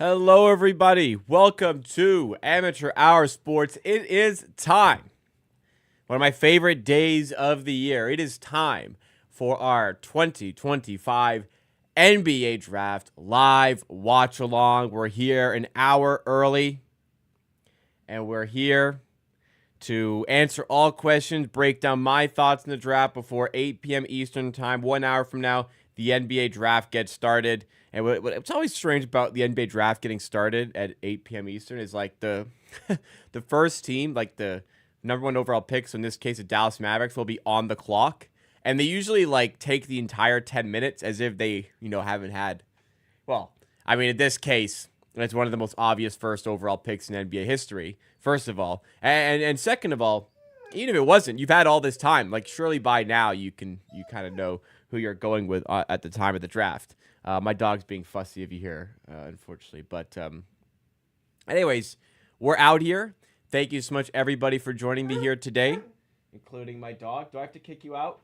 Hello, everybody. Welcome to Amateur Hour Sports. It is time. One of my favorite days of the year. It is time for our 2025 NBA Draft live watch along. We're here an hour early, and we're here to answer all questions, break down my thoughts on the draft before 8 p.m. Eastern Time. 1 hour from now, the NBA Draft gets started. And what's always strange about the NBA Draft getting started at 8 p.m. Eastern is like the the first team, like the number one overall pick, so in this case the Dallas Mavericks, will be on the clock. And they usually like take the entire 10 minutes as if they, haven't had. Well, I mean, in this case, it's one of the most obvious first overall picks in NBA history, first of all. And second of all, even if it wasn't, you've had all this time. Like, surely by now you kind of know who you're going with at the time of the draft. My dog's being fussy if you hear, unfortunately. But anyways, we're out here. Thank you so much, everybody, for joining me here today, including my dog. Do I have to kick you out?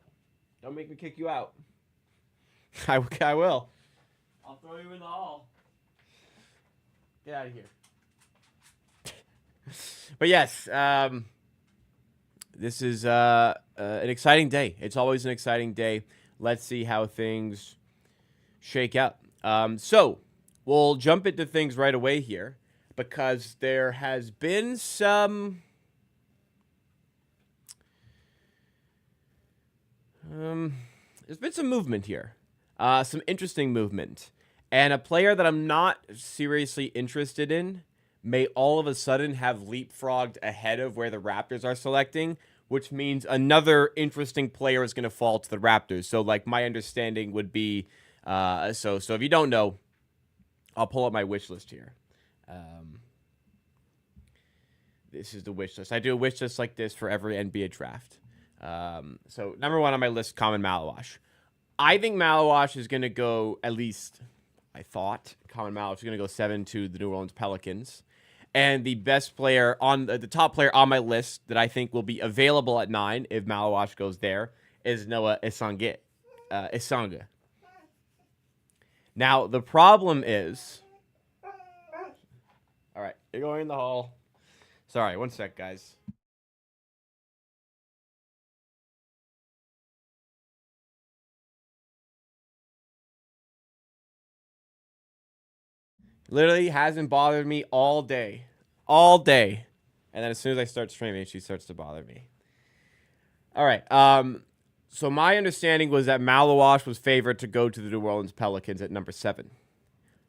Don't make me kick you out. I will. I'll throw you in the hall. Get out of here. But yes, this is an exciting day. It's always an exciting day. Let's see how things shake out. So we'll jump into things right away here because there has been some movement here, some interesting movement, and a player that I'm not seriously interested in may all of a sudden have leapfrogged ahead of where the Raptors are selecting, which means another interesting player is going to fall to the Raptors. So, like, my understanding would be, so if you don't know, I'll pull up my wish list here. This is the wish list. I do a wish list like this for every NBA draft. So number one on my list, Common Malawash. I think Malawash is going to go, at least I thought, Common Malawash is going to go 7 to the New Orleans Pelicans. And the best player the top player on my list that I think will be available at 9 if Malawash goes there is Noah Isanga. Now, the problem is, all right, you're going in the hall. Sorry, one sec, guys. Literally hasn't bothered me all day. All day. And then as soon as I start streaming, she starts to bother me. All right. So my understanding was that Malawash was favored to go to the New Orleans Pelicans at number 7.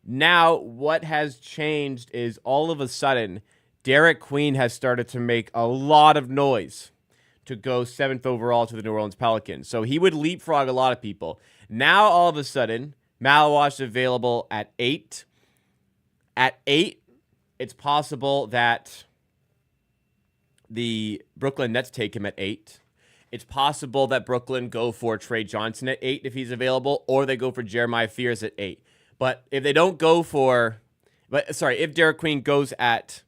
Now, what has changed is all of a sudden, Derek Queen has started to make a lot of noise to go 7th overall to the New Orleans Pelicans. So he would leapfrog a lot of people. Now, all of a sudden, Malawash is available at 8. At 8, it's possible that the Brooklyn Nets take him at 8. It's possible that Brooklyn go for Trey Johnson at 8 if he's available, or they go for Jeremiah Fears at 8. But if they don't go if Derek Queen goes at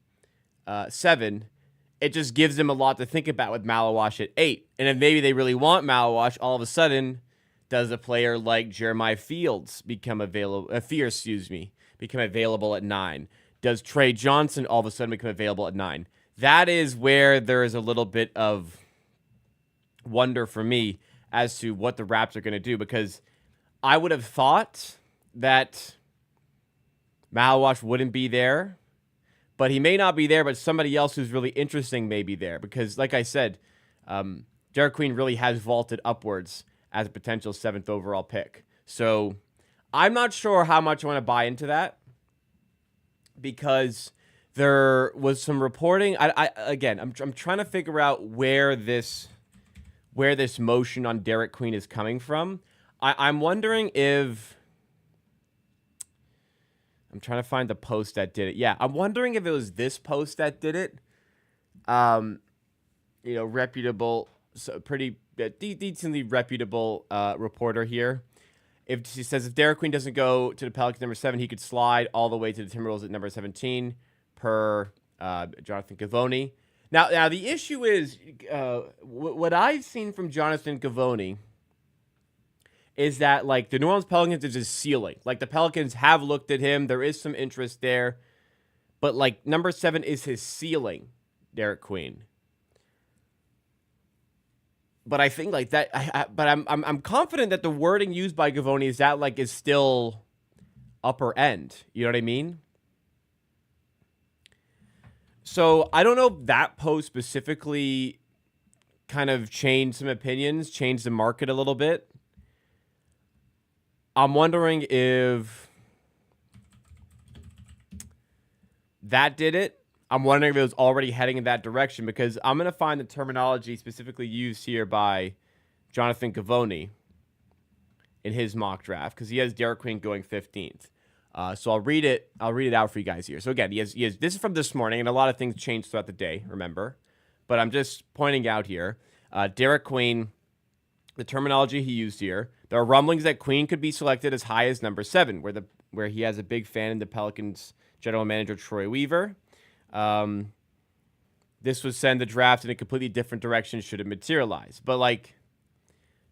7, it just gives them a lot to think about with Malawash at 8. And if maybe they really want Malawash, all of a sudden, does a player like Jeremiah Fears become available at 9? Does Trey Johnson all of a sudden become available at 9? That is where there is a little bit of wonder for me as to what the Raps are going to do, because I would have thought that Malawash wouldn't be there, but he may not be there, but somebody else who's really interesting may be there, because like I said, Derek Queen really has vaulted upwards as a potential 7th overall pick. So I'm not sure how much I want to buy into that, because there was some reporting. I'm trying to figure out where this motion on Derek Queen is coming from. I'm wondering if I'm trying to find the post that did it. Yeah, I'm wondering if it was this post that did it. Reputable, so pretty decently reputable reporter here. If she says if Derek Queen doesn't go to the Pelicans number 7, he could slide all the way to the Timberwolves at number 17 per Jonathan Givony. Now the issue is what I've seen from Jonathan Givony is that, like, the New Orleans Pelicans is his ceiling. Like, the Pelicans have looked at him. There is some interest there. But, like, number 7 is his ceiling, Derek Queen. But I think, like, that... I'm confident that the wording used by Gavoni is that, like, is still upper end. You know what I mean? So, I don't know if that post specifically kind of changed some opinions, changed the market a little bit. I'm wondering if that did it. I'm wondering if it was already heading in that direction, because I'm going to find the terminology specifically used here by Jonathan Gavoni in his mock draft, because he has Derek Queen going 15th. So I'll read it out for you guys here. So again, he has this is from this morning, and a lot of things changed throughout the day, remember? But I'm just pointing out here, Derek Queen, the terminology he used here. There are rumblings that Queen could be selected as high as number 7, where he has a big fan in the Pelicans general manager Troy Weaver. This would send the draft in a completely different direction should it materialize. But, like,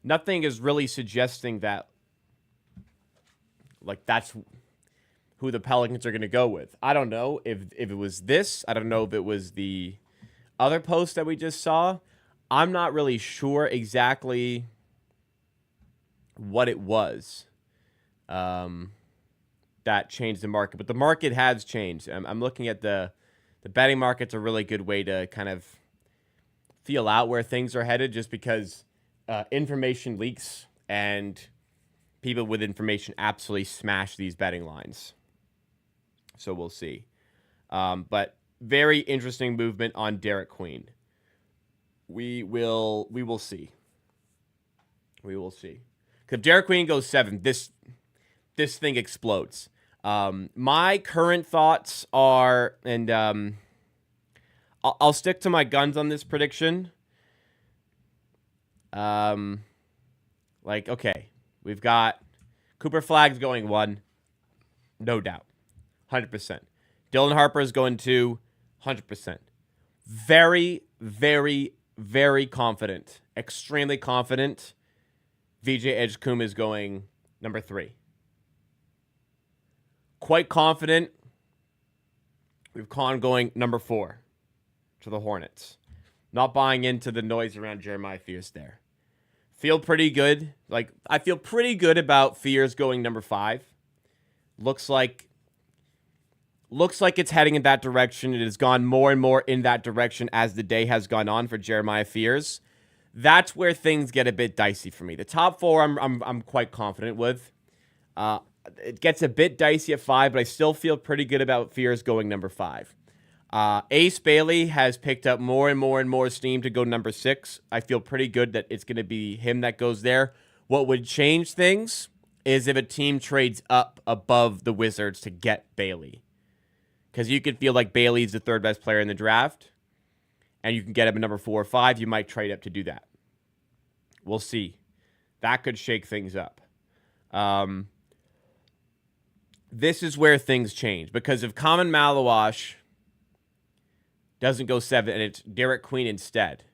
nothing is really suggesting that, like, that's who the Pelicans are going to go with. I don't know if it was this. I don't know if it was the other post that we just saw. I'm not really sure exactly what it was that changed the market. But the market has changed. I'm looking at the betting market's a really good way to kind of feel out where things are headed, just because information leaks and people with information absolutely smash these betting lines. So we'll see. But very interesting movement on Derek Queen. We will see. We will see. Because if Derek Queen goes 7, this thing explodes. My current thoughts are, and I'll stick to my guns on this prediction. Like, okay, we've got Cooper Flagg's going 1, no doubt, 100%. Dylan Harper is going 2, 100%. Very, very, very confident, extremely confident. VJ Edgecombe is going number 3. Quite confident we've Con going number 4 to the Hornets. Not buying into the noise around Jeremiah Fears there. Feel pretty good. Like, I feel pretty good about Fears going number 5. Looks like it's heading in that direction. It has gone more and more in that direction as the day has gone on for Jeremiah Fears. That's where things get a bit dicey for me. The top 4 I'm quite confident with. It gets a bit dicey at 5, but I still feel pretty good about Fears going number 5. Ace Bailey has picked up more and more and more steam to go number 6. I feel pretty good that it's going to be him that goes there. What would change things is if a team trades up above the Wizards to get Bailey. Because you could feel like Bailey's the 3rd best player in the draft, and you can get him at number 4 or 5. You might trade up to do that. We'll see. That could shake things up. This is where things change, because if Common Malawash doesn't go 7 and it's Derek Queen instead,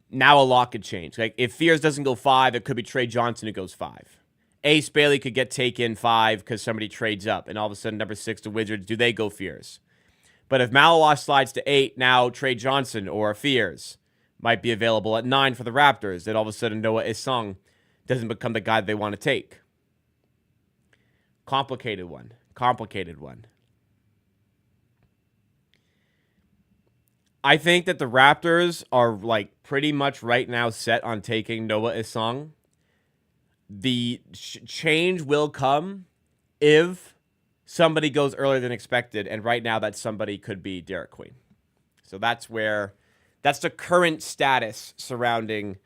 now a lot could change. Like, if Fears doesn't go 5, it could be Trey Johnson who goes 5. Ace Bailey could get taken 5 because somebody trades up, and all of a sudden number 6, the Wizards, do they go Fears? But if Malawash slides to 8, now Trey Johnson or Fears might be available at 9 for the Raptors. Then all of a sudden Noah Isung doesn't become the guy they want to take. Complicated one. I think that the Raptors are, like, pretty much right now set on taking Noah Isung. The change will come if somebody goes earlier than expected, and right now that somebody could be Derek Queen. So that's the current status surrounding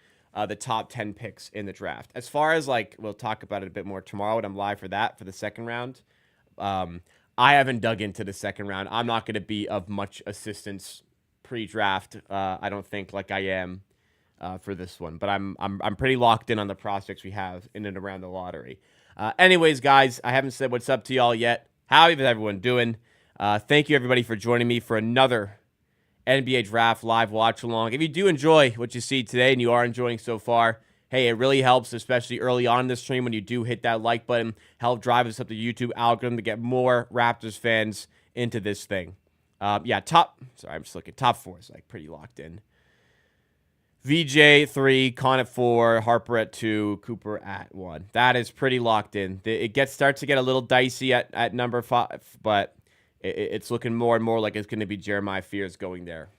the top 10 picks in the draft. As far as, like, we'll talk about it a bit more tomorrow, and I'm live for that for the second round. I haven't dug into the second round. I'm not going to be of much assistance pre-draft. I don't think, like I am for this one, but I'm pretty locked in on the prospects we have in and around the lottery. Anyways, guys, I haven't said what's up to y'all yet. How is everyone doing? Thank you, everybody, for joining me for another NBA Draft live watch along. If you do enjoy what you see today and you are enjoying so far, hey, it really helps, especially early on in the stream when you do hit that like button, help drive us up the YouTube algorithm to get more Raptors fans into this thing. Yeah, sorry, I'm just looking. Top 4 is like pretty locked in. VJ 3, Con at 4, Harper at 2, Cooper at 1. That is pretty locked in. It starts to get a little dicey at number 5, but it's looking more and more like it's going to be Jeremiah Fears going there.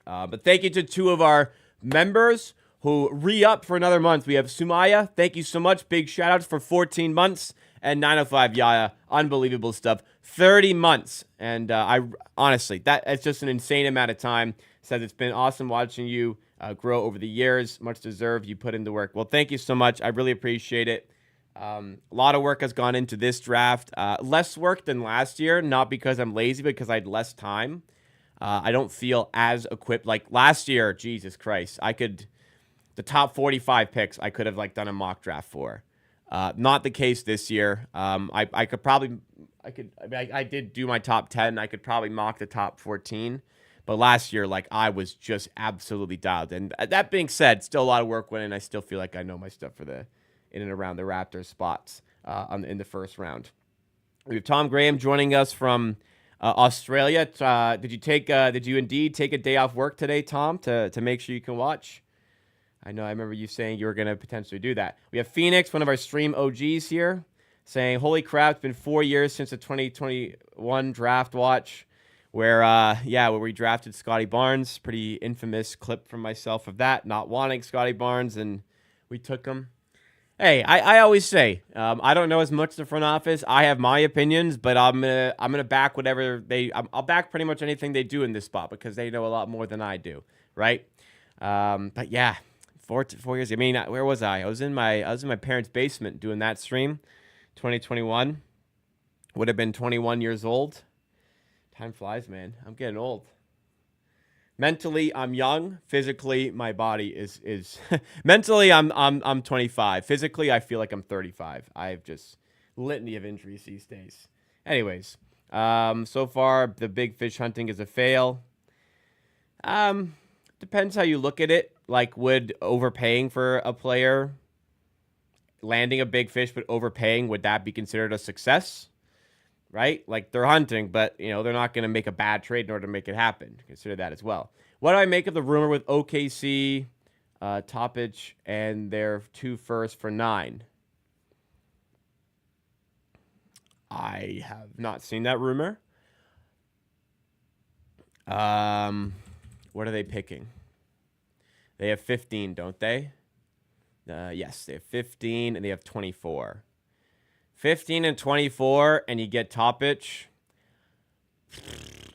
But thank you to 2 of our members who re-up for another month. We have Sumaya. Thank you so much. Big shout-outs for 14 months. And 905 Yaya. Unbelievable stuff. 30 months. And I honestly, that's just an insane amount of time. Says it's been awesome watching you grow over the years. Much deserved. You put in the work. Well, thank you so much. I really appreciate it. A lot of work has gone into this draft. Less work than last year. Not because I'm lazy, but because I had less time. I don't feel as equipped. Like last year, Jesus Christ. The top 45 picks, I could have like done a mock draft for. Not the case this year. I did do my top 10. I could probably mock the top 14. But last year, like, I was just absolutely dialed. And that being said, still a lot of work went in. I still feel like I know my stuff for the in and around the Raptors spots in the first round. We have Tom Graham joining us from Australia. Did you indeed take a day off work today, Tom, to make sure you can watch? I remember you saying you were going to potentially do that. We have Phoenix, one of our stream OGs here, saying, holy crap, it's been 4 years since the 2021 draft watch, where we drafted Scotty Barnes. Pretty infamous clip from myself of that, not wanting Scotty Barnes, and we took him. Hey, I always say, I don't know as much the front office. I have my opinions, but I'm gonna back whatever I'll back pretty much anything they do in this spot because they know a lot more than I do, right? But yeah. 4 years. I mean, where was I? I was in my parents' basement doing that stream. 2021. Would have been 21 years old. Time flies, man. I'm getting old. Mentally, I'm young. Physically, my body is mentally I'm 25. Physically, I feel like I'm 35. I have just litany of injuries these days. Anyways, so far the big fish hunting is a fail. Depends how you look at it. Like, would overpaying for a player, landing a big fish but overpaying, would that be considered a success? Right? Like, they're hunting, but, they're not going to make a bad trade in order to make it happen. Consider that as well. What do I make of the rumor with OKC, Topic, and their 2 firsts for 9? I have not seen that rumor. What are they picking? They have 15, don't they? Yes, they have 15, and they have 24. 15 and 24, and you get Topic.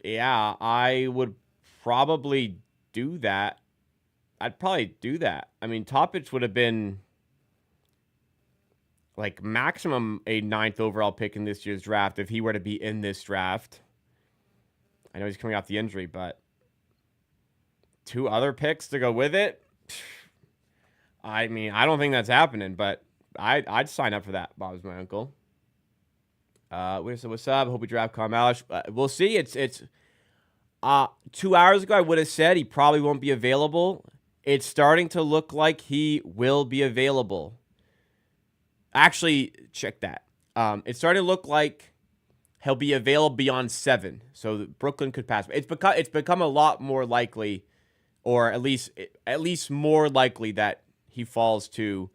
Yeah, I would probably do that. I'd probably do that. I mean, Topic would have been, like, maximum a 9th overall pick in this year's draft if he were to be in this draft. I know he's coming off the injury, but 2 other picks to go with it? I mean, I don't think that's happening, but I'd sign up for that. Bob's my uncle. What's up? Hope we draft Carmelish. We'll see. It's 2 hours ago, I would have said he probably won't be available. It's starting to look like he will be available. Actually, check that. It's starting to look like he'll be available beyond 7. So Brooklyn could pass. It's become a lot more likely, or at least more likely that he falls to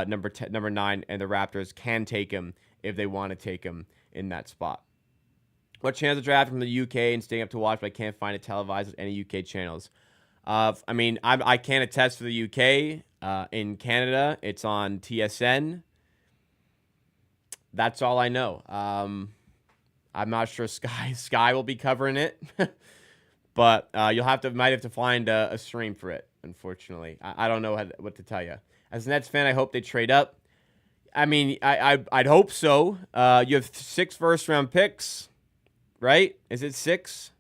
number 9, and the Raptors can take him if they want to take him in that spot. What chance of draft from the UK and staying up to watch, but I can't find it televised at any UK channels. I mean, I can't attest for the UK. In Canada, it's on TSN. That's all I know. I'm not sure Sky will be covering it, but you'll might have to find a stream for it. Unfortunately, I don't know what to tell you. As a Nets fan, I hope they trade up. I mean, I'd hope so. You have 6 first-round picks, right? Is it 6?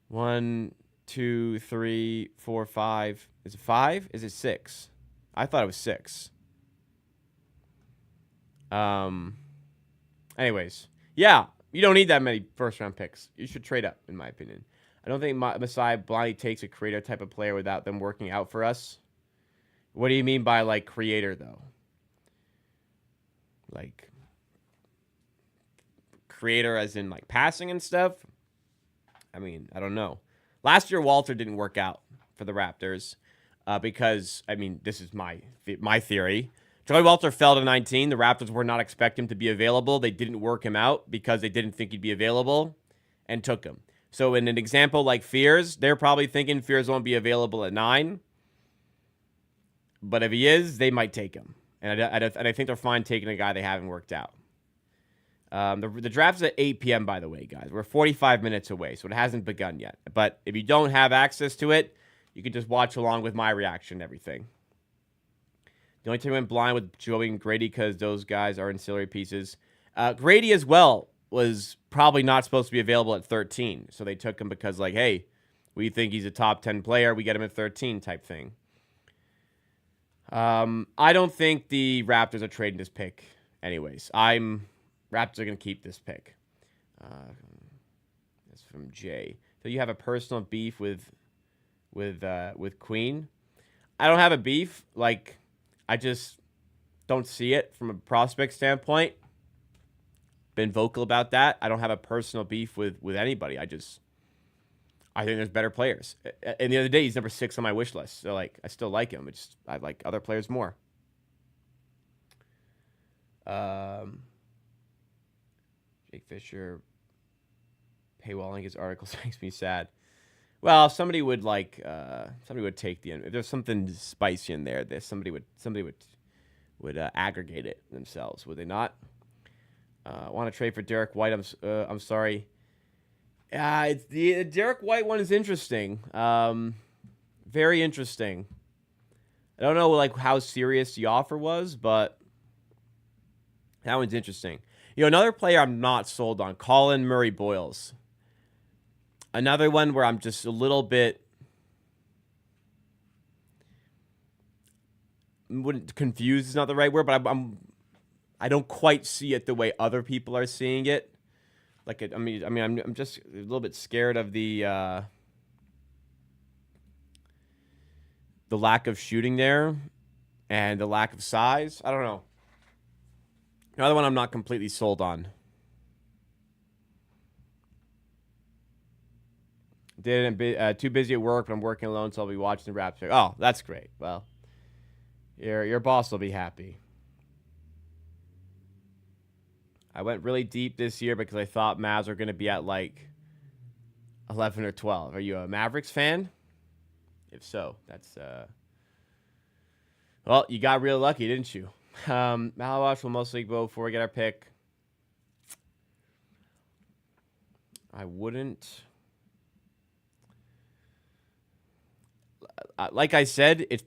1, 2, 3, 4, 5. Is it 5? Is it 6? I thought it was 6. Anyways, yeah, you don't need that many first-round picks. You should trade up, in my opinion. I don't think Masai blindly takes a creator type of player without them working out for us. What do you mean by like creator though? Like creator as in like passing and stuff? I mean, I don't know. Last year, Walter didn't work out for the Raptors because, I mean, this is my theory. Joey Walter fell to 19. The Raptors were not expecting him to be available. They didn't work him out because they didn't think he'd be available and took him. So in an example like Fears, they're probably thinking Fears won't be available at 9. But if he is, they might take him. And I think they're fine taking a guy they haven't worked out. The draft's at 8 p.m., by the way, guys. We're 45 minutes away, so it hasn't begun yet. But if you don't have access to it, you can just watch along with my reaction and everything. The only time I went blind with Joey and Grady because those guys are ancillary pieces. Grady as well was probably not supposed to be available at 13. So they took him because, like, hey, we think he's a top 10 player. We get him at 13 type thing. I don't think the Raptors are trading this pick anyways. Raptors are going to keep this pick. That's from Jay. So you have a personal beef with Queen? I don't have a beef. Like, I just don't see it from a prospect standpoint. Been vocal about that. I don't have a personal beef with anybody. I think there's better players. And the other day, he's number 6 on my wish list. So, like, I still like him. I like other players more. Jake Fisher paywalling his articles makes me sad. Well, if somebody would take if there's something spicy in there, somebody would aggregate it themselves, would they not? Want to trade for Derek White? I'm sorry. It's the Derek White one is interesting. Very interesting. I don't know like how serious the offer was, but that one's interesting. You know, another player I'm not sold on, Colin Murray Boyles. Another one where I'm just a little bit confused is not the right word, but I don't quite see it the way other people are seeing it. Like, I'm just a little bit scared of the lack of shooting there and the lack of size. I don't know. Another one I'm not completely sold on. Too busy at work, but I'm working alone, so I'll be watching the Raptors. Oh, that's great. Well, your boss will be happy. I went really deep this year because I thought Mavs were going to be at like 11 or 12. Are you a Mavericks fan? If so, that's well, you got real lucky, didn't you? Malawash will mostly go before we get our pick. I wouldn't. Like I said, it's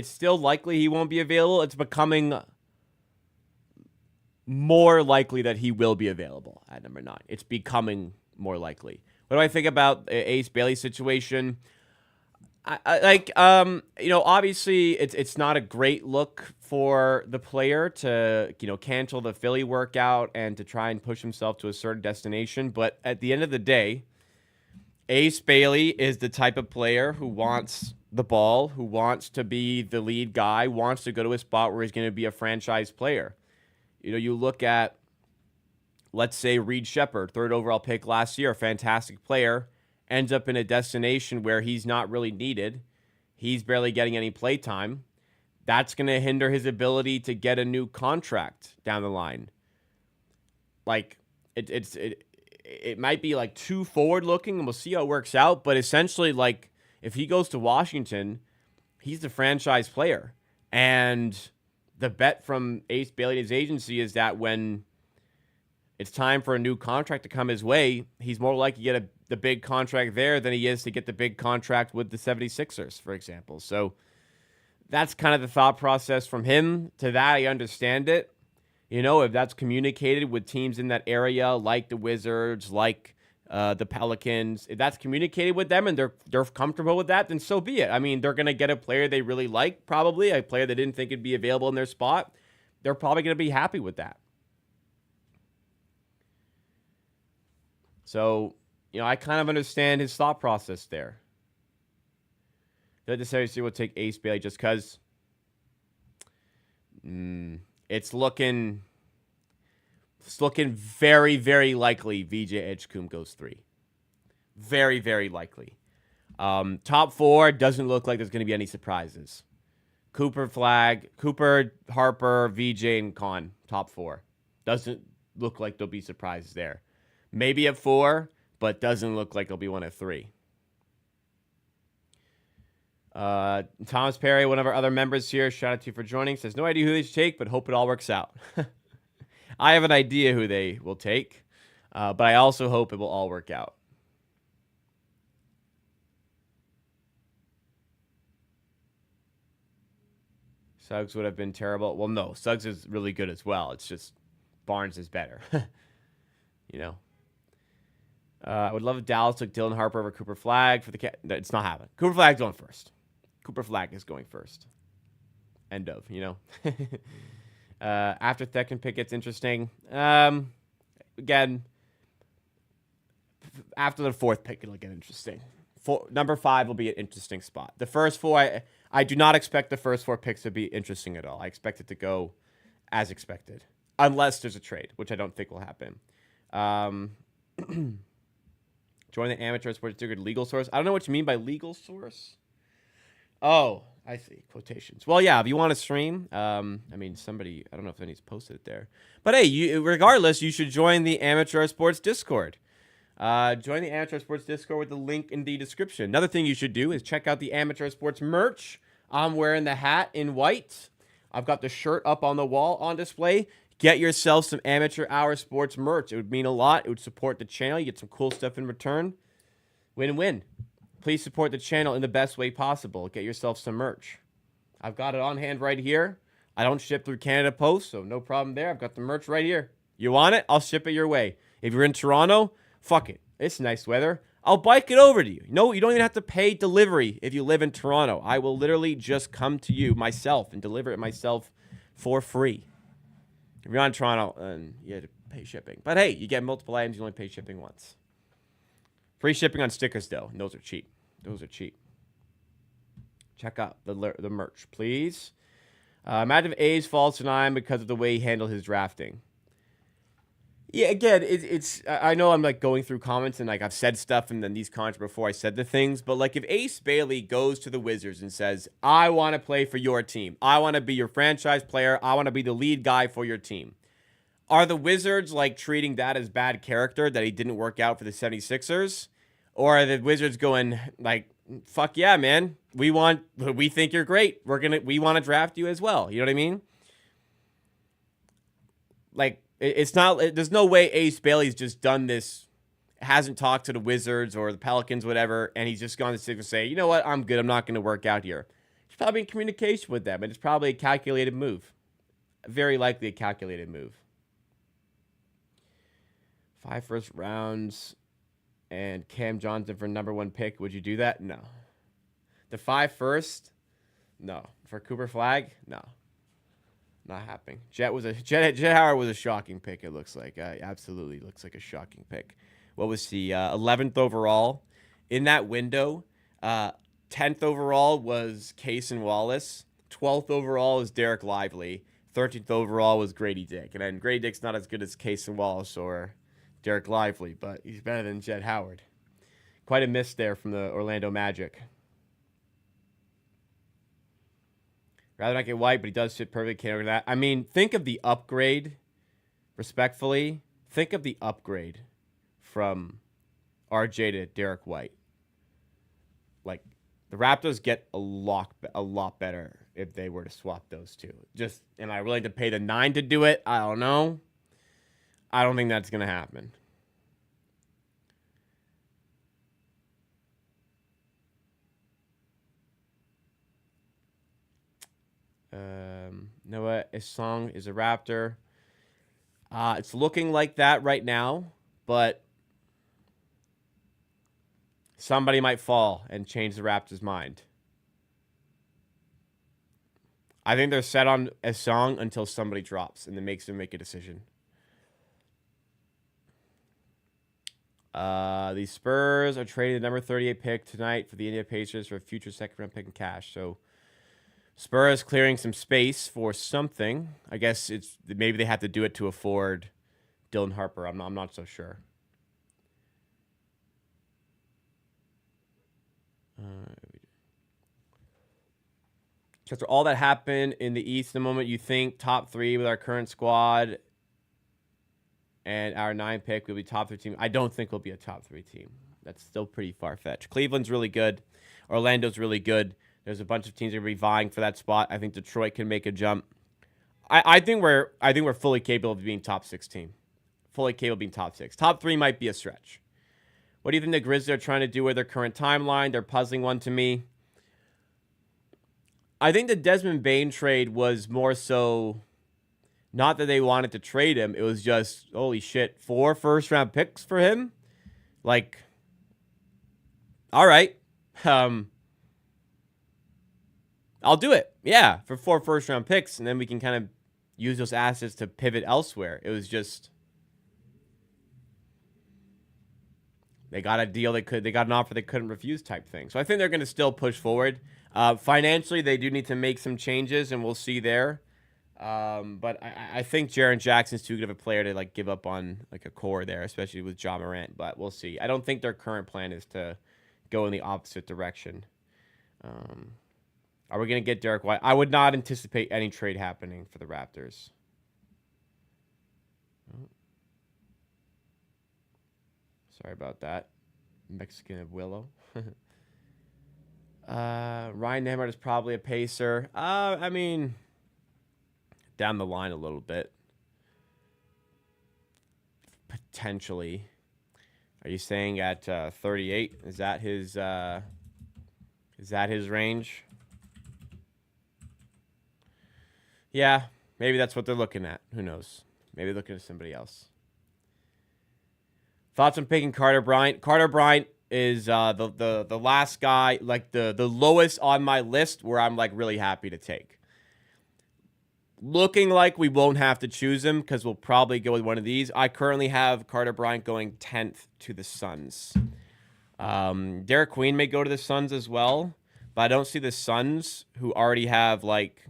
still likely he won't be available. It's becoming more likely that he will be available at number 9. It's becoming more likely. What do I think about the Ace Bailey situation? Obviously it's not a great look for the player to, cancel the Philly workout and to try and push himself to a certain destination. But at the end of the day, Ace Bailey is the type of player who wants the ball, who wants to be the lead guy, wants to go to a spot where he's going to be a franchise player. You look at, let's say, Reed Shepherd, 3rd overall pick last year, a fantastic player, ends up in a destination where he's not really needed. He's barely getting any play time. That's going to hinder his ability to get a new contract down the line. Like, it might be like too forward looking, and we'll see how it works out. But essentially, like, if he goes to Washington, he's the franchise player. And the bet from Ace Bailey and his agency is that when it's time for a new contract to come his way, he's more likely to get the big contract there than he is to get the big contract with the 76ers, for example. So that's kind of the thought process from him. To that, I understand it. If that's communicated with teams in that area, like the Wizards, like the Pelicans, if that's communicated with them and they're comfortable with that, then so be it. I mean, they're going to get a player they really like, probably, a player they didn't think would be available in their spot. They're probably going to be happy with that. So, I kind of understand his thought process there. Not necessarily will take Ace Bailey just because It's looking very, very likely VJ Edgecombe goes 3. Very, very likely. Top 4 doesn't look like there's going to be any surprises. Cooper, Harper, VJ, and Con. Top 4. Doesn't look like there'll be surprises there. Maybe at 4, but doesn't look like there'll be one at 3. Thomas Perry, one of our other members here, shout out to you for joining, says, no idea who they should take, but hope it all works out. I have an idea who they will take, but I also hope it will all work out. Suggs would have been terrible. Well, no, Suggs is really good as well. It's just Barnes is better. You know. I would love if Dallas took Dylan Harper over Cooper Flagg for the cat. It's not happening. Cooper Flagg's going first. Cooper Flagg is going first. End of, you know. After second pick gets interesting. Again, after the 4th pick, it'll get interesting. Number 5 will be an interesting spot. The first 4, I do not expect the first 4 picks to be interesting at all. I expect it to go as expected. Unless there's a trade, which I don't think will happen. Join the Amateur Sports Discord legal source. I don't know what you mean by legal source. Oh, I see. Quotations. Well, yeah, if you want to stream, I mean, somebody, I don't know if anybody's posted it there. But hey, regardless, you should join the Amateur Sports Discord. Join the Amateur Sports Discord with the link in the description. Another thing you should do is check out the Amateur Sports merch. I'm wearing the hat in white. I've got the shirt up on the wall on display. Get yourself some Amateur Hour Sports merch. It would mean a lot. It would support the channel. You get some cool stuff in return. Win-win. Please support the channel in the best way possible. Get yourself some merch. I've got it on hand right here. I don't ship through Canada Post, so no problem there. I've got the merch right here. You want it? I'll ship it your way. If you're in Toronto, fuck it. It's nice weather. I'll bike it over to you. No, you don't even have to pay delivery if you live in Toronto. I will literally just come to you myself and deliver it myself for free. If you're not in Toronto, you have to pay shipping. But hey, you get multiple items, you only pay shipping once. Free shipping on stickers, though. And those are cheap. Those are cheap. Check out the merch, please. Imagine if A's falls tonight because of the way he handled his drafting. Yeah, again, it's. I know I'm like going through comments and like I've said stuff and then these comments before I said the things, but like if Ace Bailey goes to the Wizards and says, "I want to play for your team. I want to be your franchise player. I want to be the lead guy for your team." Are the Wizards like treating that as bad character that he didn't work out for the 76ers? Or are the Wizards going like, "Fuck yeah, man. We think you're great. We want to draft you as well." You know what I mean? Like it's not. There's no way Ace Bailey's just done this, hasn't talked to the Wizards or the Pelicans, whatever, and he's just gone to Sixers and say, "You know what? I'm good. I'm not going to work out here." He's probably in communication with them, and it's probably a calculated move. Very likely a calculated move. 5 first rounds and Cam Johnson for _1 pick. Would you do that? No. The 5 first? No. For Cooper Flagg? No. Not happening. Jet Howard was a shocking pick, it looks like. Absolutely looks like a shocking pick. What was he? 11th overall. In that window, 10th overall was Cason Wallace. 12th overall was Derek Lively. 13th overall was Grady Dick. And then Grady Dick's not as good as Cason Wallace or Derek Lively, but he's better than Jet Howard. Quite a miss there from the Orlando Magic. Rather not get White, but he does fit perfect. Can't over that. I mean, think of the upgrade, respectfully. Think of the upgrade from RJ to Derek White. Like, the Raptors get a lot better if they were to swap those two. Just, am I willing to pay the 9 to do it? I don't know. I don't think that's going to happen. Noah Isong is a Raptor. It's looking like that right now, but somebody might fall and change the Raptors' mind. I think they're set on Isong until somebody drops and then makes them make a decision. The Spurs are trading the number 38 pick tonight for the Indiana Pacers for a future second-round pick in cash. So Spurs clearing some space for something. I guess it's maybe they have to do it to afford Dylan Harper. I'm not so sure. So after all that happened in the East, the moment you think top 3 with our current squad and our 9 pick will be top 3 team, I don't think we'll be a top 3 team. That's still pretty far-fetched. Cleveland's really good. Orlando's really good. There's a bunch of teams that are going to be vying for that spot. I think Detroit can make a jump. I think we're fully capable of being top 6 team. Fully capable of being top 6. Top 3 might be a stretch. What do you think the Grizzlies are trying to do with their current timeline? They're puzzling one to me. I think the Desmond Bane trade was more so not that they wanted to trade him. It was just, holy shit, 4 first-round picks for him? Like, all right. I'll do it. Yeah, for 4 first-round picks, and then we can kind of use those assets to pivot elsewhere. It was just, they got a deal they got an offer they couldn't refuse type thing. So I think they're going to still push forward. Financially, they do need to make some changes, and we'll see there. But I think Jaren Jackson's too good of a player to like give up on like a core there, especially with Ja Morant. But we'll see. I don't think their current plan is to go in the opposite direction. Are we going to get Derek White? I would not anticipate any trade happening for the Raptors. Sorry about that. Mexican of Willow. Ryan Nembhard is probably a pacer. I mean, down the line a little bit. Potentially. Are you saying at 38? Is that his range? Yeah, maybe that's what they're looking at. Who knows? Maybe they're looking at somebody else. Thoughts on picking Carter Bryant? Carter Bryant is the last guy, like the lowest on my list where I'm like really happy to take. Looking like we won't have to choose him because we'll probably go with one of these. I currently have Carter Bryant going 10th to the Suns. Derek Queen may go to the Suns as well, but I don't see the Suns, who already have like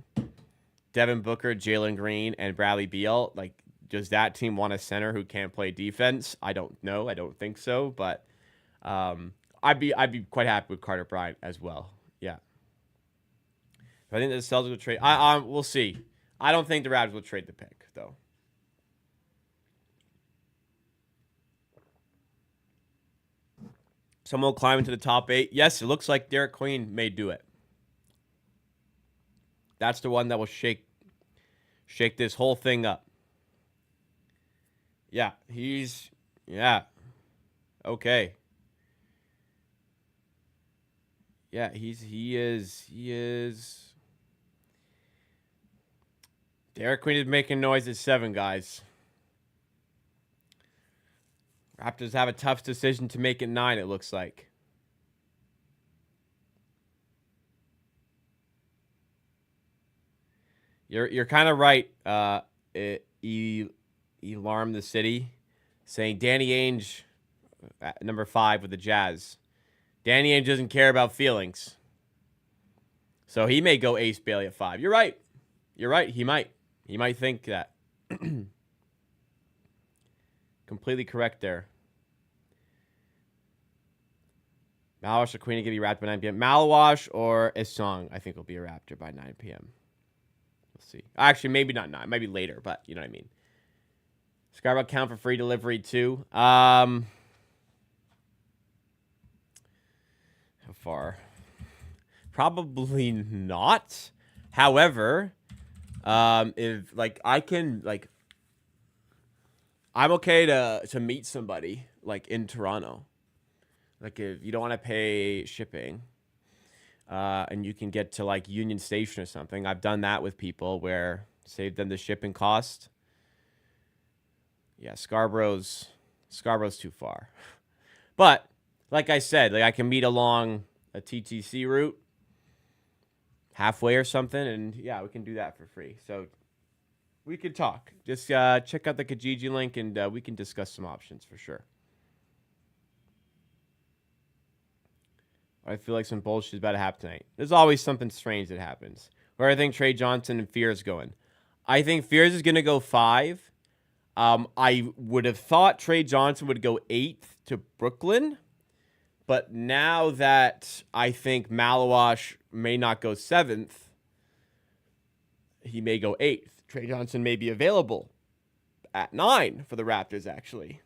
Devin Booker, Jalen Green, and Bradley Beal. Like, does that team want a center who can't play defense? I don't know. I don't think so, but I'd be quite happy with Carter Bryant as well. Yeah. I think the Celtics will trade. We'll see. I don't think the Raptors will trade the pick, though. Someone will climb into the top 8. Yes, it looks like Derek Queen may do it. That's the one that will shake this whole thing up. Yeah, okay. Yeah, he is. Derek Queen is making noise at 7, guys. Raptors have a tough decision to make at 9, it looks like. You're kind of right, Alarm the City, saying Danny Ainge at number 5 with the Jazz. Danny Ainge doesn't care about feelings. So he may go Ace Bailey at 5. You're right. He might. He might think that. Completely correct there. Malawash or Queen are going to be Raptor by 9 p.m. Malawash or Isong, I think, will be a Raptor by 9 p.m. We'll see. Actually, maybe not 9. It might be later, but you know what I mean. Scarborough count for free delivery, too. How far? Probably not. However, if like I can like, I'm okay to meet somebody like in Toronto. Like if you don't want to pay shipping, and you can get to like Union Station or something. I've done that with people where saved them the shipping cost. Yeah, Scarborough's too far. But like I said, like I can meet along a TTC route halfway or something, and yeah, we can do that for free. So we could talk. Just check out the Kijiji link, and we can discuss some options for sure. I feel like some bullshit is about to happen tonight. There's always something strange that happens. Where I think Trey Johnson and Fears going. I think Fears is going to go 5. I would have thought Trey Johnson would go 8th to Brooklyn. But now that I think Malawash may not go 7th, he may go 8th. Trey Johnson may be available at 9 for the Raptors, actually.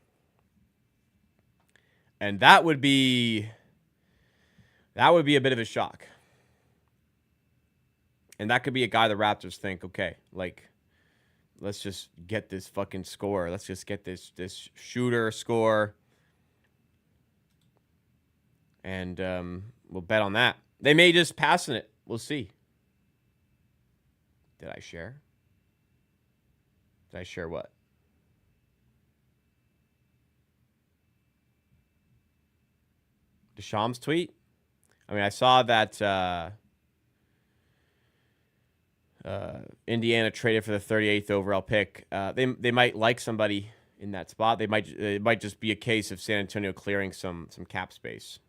And that would be a bit of a shock. And that could be a guy the Raptors think, okay, like, let's just get this fucking score. Let's just get this shooter score. And we'll bet on that. They may just pass in it. We'll see. Did I share? Did I share what? Deshaun's tweet? I mean, I saw that Indiana traded for the 38th overall pick. They might like somebody in that spot. It might just be a case of San Antonio clearing some cap space.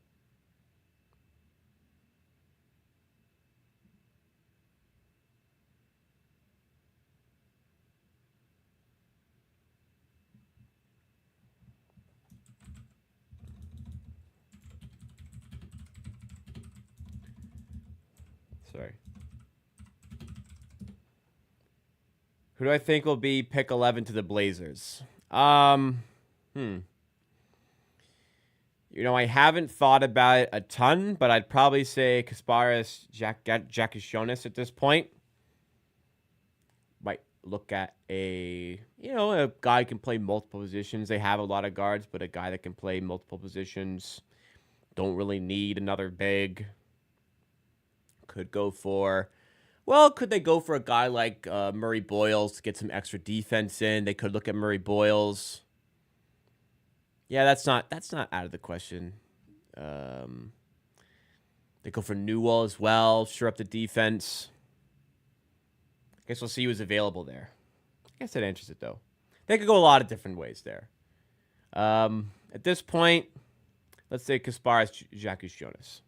Sorry. Who do I think will be pick 11 to the Blazers? I haven't thought about it a ton, but I'd probably say Kasparas Jakishonis at this point. Might look at a guy who can play multiple positions. They have a lot of guards, but a guy that can play multiple positions. Don't really need another big. Could they go for a guy like Murray Boyles to get some extra defense in? They could look at Murray Boyles. Yeah, that's not out of the question. They go for Newell as well, shore up the defense. I guess we'll see who's available there. I guess that answers it, though. They could go a lot of different ways there. At this point, let's say Kasparas Jakishonis.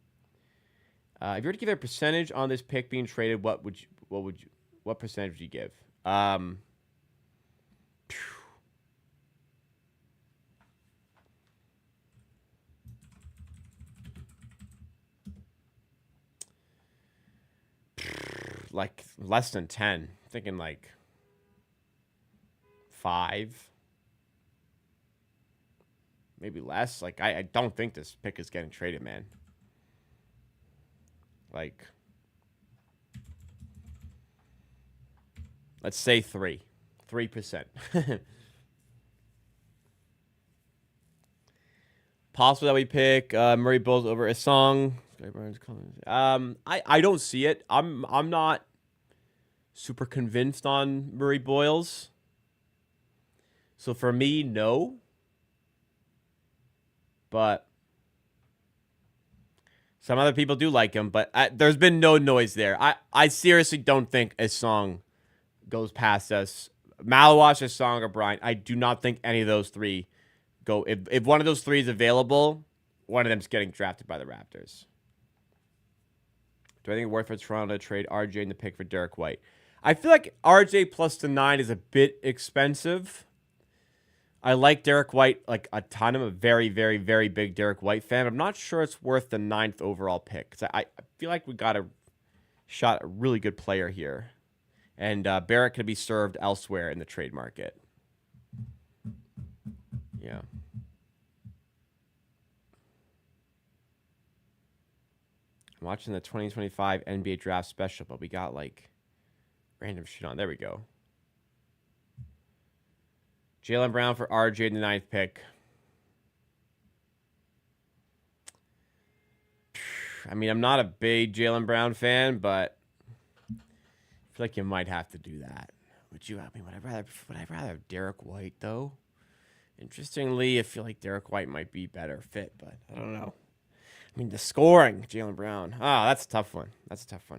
If you were to give a percentage on this pick being traded, what percentage would you give? Like less than 10. I'm thinking like 5. Maybe less. Like I don't think this pick is getting traded, man. Like, let's say 3%. Possible that we pick Murray Boyles over a song. I don't see it. I'm not super convinced on Murray Boyles. So for me, no. But some other people do like him, but there's been no noise there. I seriously don't think a song goes past us. Malawash, a song, or Bryant. I do not think any of those three go. If one of those three is available, one of them's getting drafted by the Raptors. Do I think it's worth for Toronto to trade RJ in the pick for Derek White? I feel like RJ plus the 9 is a bit expensive. I like Derek White like a ton. I'm a very, very, very big Derek White fan. I'm not sure it's worth the 9th overall pick. I feel like we got a really good player here. And Barrett could be served elsewhere in the trade market. Yeah. I'm watching the 2025 NBA draft special, but we got like random shit on. There we go. Jaylen Brown for RJ in the 9th pick. I mean, I'm not a big Jaylen Brown fan, but I feel like you might have to do that. Would you? I mean, would I rather have Derek White though? Interestingly, I feel like Derek White might be better fit, but I don't know. I mean, the scoring, Jaylen Brown. That's a tough one.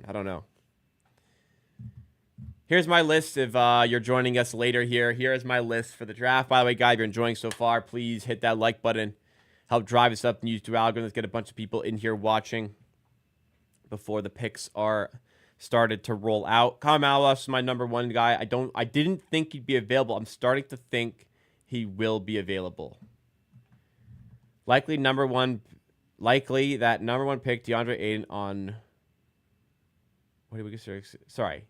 I don't know. Here's my list if you're joining us later here. Here is my list for the draft. By the way, guys, if you're enjoying so far, please hit that like button. Help drive us up in YouTube algorithm. Let's get a bunch of people in here watching before the picks are started to roll out. Kyle Malawash is my number one guy. I didn't think he'd be available. I'm starting to think he will be available. Likely that number one pick, DeAndre Ayton on. What do we consider? Sorry.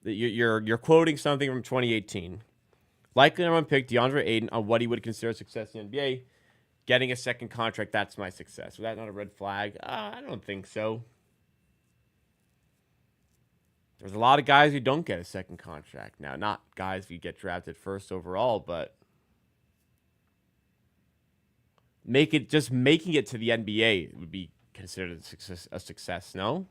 You're quoting something from 2018. Likely number one pick, DeAndre Ayton on what he would consider success in the NBA. Getting a second contract, that's my success. Was that not a red flag? I don't think so. There's a lot of guys who don't get a second contract now. Not guys who get drafted first overall, but making it to the NBA would be considered a success, no?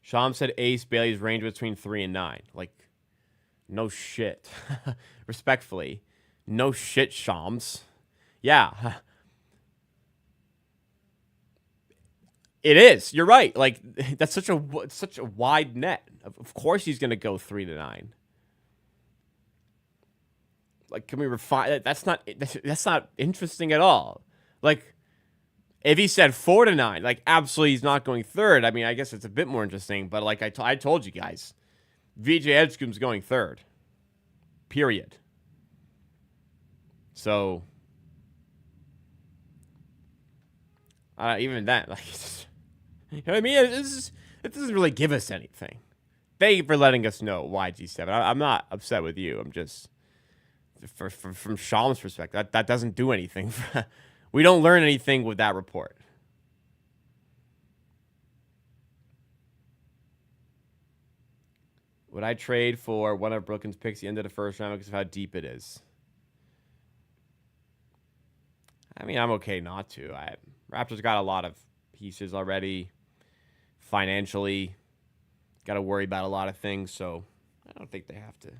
Sham said Ace Bailey's range between 3 and 9. Like, no shit. Respectfully. No shit, Shams. Yeah. It is. You're right. Like, that's such a wide net. Of course he's going to go 3 to 9. Like, can we refine? That's not interesting at all. Like, if he said 4 to 9, like, absolutely he's not going third. I mean, I guess it's a bit more interesting. But like I told you guys, VJ Edgecombe's going third. Period. So, even that, like, you know what I mean? It doesn't really give us anything. Thank you for letting us know, YG7. I'm not upset with you. I'm just, from Sham's perspective, that doesn't do anything. We don't learn anything with that report. Would I trade for one of Brooklyn's picks at the end of the first round because of how deep it is? I mean, I'm okay not to. Raptors got a lot of pieces already. Financially, got to worry about a lot of things, so I don't think they have to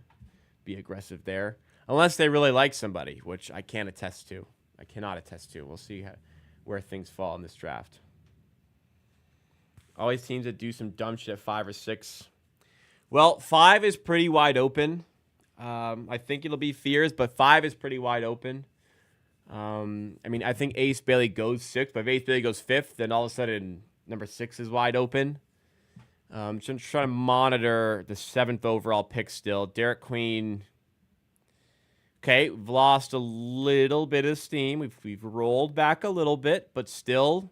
be aggressive there. Unless they really like somebody, which I can't attest to. I cannot attest to. We'll see where things fall in this draft. Always teams that do some dumb shit at 5 or 6. Well, 5 is pretty wide open. I think it'll be Fears, but 5 is pretty wide open. I mean, I think Ace Bailey goes 6th, but if Ace Bailey goes 5th, then all of a sudden number 6 is wide open. Just trying to monitor the 7th overall pick still. Derek Queen. Okay, we've lost a little bit of steam. We've rolled back a little bit, but still.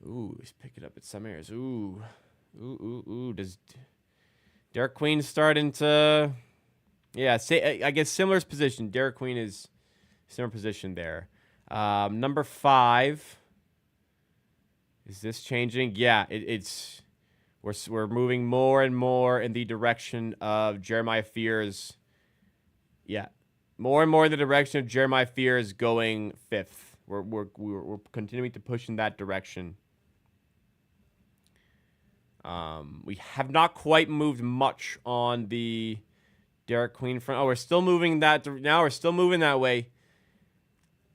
Ooh, he's picking up at some areas. Ooh. Does Derek Queen starting to? Yeah, I guess similar position. Derek Queen is similar position there. Number 5. Is this changing? Yeah, it's. We're moving more and more in the direction of Jeremiah Fears. Yeah, more and more in the direction of Jeremiah Fears going 5th. We're continuing to push in that direction. We have not quite moved much on the Derek Queen front. Oh, we're still moving that. Now we're still moving that way.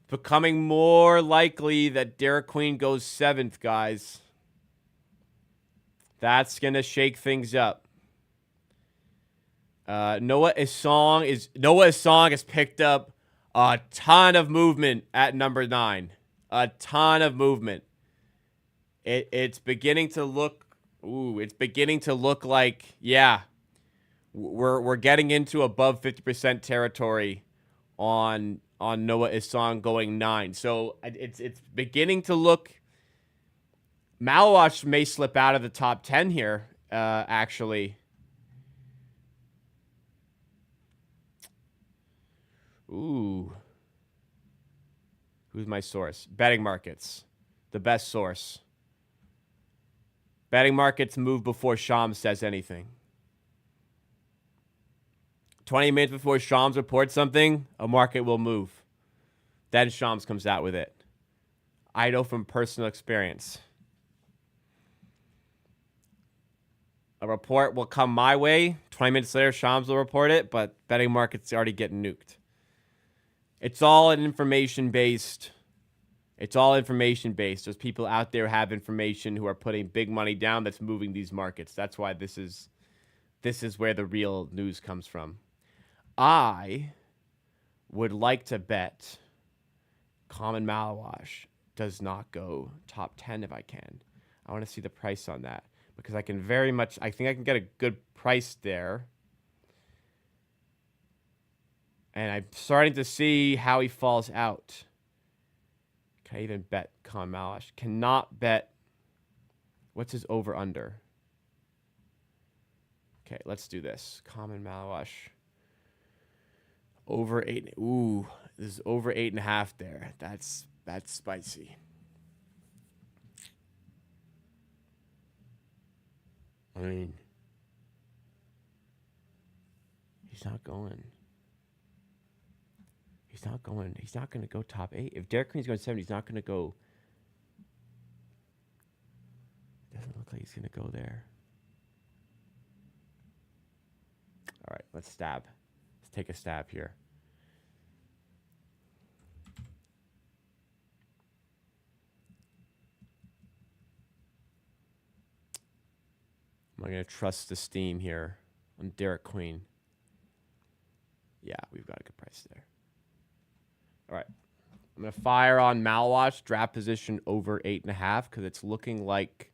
Becoming more likely that Derek Queen goes 7th, guys. That's gonna shake things up. Noah Isong has picked up a ton of movement at number 9. A ton of movement. It's beginning to look. Ooh, it's beginning to look like, yeah, we're getting into above 50% territory on Noah Isong going 9. So it's beginning to look. Malawash may slip out of the top 10 here, actually. Ooh. Who's my source? Betting markets. The best source. Betting markets move before Shams says anything. 20 minutes before Shams reports something, a market will move. Then Shams comes out with it. I know from personal experience. A report will come my way. 20 minutes later, Shams will report it, but betting markets already get nuked. It's all information-based. It's all information-based. There's people out there who have information who are putting big money down that's moving these markets. That's why this is where the real news comes from. I would like to bet Common Malawash does not go top 10 if I can. I want to see the price on that because I can very much, I think I can get a good price there. And I'm starting to see how he falls out. Can I even bet Con Malish? Cannot bet. What's his over-under? Okay, let's do this. Common Malish. Over 8. Ooh, this is over 8.5 there. That's spicy. I mean, he's not going. He's not going. He's not going to go top 8. If Derek Queen's going 7, he's not going to go. Doesn't look like he's going to go there. All right, let's stab. Let's take a stab here. Am I going to trust the steam here on Derek Queen? Yeah, we've got a good price there. All right. I'm going to fire on Malwash, draft position over 8.5, because it's looking like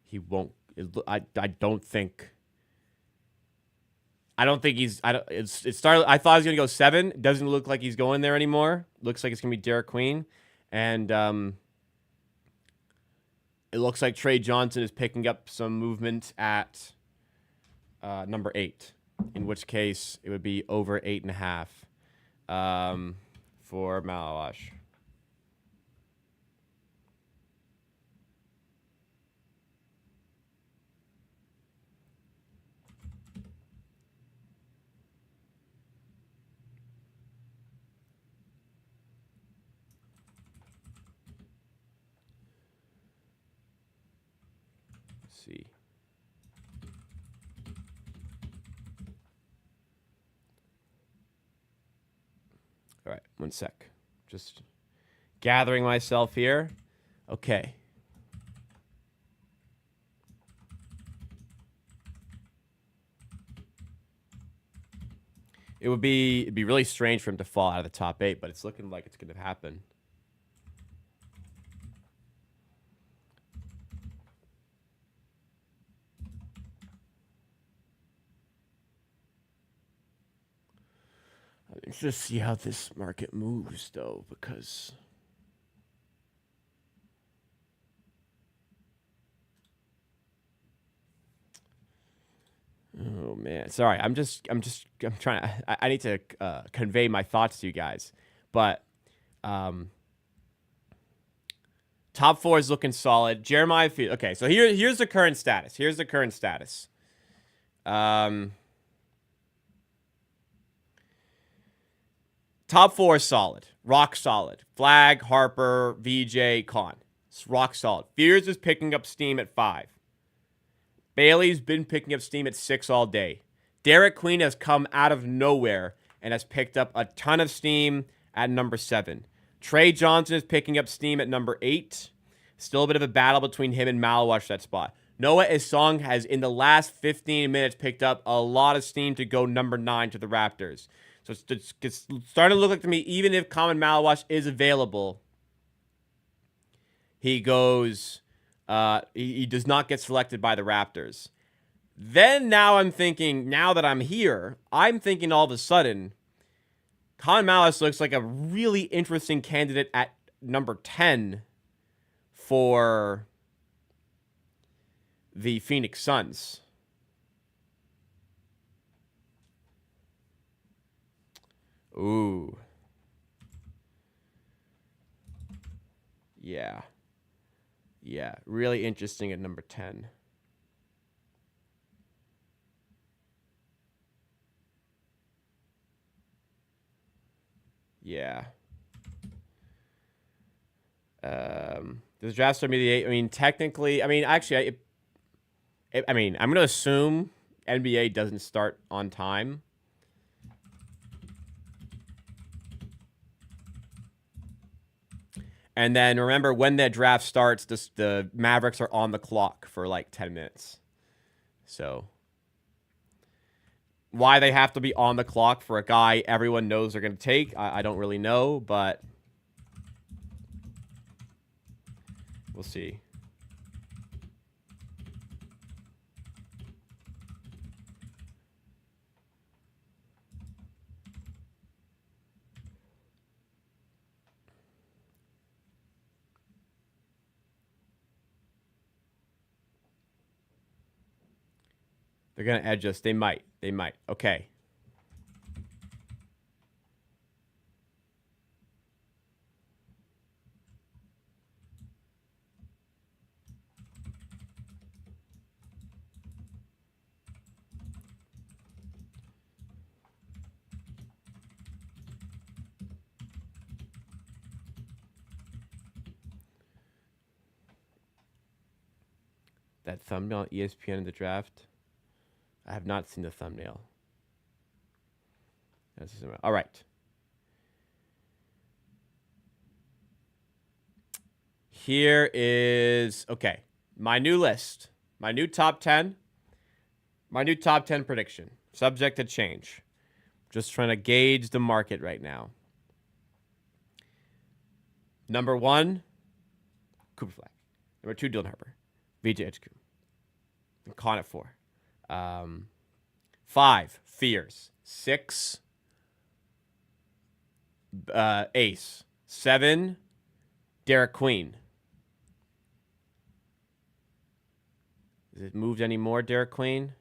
he won't. I don't think he's. It started. I thought he was going to go 7. It doesn't look like he's going there anymore. Looks like it's going to be Derek Queen. And it looks like Trey Johnson is picking up some movement at number 8, in which case it would be over 8.5 for Malawash. Let's see. All right, one sec. Just gathering myself here. Okay. It'd be really strange for him to fall out of the top 8, but it's looking like it's going to happen. Let's just see how this market moves, though, because oh man, sorry. I'm trying to. I need to convey my thoughts to you guys, but top 4 is looking solid. Jeremiah Field. Okay, so here's the current status. Here's the current status. Top 4 is solid. Rock solid. Flag, Harper, VJ, Con. It's rock solid. Fears is picking up steam at 5. Bailey's been picking up steam at 6 all day. Derek Queen has come out of nowhere and has picked up a ton of steam at number 7. Trey Johnson is picking up steam at number 8. Still a bit of a battle between him and Malawash that spot. Noah Isong has, in the last 15 minutes, picked up a lot of steam to go number 9 to the Raptors. So it's starting to look like to me, even if Common Malawash is available, he goes, he does not get selected by the Raptors. Then now I'm thinking, now that I'm here, I'm thinking all of a sudden, Common Malawash looks like a really interesting candidate at number 10 for the Phoenix Suns. Ooh. Yeah. Yeah. Really interesting at number 10. Yeah. Does draft start be the 8? I mean, technically, actually, I'm going to assume NBA doesn't start on time. And then remember, when that draft starts, the Mavericks are on the clock for like 10 minutes. So why they have to be on the clock for a guy everyone knows they're going to take, I don't really know. But We'll see. They're going to edge us. They might. They might. Okay. That thumbnail ESPN in the draft. I have not seen the thumbnail. All right. Here is, okay, my new list. My new top 10. My new top 10 prediction. Subject to change. Just trying to gauge the market right now. Number 1, Cooper Flag. Number 2, Dylan Harper. VJ Edgecombe. I'm calling it 4. 5, Fears. 6, Ace. 7, Derek Queen. Has it moved any more, Derek Queen?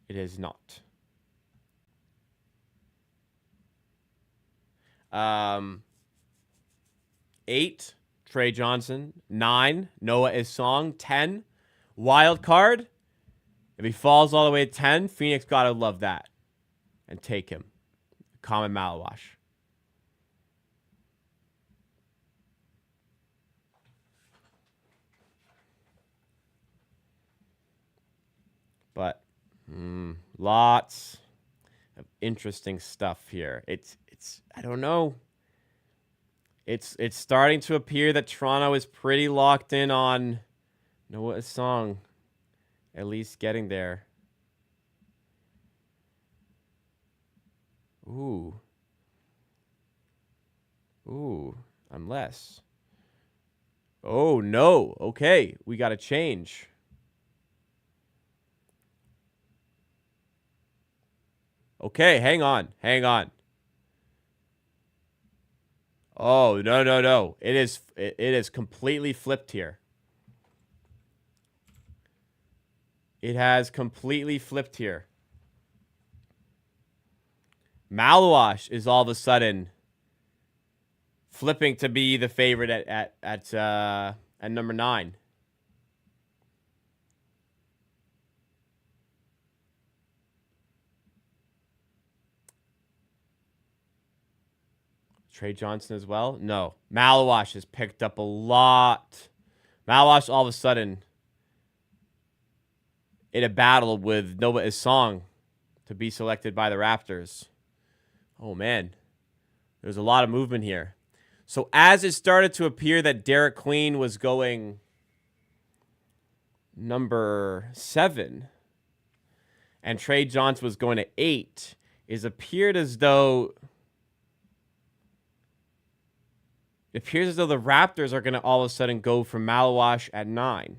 It is not. 8, Trey Johnson. 9, Noah Isong. 10, wild card. If he falls all the way to 10, Phoenix gotta love that and take him. Common Malawash. But lots of interesting stuff here. It's I don't know. It's starting to appear that Toronto is pretty locked in on Noah Isong, at least getting there. Ooh, unless. Oh no. Okay, we got to change. Okay, hang on. Oh, no. It is completely flipped here. It has completely flipped here. Malawash is all of a sudden flipping to be the favorite at number 9. Trey Johnson as well? No. Malawash has picked up a lot. Malawash all of a sudden in a battle with Noah Isong to be selected by the Raptors. Oh, man. There's a lot of movement here. So as it started to appear that Derek Queen was going number 7 and Trey Johnson was going to 8, it appeared as though the Raptors are going to all of a sudden go for Malawash at 9.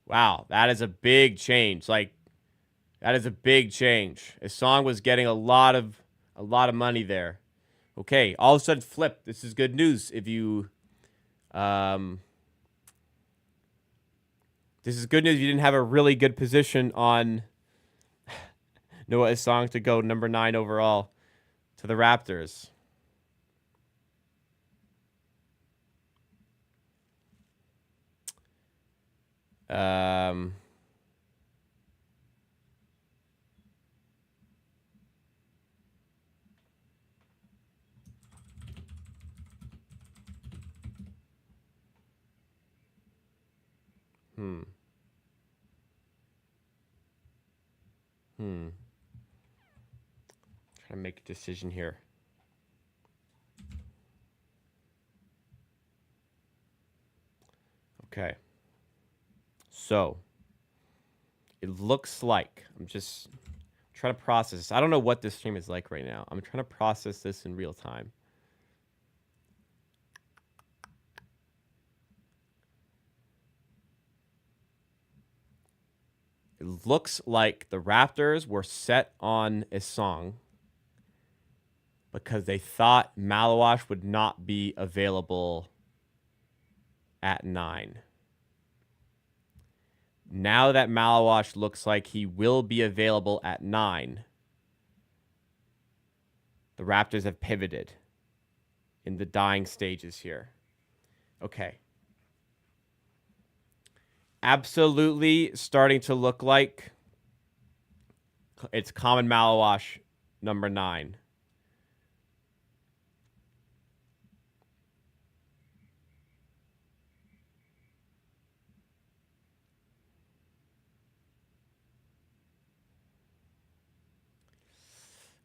Wow, that is a big change. That is a big change. Isong was getting a lot of money there. Okay, all of a sudden flip. This is good news if you this is good news if you didn't have a really good position on Noah Isong to go number 9 overall to the Raptors. Trying to make a decision here. Okay. So, it looks like I'm just trying to process this. I don't know what this stream is like right now. I'm trying to process this in real time. It looks like the Raptors were set on a song because they thought Malawash would not be available at 9. Now that Malawash looks like he will be available at 9, the Raptors have pivoted in the dying stages here. Okay. Absolutely starting to look like it's Common Malawash number 9.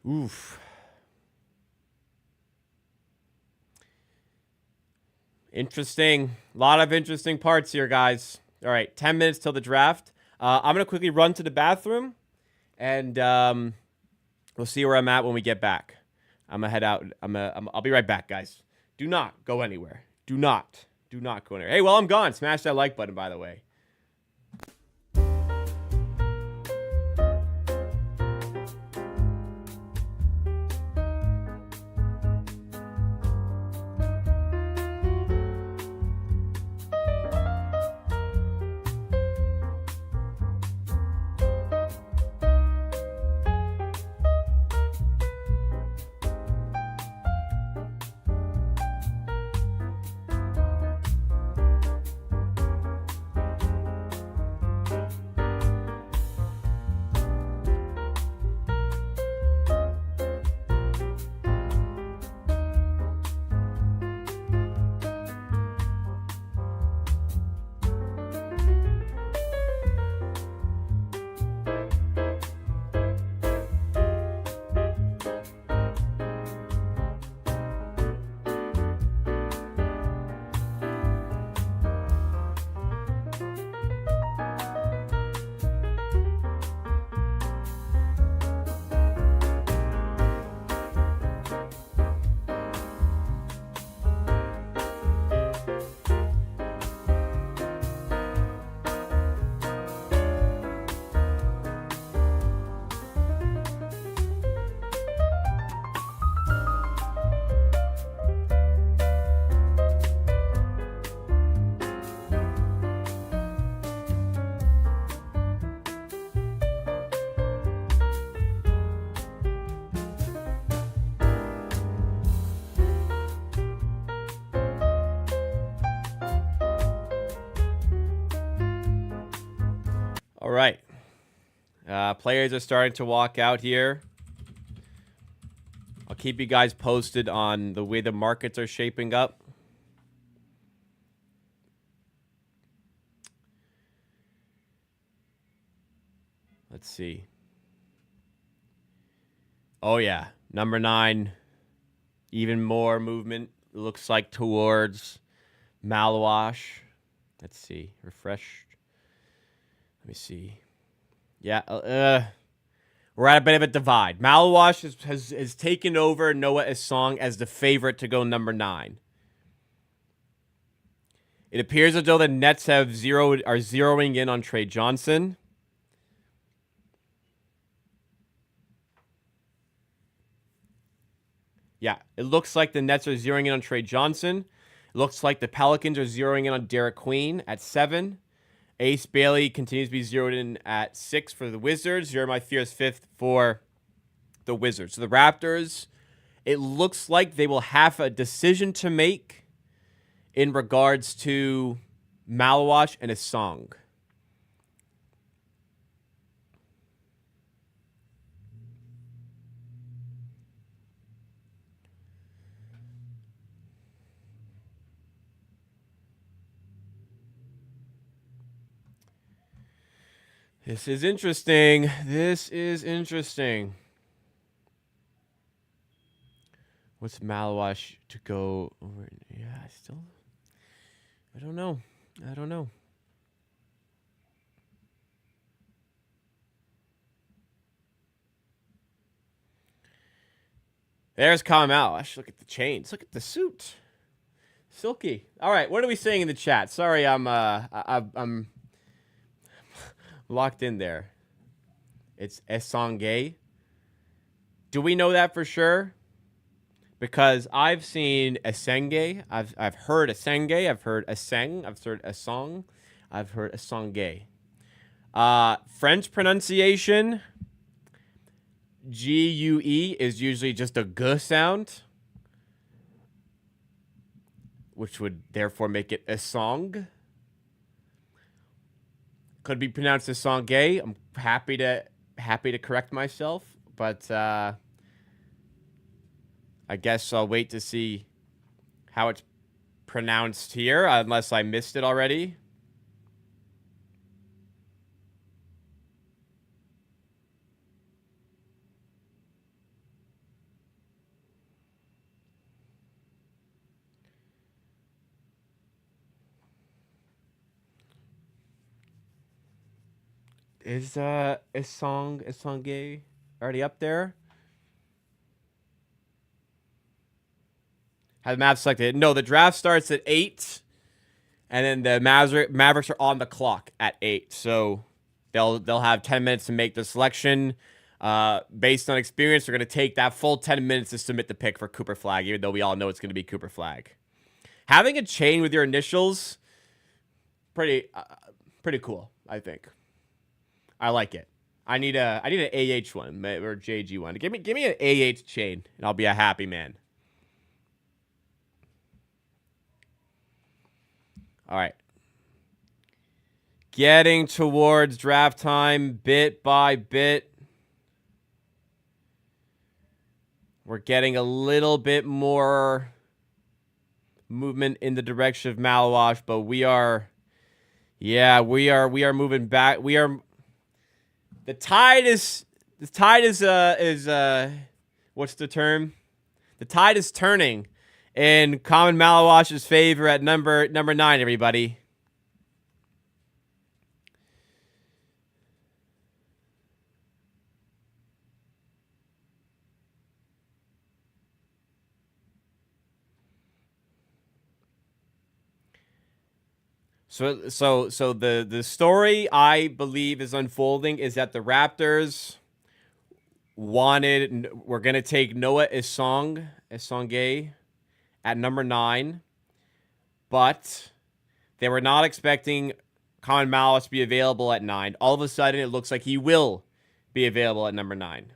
Oof. Interesting. A lot of interesting parts here, guys. All right, 10 minutes till the draft. I'm going to quickly run to the bathroom, and we'll see where I'm at when we get back. I'm going to head out. I'll be right back, guys. Do not go anywhere. Do not go anywhere. Hey, while I'm gone, smash that like button, by the way. All right. Players are starting to walk out here. I'll keep you guys posted on the way the markets are shaping up. Let's see. Oh, yeah. Number 9. Even more movement, it looks like, towards Malawash. Let's see. Refresh. Let me see. Yeah, we're at a bit of a divide. Malawash has taken over Noah Esong as the favorite to go number 9. It appears as though the Nets are zeroing in on Trey Johnson. Yeah, it looks like the Nets are zeroing in on Trey Johnson. It looks like the Pelicans are zeroing in on Derek Queen at 7. Ace Bailey continues to be zeroed in at 6 for the Wizards. Jeremiah Fears 5th for the Wizards. So the Raptors, it looks like they will have a decision to make in regards to Malawash and Esong. This is interesting. This is interesting. What's Malawash to go over? Yeah, I don't know. There's Kyle Malawash. Look at the chains. Look at the suit. Silky. All right, what are we saying in the chat? Sorry, I'm Locked in there. It's Essange. Do we know that for sure? Because I've seen Esenge. I've heard Esenge. I've heard Eseng. I've heard Esong. I've heard Essange. French pronunciation, Gue is usually just a G sound, which would therefore make it Esong. Could be pronounced Essange. I'm happy to correct myself, but I guess I'll wait to see how it's pronounced here, unless I missed it already. Is Essange already up there? Have the Mavs selected? No, the draft starts at 8, and then the Mavericks are on the clock at 8. So they'll have 10 minutes to make the selection. Based on experience, they're going to take that full 10 minutes to submit the pick for Cooper Flag, even though we all know it's going to be Cooper Flag. Having a chain with your initials, pretty cool, I think. I like it. I need an AH one or JG one. Give me an AH chain, and I'll be a happy man. All right. Getting towards draft time bit by bit. We're getting a little bit more movement in the direction of Malawash, but we are moving back. The tide is what's the term? The tide is turning in Common Malawash's favor at number 9, everybody. So the story I believe is unfolding is that the Raptors were going to take Noah Essange at number 9, but they were not expecting Common Malice to be available at 9. All of a sudden, it looks like he will be available at number 9.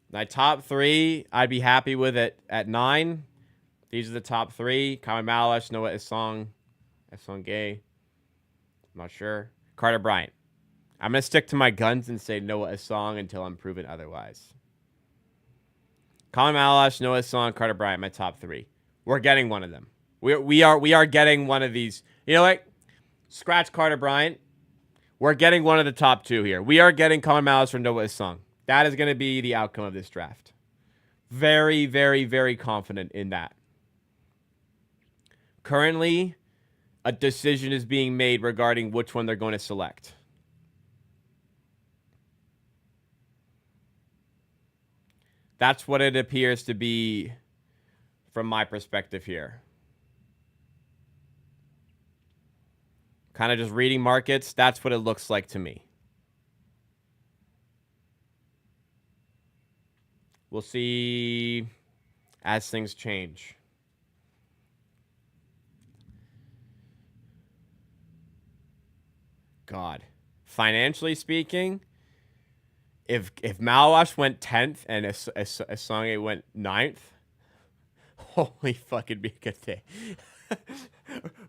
My top 3, I'd be happy with it at 9. These are the top 3. Common Malice, Noah Essange. I'm not sure. Carter Bryant. I'm going to stick to my guns and say Noah Essange until I'm proven otherwise. Common Malice, Noah Essange, Carter Bryant, my top 3. We're getting one of them. We are getting one of these. You know what? Scratch Carter Bryant. We're getting one of the top 2 here. We are getting Common Malice for Noah Essange. That is going to be the outcome of this draft. Very, very, very confident in that. Currently, a decision is being made regarding which one they're going to select. That's what it appears to be from my perspective here. Kind of just reading markets, that's what it looks like to me. We'll see as things change. God. Financially speaking, if Malawash went 10th and Essange went 9th, holy fuck, it'd be a good day.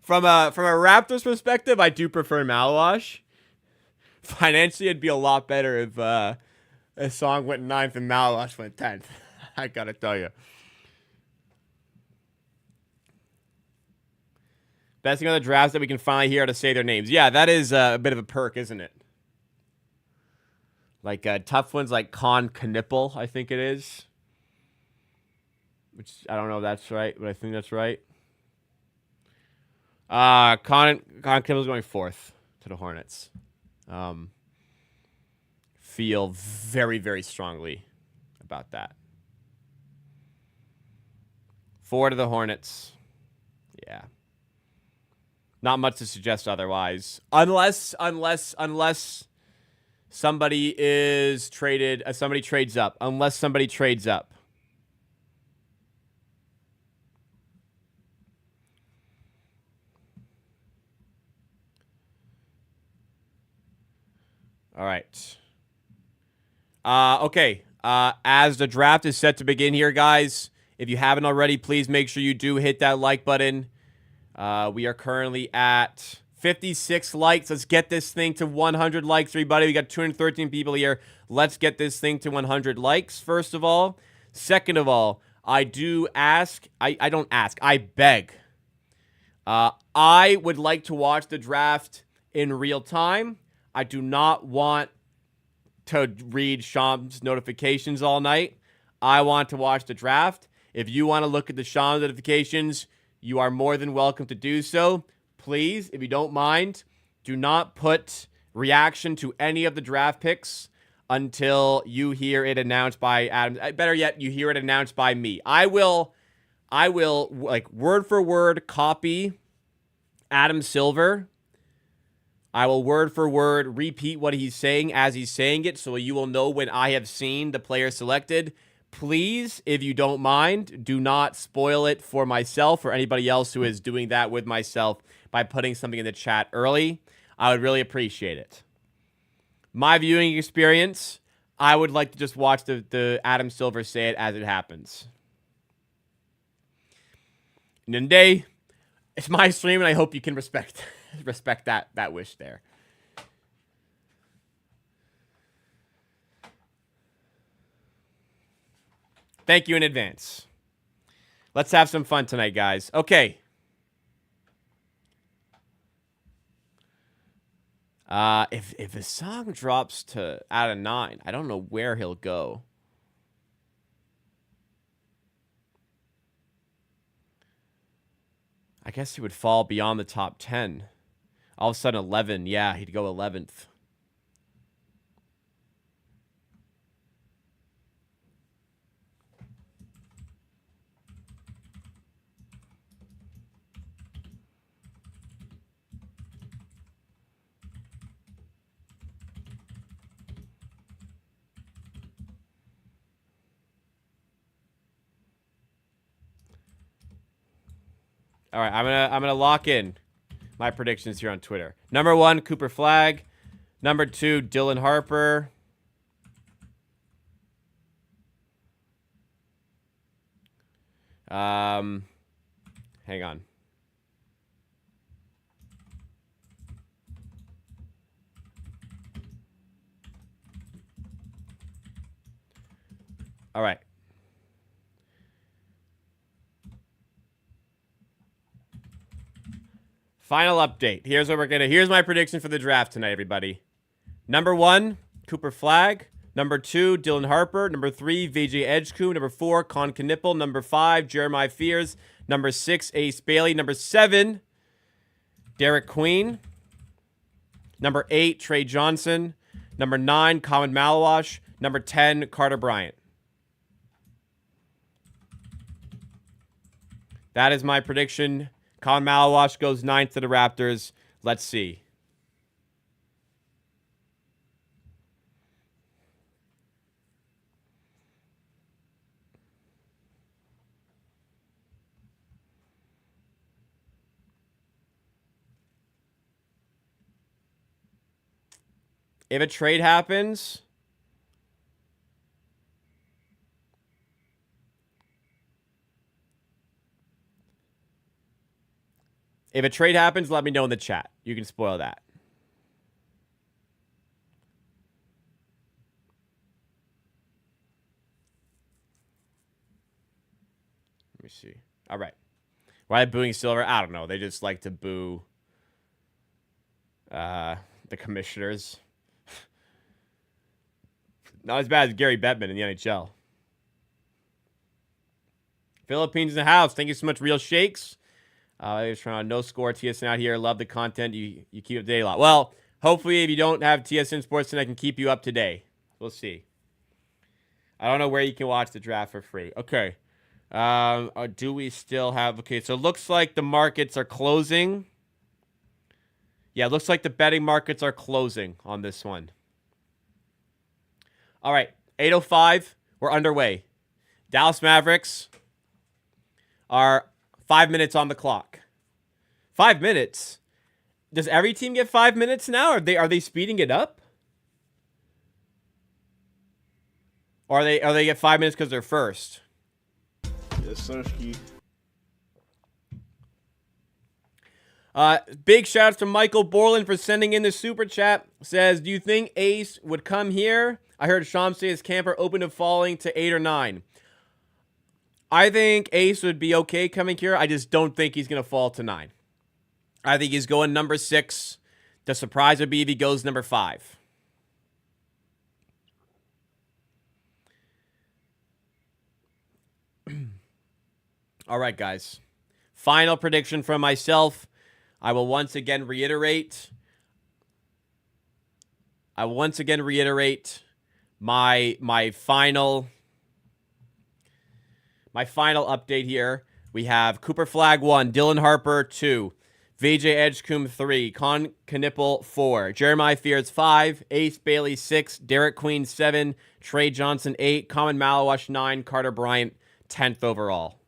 From a Raptors perspective, I do prefer Malawash. Financially, it'd be a lot better if Essange went 9th and Malawash went 10th. I gotta tell you. Best thing on the drafts that we can finally hear how to say their names. Yeah, that is a bit of a perk, isn't it? Like tough ones like Con Knipple, I think it is. Which I don't know if that's right, but I think that's right. Con Knipple's going 4th to the Hornets. Feel very, very strongly about that. 4 to the Hornets. Yeah. Not much to suggest otherwise. Unless somebody is traded, somebody trades up. Unless somebody trades up. All right. Okay. As the draft is set to begin here, guys, if you haven't already, please make sure you do hit that like button. We are currently at 56 likes. Let's get this thing to 100 likes, everybody. We got 213 people here. Let's get this thing to 100 likes, first of all. Second of all, I do ask, I don't ask, I beg. I would like to watch the draft in real time. I do not want to read Sean's notifications all night. I want to watch the draft. If you want to look at the Sean notifications, you are more than welcome to do so. Please, if you don't mind, do not put reaction to any of the draft picks until you hear it announced by Adam. Better yet, you hear it announced by me. I will like word for word copy Adam Silver. I will word for word repeat what he's saying as he's saying it, so you will know when I have seen the player selected. Please, if you don't mind, do not spoil it for myself or anybody else who is doing that with myself by putting something in the chat early. I would really appreciate it. My viewing experience, I would like to just watch the Adam Silver say it as it happens. Nande, it's my stream, and I hope you can respect that wish there. Thank you in advance. Let's have some fun tonight, guys. Okay. If a song drops to out of 9, I don't know where he'll go. I guess he would fall beyond the top 10. All of a sudden, 11. Yeah, he'd go 11th. All right, I'm gonna lock in my predictions here on Twitter. Number 1, Cooper Flagg. Number 2, Dylan Harper. Hang on. All right. Final update. Here's what here's my prediction for the draft tonight, everybody. Number 1, Cooper Flagg. Number 2, Dylan Harper. Number 3, VJ Edgecombe. Number 4, Con Knipple. Number 5, Jeremiah Fears. Number 6, Ace Bailey. Number 7, Derek Queen. Number 8, Trey Johnson. Number 9, Colin Malawash. Number 10, Carter Bryant. That is my prediction. Colin Malawash goes 9th to the Raptors. Let's see. If a trade happens, let me know in the chat. You can spoil that. Let me see. All right. Why booing Silver? I don't know. They just like to boo the commissioners. Not as bad as Gary Bettman in the NHL. Philippines in the house. Thank you so much, Real Shakes. No score TSN out here. Love the content. You keep up to date a lot. Well, hopefully if you don't have TSN Sports, then I can keep you up to date. We'll see. I don't know where you can watch the draft for free. Okay. Do we still have... Okay, so it looks like the markets are closing. Yeah, it looks like the betting markets are closing on this one. All right, 8:05. We're underway. Dallas Mavericks are 5 minutes on the clock. 5 minutes? Does every team get 5 minutes now? Are they speeding it up? Or are they get 5 minutes because they're first? Yes, Sirski. Big shout out to Michael Borland for sending in the super chat. Says, do you think Ace would come here? I heard Sham say his camper open to falling to 8 or 9. I think Ace would be okay coming here. I just don't think he's going to fall to 9. I think he's going number 6. The surprise would be if he goes number 5. All right, guys. Final prediction from myself. I will once again reiterate my final update here. We have Cooper Flag 1, Dylan Harper 2, VJ Edgecombe 3, Con Knipple 4, Jeremiah Fears 5, Ace Bailey 6, Derek Queen 7, Trey Johnson 8, Common Malawash 9, Carter Bryant 10th overall.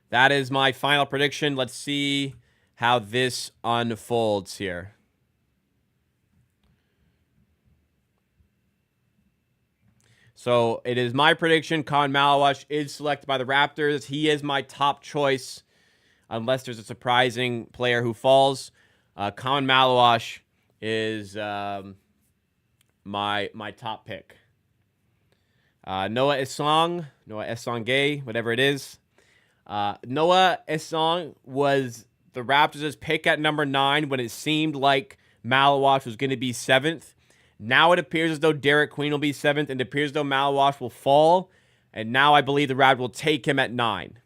That is my final prediction. Let's see how this unfolds here. So it is my prediction. Con Malawash is selected by the Raptors. He is my top choice, unless there's a surprising player who falls. Con Malawash is my top pick. Noah Esong, whatever it is. Noah Esong was the Raptors' pick at number 9 when it seemed like Malawash was going to be 7th. Now it appears as though Derek Queen will be 7th, and it appears as though Malawash will fall. And now I believe the Raptors will take him at 9.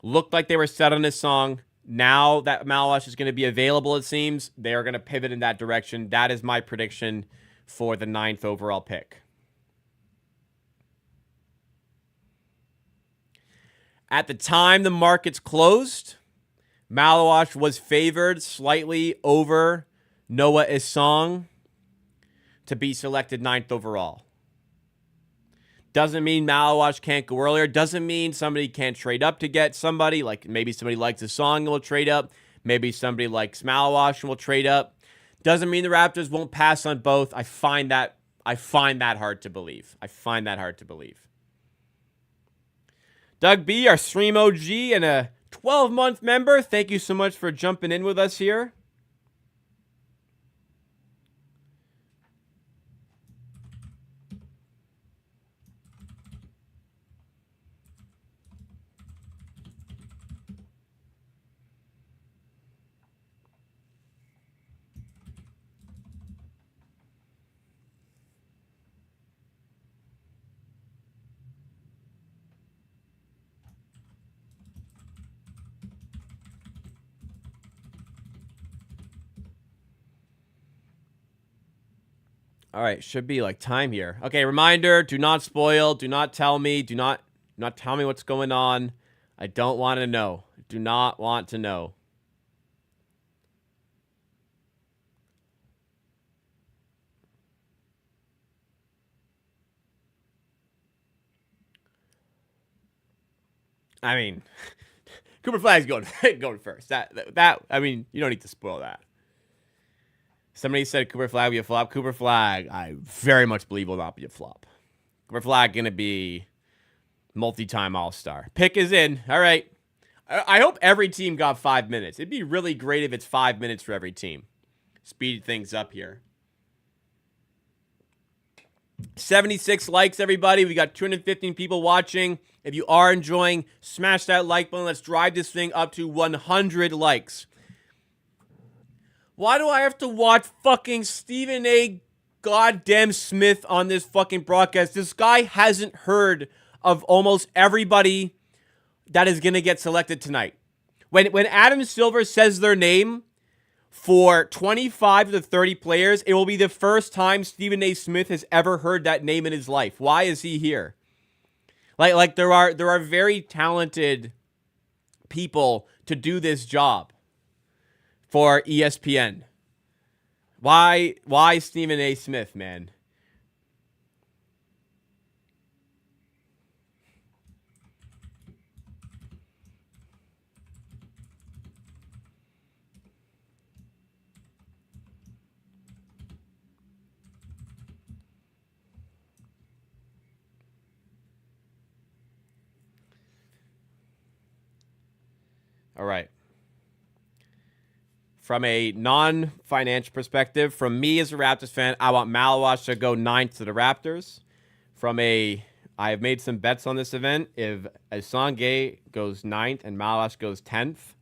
Looked like they were set on this song. Now that Malawash is going to be available, it seems, they are going to pivot in that direction. That is my prediction for the 9th overall pick. At the time the markets closed, Malawash was favored slightly over Noah Esong to be selected 9th overall. Doesn't mean Malawash can't go earlier. Doesn't mean somebody can't trade up to get somebody. Like maybe somebody likes Esong and will trade up. Maybe somebody likes Malawash and will trade up. Doesn't mean the Raptors won't pass on both. I find that hard to believe. Doug B, our stream OG and a 12-month member, thank you so much for jumping in with us here. All right, should be like time here. Okay, reminder, do not spoil, do not tell me, do not tell me what's going on. I don't want to know. Do not want to know. I mean, Cooper Flag's going first. That I mean, you don't need to spoil that. Somebody said Cooper Flag will be a flop. Cooper Flag, I very much believe will not be a flop. Cooper Flag going to be multi-time All-Star. Pick is in. All right. I hope every team got 5 minutes. It'd be really great if it's 5 minutes for every team. Speed things up here. 76 likes, everybody. We got 215 people watching. If you are enjoying, smash that like button. Let's drive this thing up to 100 likes. Why do I have to watch fucking Stephen A. goddamn Smith on this fucking broadcast? This guy hasn't heard of almost everybody that is going to get selected tonight. When Adam Silver says their name for 25 to 30 players, it will be the first time Stephen A. Smith has ever heard that name in his life. Why is he here? Like there are very talented people to do this job for ESPN. Why Stephen A. Smith, man? All right. From a non-financial perspective, from me as a Raptors fan, I want Malawash to go 9th to the Raptors. I have made some bets on this event. If Assange goes 9th and Malawash goes 10th,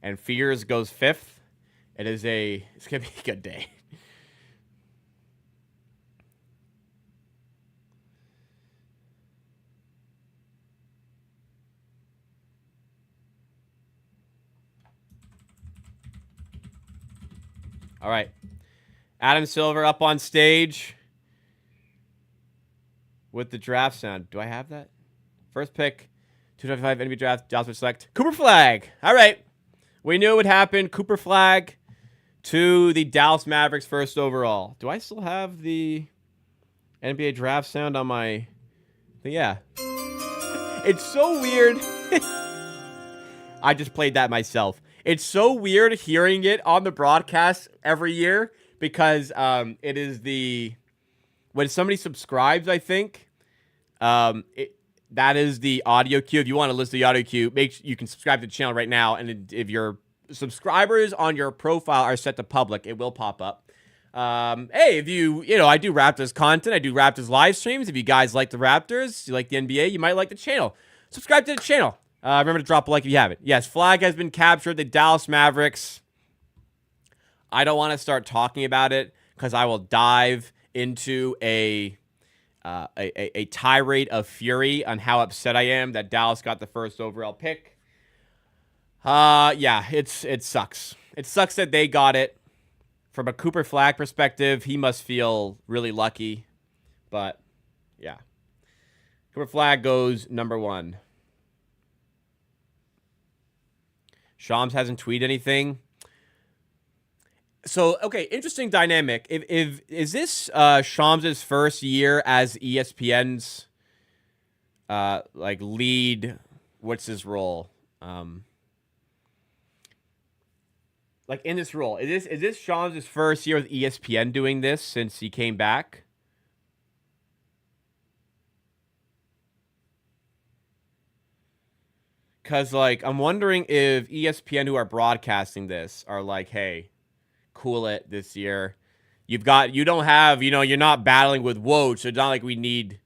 and Fears goes 5th, it's gonna be a good day. All right. Adam Silver up on stage with the draft sound. Do I have that? First pick, 225 NBA draft, Dallas would select Cooper Flagg. All right. We knew it would happen. Cooper Flagg to the Dallas Mavericks first overall. Do I still have the NBA draft sound on my... Yeah. It's so weird. I just played that myself. It's so weird hearing it on the broadcast every year because it is when somebody subscribes, I think, that is the audio cue. If you want to listen to the audio cue, you can subscribe to the channel right now. And if your subscribers on your profile are set to public, it will pop up. Hey, if I do Raptors content, I do Raptors live streams. If you guys like the Raptors, you like the NBA, you might like the channel. Subscribe to the channel. Remember to drop a like if you haven't. Yes, Flagg has been captured. The Dallas Mavericks. I don't want to start talking about it because I will dive into a tirade of fury on how upset I am that Dallas got the first overall pick. Yeah, it sucks. It sucks that they got it. From a Cooper Flagg perspective, he must feel really lucky. But, yeah. Cooper Flagg goes number 1. Shams hasn't tweeted anything. So, okay, interesting dynamic. If is this Shams' first year as ESPN's lead? What's his role? In this role, is this Shams' first year with ESPN doing this since he came back? Because, I'm wondering if ESPN, who are broadcasting this, are like, hey, cool it this year. You don't have, you're not battling with Woj, so it's not like we need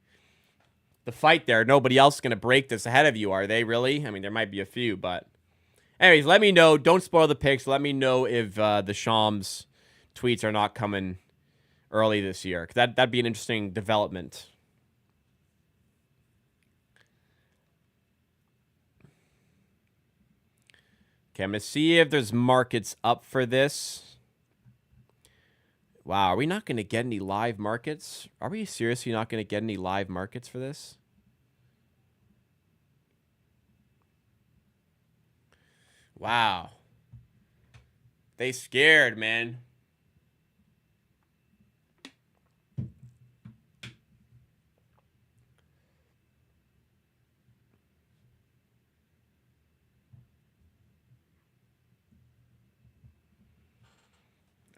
the fight there. Nobody else is going to break this ahead of you, are they really? I mean, there might be a few, but... Anyways, let me know. Don't spoil the picks. Let me know if the Shams tweets are not coming early this year. That'd be an interesting development. Okay, I'm going to see if there's markets up for this. Wow, are we not going to get any live markets? Are we seriously not going to get any live markets for this? Wow. They scared, man.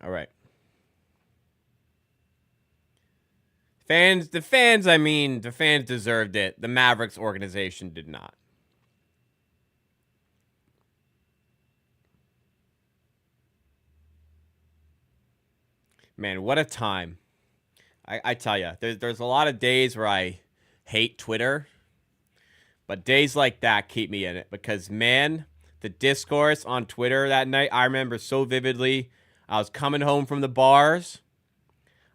All right. The fans deserved it. The Mavericks organization did not. Man, what a time. I tell you, there's a lot of days where I hate Twitter, but days like that keep me in it because, man, the discourse on Twitter that night, I remember so vividly. I was coming home from the bars.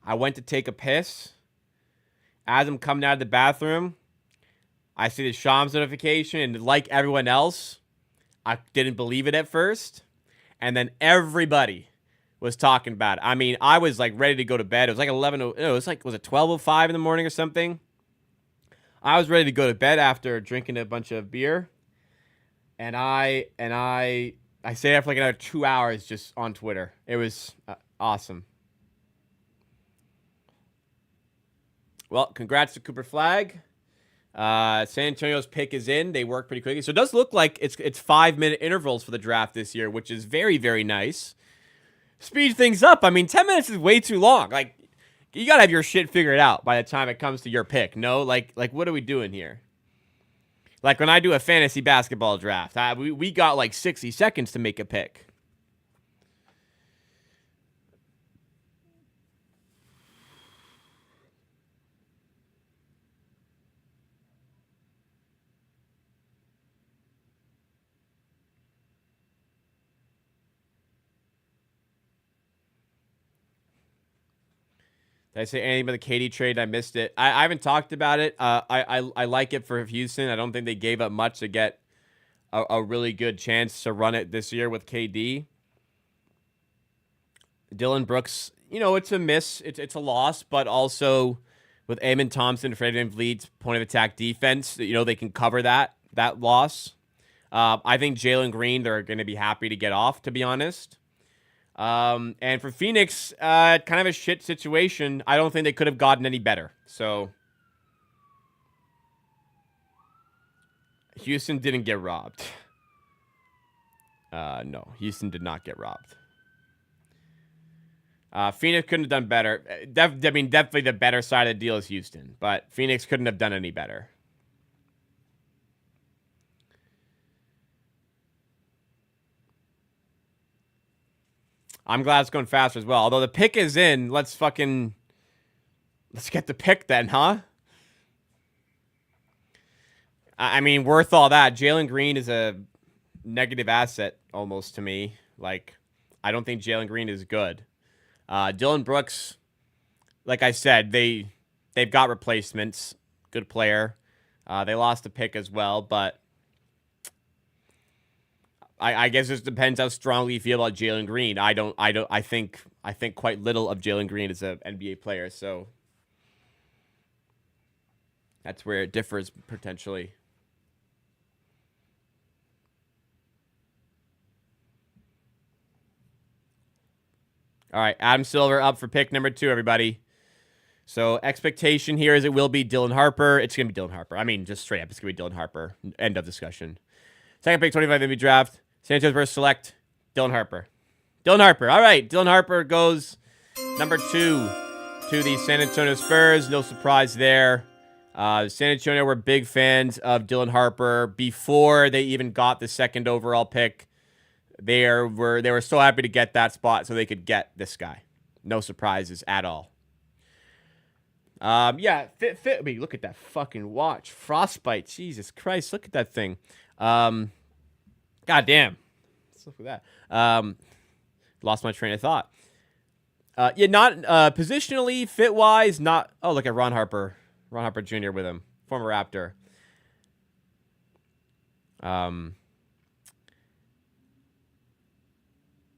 I went to take a piss. As I'm coming out of the bathroom, I see the Shams notification, and like everyone else, I didn't believe it at first. And then everybody was talking about it. I mean, I was ready to go to bed. It was 11. Was it 12:05 in the morning or something? I was ready to go to bed after drinking a bunch of beer, and I stayed up for like another 2 hours just on Twitter. It was awesome. Well, congrats to Cooper Flag. San Antonio's pick is in. They work pretty quickly, so it does look like it's 5-minute intervals for the draft this year, which is very, very nice. Speed things up. I mean, 10 minutes is way too long. Like, you gotta have your shit figured out by the time it comes to your pick. No, like what are we doing here? Like when I do a fantasy basketball draft, we got like 60 seconds to make a pick. Did I say anything about the KD trade? I missed it. I haven't talked about it. I like it for Houston. I don't think they gave up much to get a really good chance to run it this year with KD. Dylan Brooks, it's a miss. It's a loss, but also with Amen Thompson, Fred VanVleet's point of attack defense, they can cover that loss. I think Jalen Green, they're going to be happy to get off, to be honest. And for Phoenix, kind of a shit situation. I don't think they could have gotten any better. So Houston didn't get robbed. No, Houston did not get robbed. Phoenix couldn't have done better. Definitely the better side of the deal is Houston, but Phoenix couldn't have done any better. I'm glad it's going faster as well. Although the pick is in, let's get the pick then, huh? I mean, worth all that. Jalen Green is a negative asset almost to me. Like, I don't think Jalen Green is good. Dylan Brooks, like I said, they've got replacements. Good player. They lost the pick as well, but I guess it depends how strongly you feel about Jalen Green. I think quite little of Jalen Green as an NBA player, so that's where it differs potentially. All right, Adam Silver up for pick number 2, everybody. So expectation here is it will be Dylan Harper. It's going to be Dylan Harper. I mean, just straight up, it's going to be Dylan Harper. End of discussion. Second pick, 25 NBA draft. San Antonio versus select Dylan Harper. Dylan Harper. All right, Dylan Harper goes number 2 to the San Antonio Spurs. No surprise there. San Antonio were big fans of Dylan Harper before they even got the second overall pick. They were so happy to get that spot so they could get this guy. No surprises at all. Yeah, fit. I mean, look at that fucking watch. Frostbite. Jesus Christ, look at that thing. God damn. Let's look at that. Lost my train of thought. Yeah, not positionally, fit-wise, not... Oh, look at Ron Harper. Ron Harper Jr. with him. Former Raptor.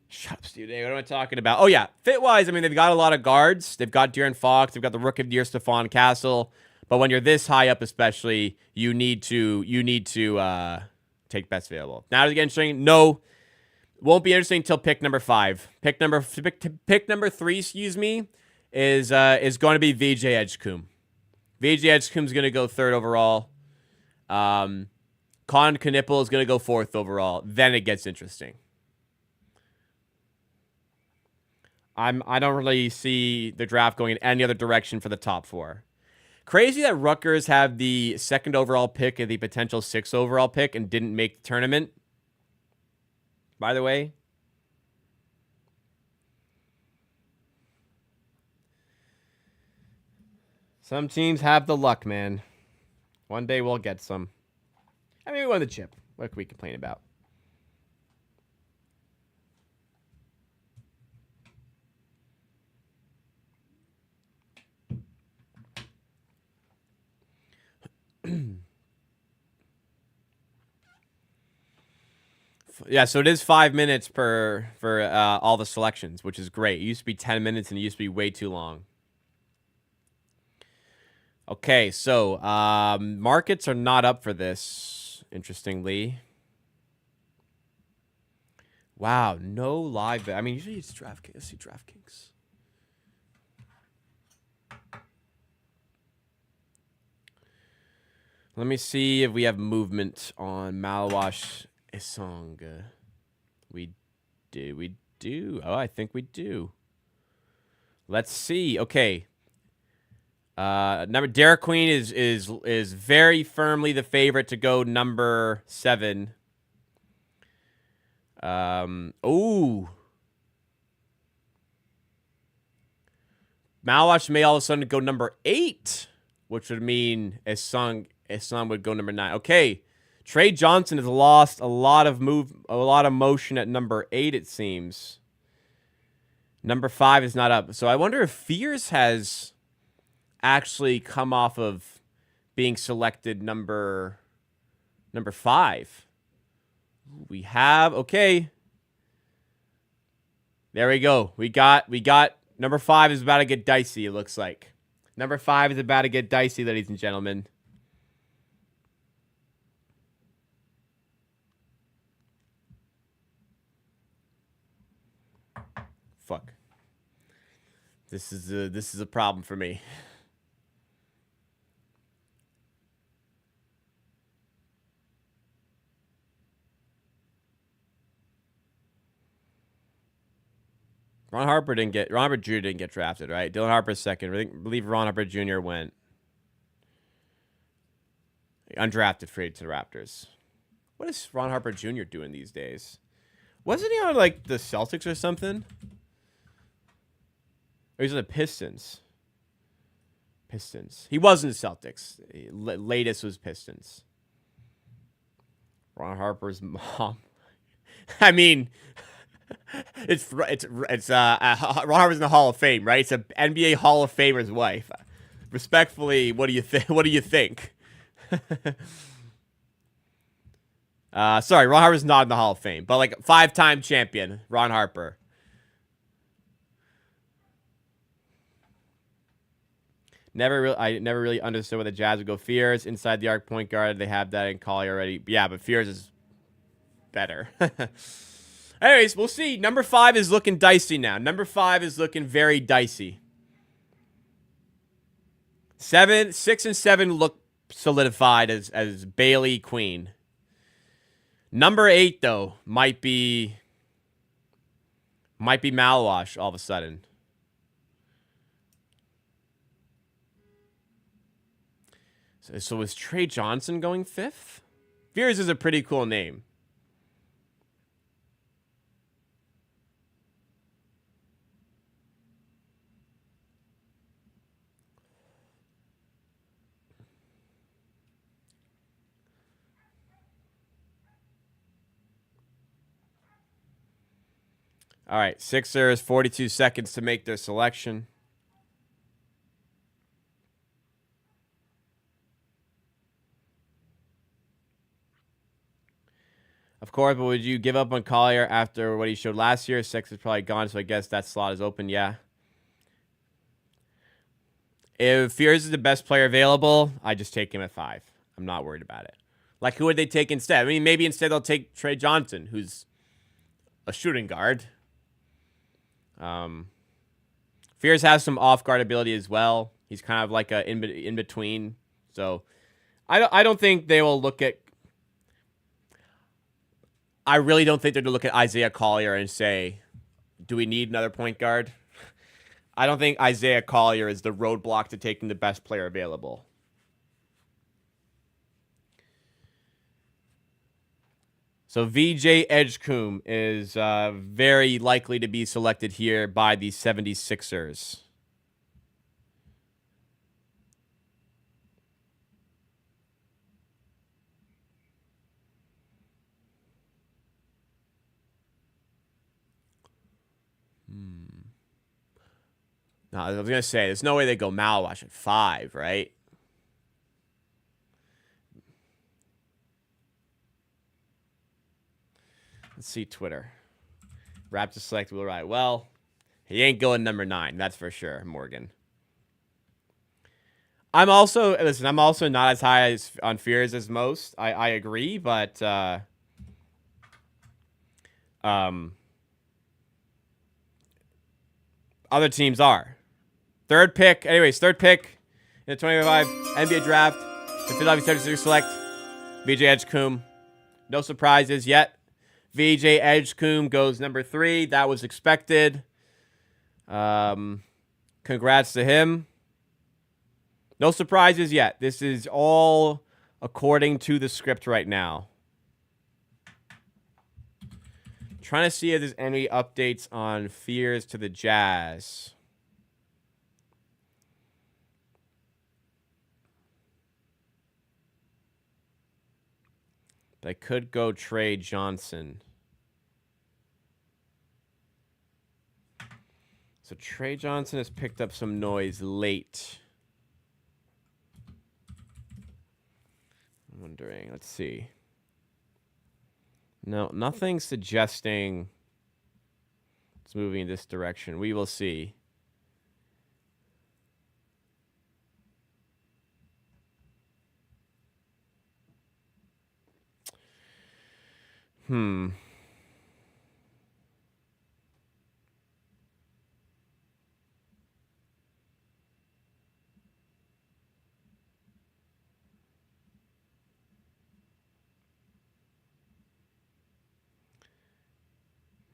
Shut up, Steve. What am I talking about? Oh, yeah. Fit-wise, I mean, they've got a lot of guards. They've got De'Aaron Fox. They've got the Rookie of the Year, Stephon Castle. But when you're this high up especially, you need to take best available. Now, does it get interesting? No. Won't be interesting until pick number 5. Pick number 3, excuse me, is going to be VJ Edgecombe. VJ Edgecombe's going to go 3rd overall. Con Knipple is going to go 4th overall. Then it gets interesting. I don't really see the draft going in any other direction for the top 4. Crazy that Rutgers have the 2nd overall pick and the potential 6th overall pick and didn't make the tournament. By the way. Some teams have the luck, man. One day we'll get some. I mean, we won the chip. What can we complain about? Yeah, so it is 5 minutes for all the selections, which is great. It used to be 10 minutes, and it used to be way too long. Okay, so markets are not up for this, interestingly. Wow, no live bet. I mean, usually it's DraftKings. Let's see DraftKings. Let me see if we have movement on Malawash Isong. We do. Oh, I think we do. Let's see. Okay. Number Derek Queen is very firmly the favorite to go number 7. Ooh. Malawash may all of a sudden go number 8, which would mean Isong would go number 9. Okay. Trey Johnson has lost a lot of motion at number 8, it seems. Number 5 is not up. So I wonder if Fears has actually come off of being selected number 5. We have, okay. There we go. We got number 5 is about to get dicey, it looks like. Number 5 is about to get dicey, ladies and gentlemen. Fuck. This is a problem for me. Ron Harper Jr. didn't get drafted, right? Dylan Harper's second. I believe Ron Harper Jr. went undrafted free to the Raptors. What is Ron Harper Jr. doing these days? Wasn't he on like the Celtics or something? Or he's on the Pistons. He was in the Celtics. Latest was Pistons. Ron Harper's mom. I mean, it's Ron Harper's in the Hall of Fame, right? It's an NBA Hall of Famer's wife. Respectfully, what do you think? What do you think? Sorry, Ron Harper's not in the Hall of Fame, but like 5-time champion, Ron Harper. I never really understood why the Jazz would go Fears inside the arc point guard. They have that in Collier already. Yeah, but Fears is better. Anyways, we'll see. Number 5 is looking dicey now. Number 5 is looking very dicey. 6 and 7 look solidified as Bailey Queen. Number 8 though might be Malawash all of a sudden. So is Trey Johnson going 5th? Fears is a pretty cool name. All right, Sixers, 42 seconds to make their selection. Of course, but would you give up on Collier after what he showed last year? 6 is probably gone, so I guess that slot is open, yeah. If Fears is the best player available, I just take him at 5. I'm not worried about it. Like, who would they take instead? I mean, maybe instead they'll take Trey Johnson, who's a shooting guard. Fears has some off-guard ability as well. He's kind of like a in between. So I don't think they will look at. I really don't think they're going to look at Isaiah Collier and say, "Do we need another point guard?" I don't think Isaiah Collier is the roadblock to taking the best player available. So VJ Edgecombe is very likely to be selected here by the 76ers. No, I was going to say, there's no way they go Malawash at 5, right? Let's see Twitter. Raptors select Will Wright. Well, he ain't going number 9, that's for sure, Morgan. I'm also not as high on fears as most. I agree, but other teams are. Third pick in the 2025 NBA draft. The Philadelphia 76ers select VJ Edgecombe. No surprises yet. VJ Edgecombe goes number 3. That was expected. Congrats to him. No surprises yet. This is all according to the script right now. Trying to see if there's any updates on fears to the Jazz. They could go trade Johnson. So Trey Johnson has picked up some noise late. I'm wondering. Let's see. No, nothing suggesting it's moving in this direction. We will see.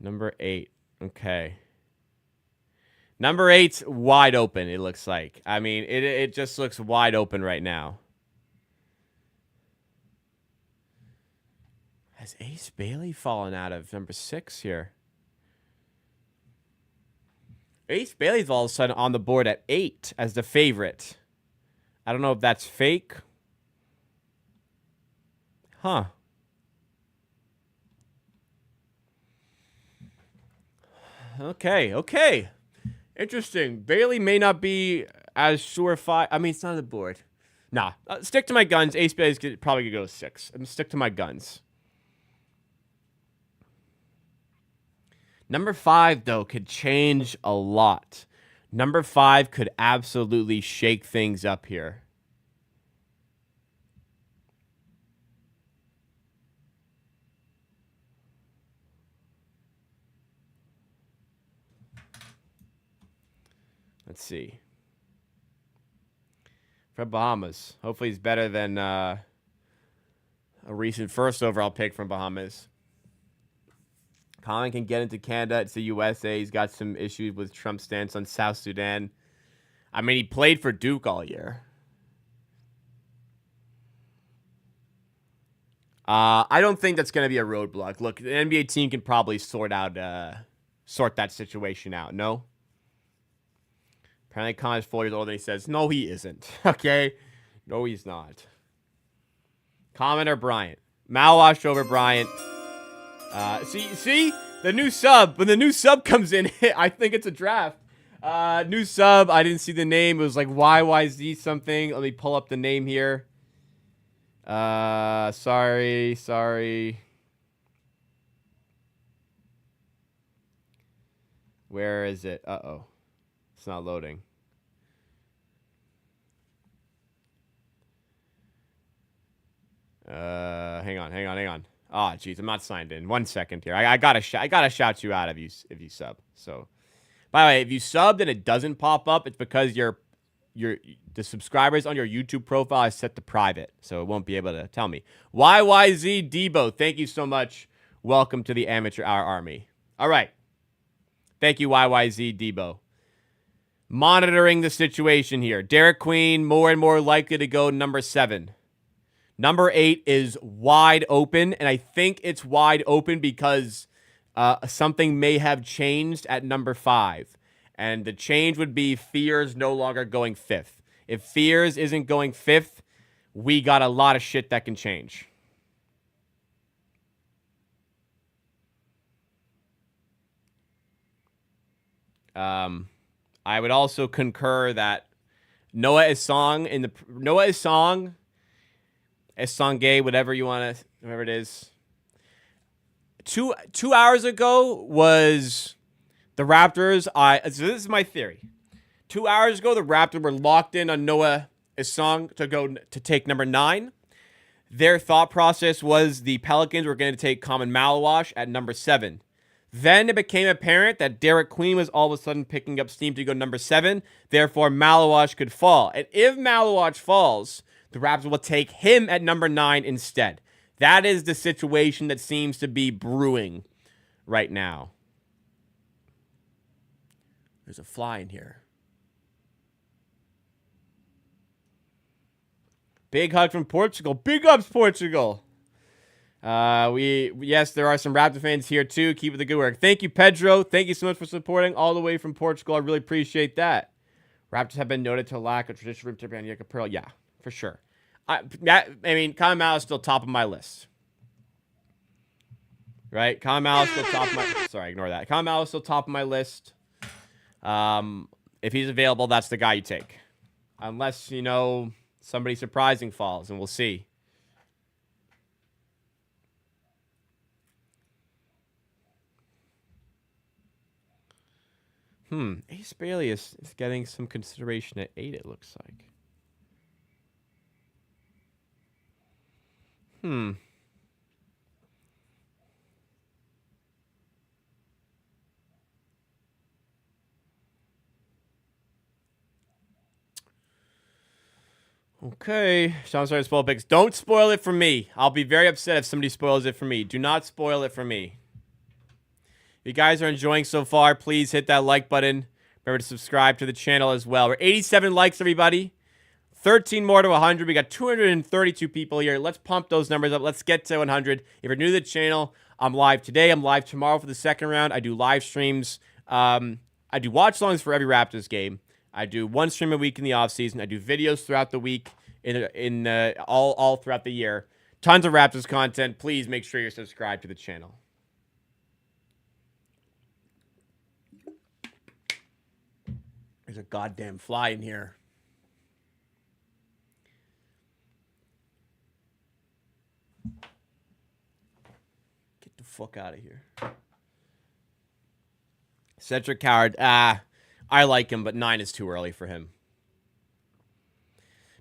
Number 8. Okay. Number 8's wide open, it looks like. I mean, it just looks wide open right now. Has Ace Bailey fallen out of number 6 here? Ace Bailey's all of a sudden on the board at 8 as the favorite. I don't know if that's fake. Huh. Okay. Interesting. Bailey may not be as surefire. I mean, it's not on the board. Nah. Stick to my guns. Ace Bailey's probably going to go 6. I'm stick to my guns. Number 5, though, could change a lot. Number 5 could absolutely shake things up here. Let's see. From Bahamas. Hopefully he's better than a recent first overall pick from Bahamas. Colin can get into Canada. It's the USA. He's got some issues with Trump's stance on South Sudan. I mean, he played for Duke all year. I don't think that's going to be a roadblock. Look, the NBA team can probably sort that situation out. No? Apparently, Colin's 4 years old, and he says, no, he isn't. Okay? No, he's not. Comment or Bryant? Mouthwash over Bryant. See? The new sub. When the new sub comes in, I think it's a draft. New sub. I didn't see the name. It was like YYZ something. Let me pull up the name here. Sorry. Where is it? Uh-oh. It's not loading. Hang on. Oh, jeez, I'm not signed in. 1 second here. I gotta shout you out if you sub. So, by the way, if you subbed and it doesn't pop up, it's because the subscribers on your YouTube profile is set to private, so it won't be able to tell me. YYZ Debo, thank you so much. Welcome to the Amateur Hour Army. All right. Thank you, YYZ Debo. Monitoring the situation here. Derek Queen, more and more likely to go number 7. Number 8 is wide open, and I think it's wide open because something may have changed at number 5. And the change would be Fears no longer going 5th. If Fears isn't going 5th, we got a lot of shit that can change. I would also concur that Noah Esong, Esongay, whatever it is. 2 hours ago was the Raptors. So this is my theory. 2 hours ago, the Raptors were locked in on Noah Song to take number 9. Their thought process was the Pelicans were going to take Common Malawash at number 7. Then it became apparent that Derek Queen was all of a sudden picking up steam to go number 7. Therefore, Malawash could fall. And if Malawash falls, the Raptors will take him at number 9 instead. That is the situation that seems to be brewing right now. There's a fly in here. Big hug from Portugal. Big ups, Portugal. Yes, there are some Raptor fans here too. Keep up the good work. Thank you, Pedro. Thank you so much for supporting all the way from Portugal. I really appreciate that. Raptors have been noted to lack a traditional rim tip and Yucca Pearl. Yeah, for sure. I mean, Kyle Mao is still top of my list. Right? Kyle Mao is still top of my... Sorry, ignore that. Kyle Mao is still top of my list. If he's available, that's the guy you take. Unless, you know, somebody surprising falls, and we'll see. Ace Bailey is getting some consideration at 8, it looks like. Okay. Sean's trying to spoil picks. Don't spoil it for me. I'll be very upset if somebody spoils it for me. Do not spoil it for me. If you guys are enjoying so far, please hit that like button. Remember to subscribe to the channel as well. We're 87 likes, everybody. 13 more to 100. We got 232 people here. Let's pump those numbers up. Let's get to 100. If you're new to the channel, I'm live today. I'm live tomorrow for the second round. I do live streams. I do watch longs for every Raptors game. I do one stream a week in the offseason. I do videos throughout the week, all throughout the year. Tons of Raptors content. Please make sure you're subscribed to the channel. There's a goddamn fly in here. Get the fuck out of here. Cedric Coward. I like him, but 9 is too early for him.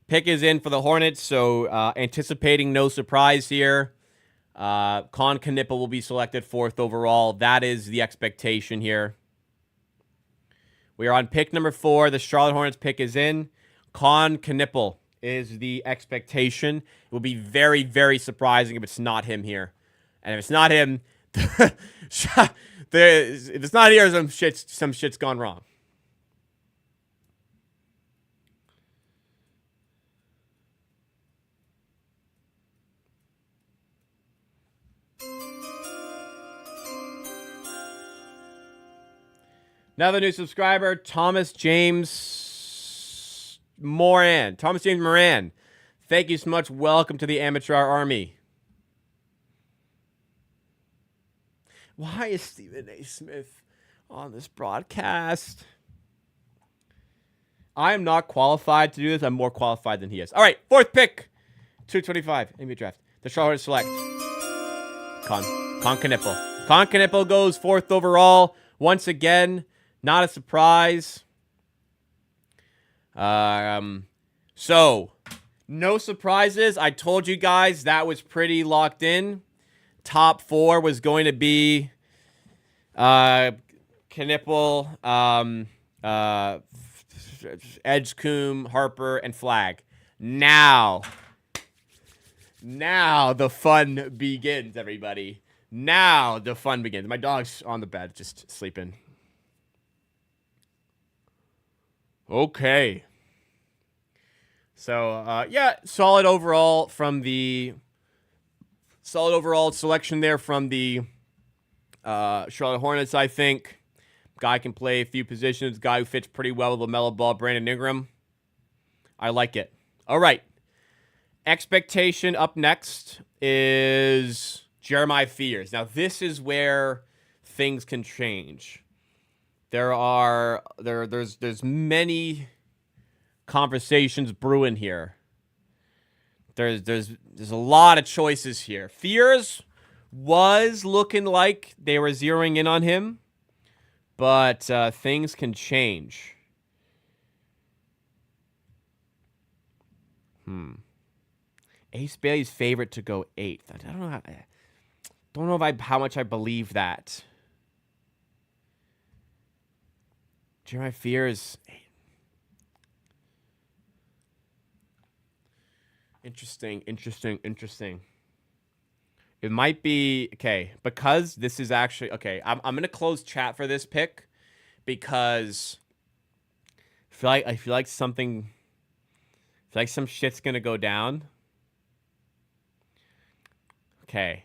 Pick is in for the Hornets, so anticipating no surprise here. Con Knipple will be selected 4th overall. That is the expectation here. We are on pick number 4. The Charlotte Hornets pick is in. Con Knipple is the expectation. It will be very, very surprising if it's not him here. And if it's not him, if it's not here, some shit's gone wrong. Another new subscriber, Thomas James Moran. Thomas James Moran. Thank you so much. Welcome to the Amateur Army. Why is Stephen A. Smith on this broadcast? I am not qualified to do this. I'm more qualified than he is. All right, 4th pick. 225. NBA draft. The Charlotte select. Con Knipple. Con Knipple goes 4th overall. Once again, not a surprise. So, no surprises. I told you guys that was pretty locked in. Top 4 was going to be Knipple, Edgecombe, Harper, and Flag. Now the fun begins, everybody. Now the fun begins. My dog's on the bed, just sleeping. Okay. So, yeah, solid overall selection there from the Charlotte Hornets, I think. Guy can play a few positions. Guy who fits pretty well with LaMelo Ball, Brandon Ingram. I like it. All right. Expectation up next is Jeremiah Fears. Now, this is where things can change. There's many conversations brewing here. There's a lot of choices here. Fears was looking like they were zeroing in on him, but things can change. Ace Bailey's favorite to go 8th. I don't know how much I believe that. Jeremiah Fears. Interesting. It might be okay because this is actually okay. I'm gonna close chat for this pick because I feel like some shit's gonna go down. Okay.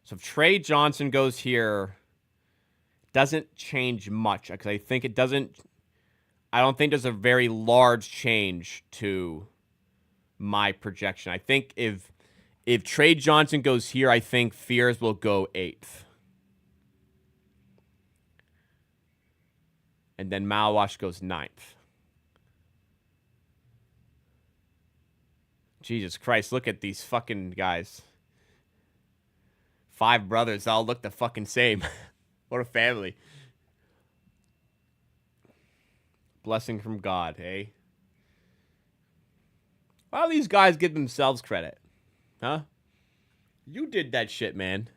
So if Trey Johnson goes here, doesn't change much because I think it doesn't. I don't think there's a very large change to my projection. I think if Trey Johnson goes here, I think Fears will go 8th. And then Malawash goes 9th. Jesus Christ, look at these fucking guys. 5 brothers all look the fucking same. What a family. Blessing from God, eh? Why do these guys give themselves credit? Huh? You did that shit, man.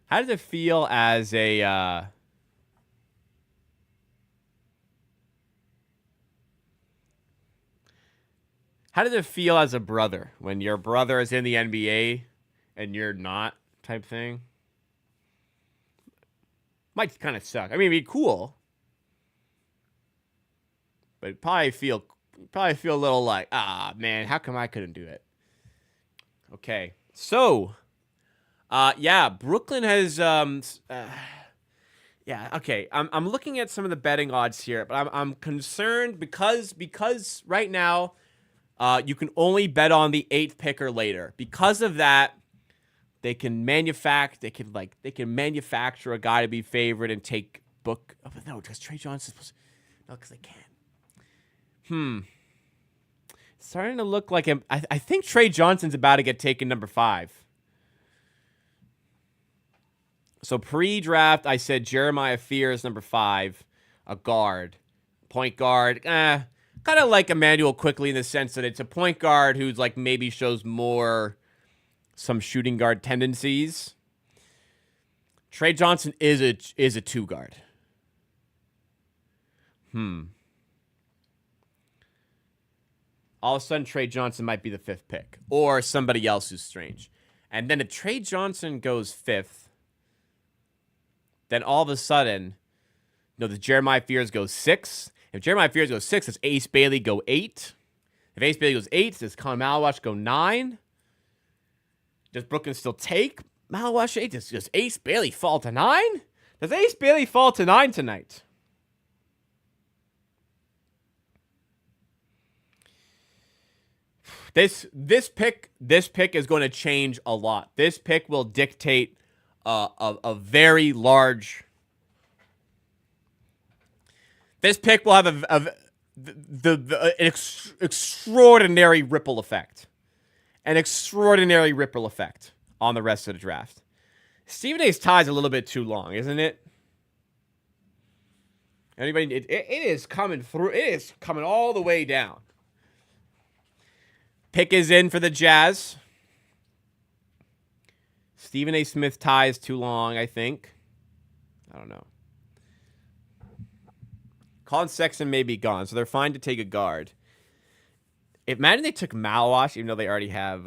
How does it feel as a how does it feel as a brother when your brother is in the NBA and you're not, type thing? Might kind of suck. I mean, it'd be cool, but probably feel a little like, man, how come I couldn't do it? Okay, so, yeah, Brooklyn has, yeah, okay. I'm looking at some of the betting odds here, but I'm concerned because right now, you can only bet on the 8th pick or later. Because of that, they can manufacture a guy to be favored and take book. Oh, no, because Trey Johnson's no, because they can't. It's starting to look like him. I think Trey Johnson's about to get taken number 5. So pre-draft, I said Jeremiah Fears number 5, a guard, point guard. Kind of like Emmanuel Quickly in the sense that it's a point guard who's like maybe shows more some shooting guard tendencies. Trey Johnson is a 2 guard. All of a sudden, Trey Johnson might be the 5th pick or somebody else who's strange. And then if Trey Johnson goes 5th, then all of a sudden, the Jeremiah Fears goes 6. If Jeremiah Fears goes 6, does Ace Bailey go 8? If Ace Bailey goes 8, does Colin Malawash go 9? Does Brooklyn still take Malawash 8? Does Ace Bailey fall to 9? Does Ace Bailey fall to 9 tonight? This pick is going to change a lot. This pick will dictate a very large. This pick will have an extraordinary ripple effect. An extraordinary ripple effect on the rest of the draft. Stephen A's tie is a little bit too long, isn't it? Anybody? It is coming through. It is coming all the way down. Pick is in for the Jazz. Stephen A. Smith tie is too long, I think. I don't know. Colin Sexton may be gone, so they're fine to take a guard. Imagine they took Malawash, even though they already have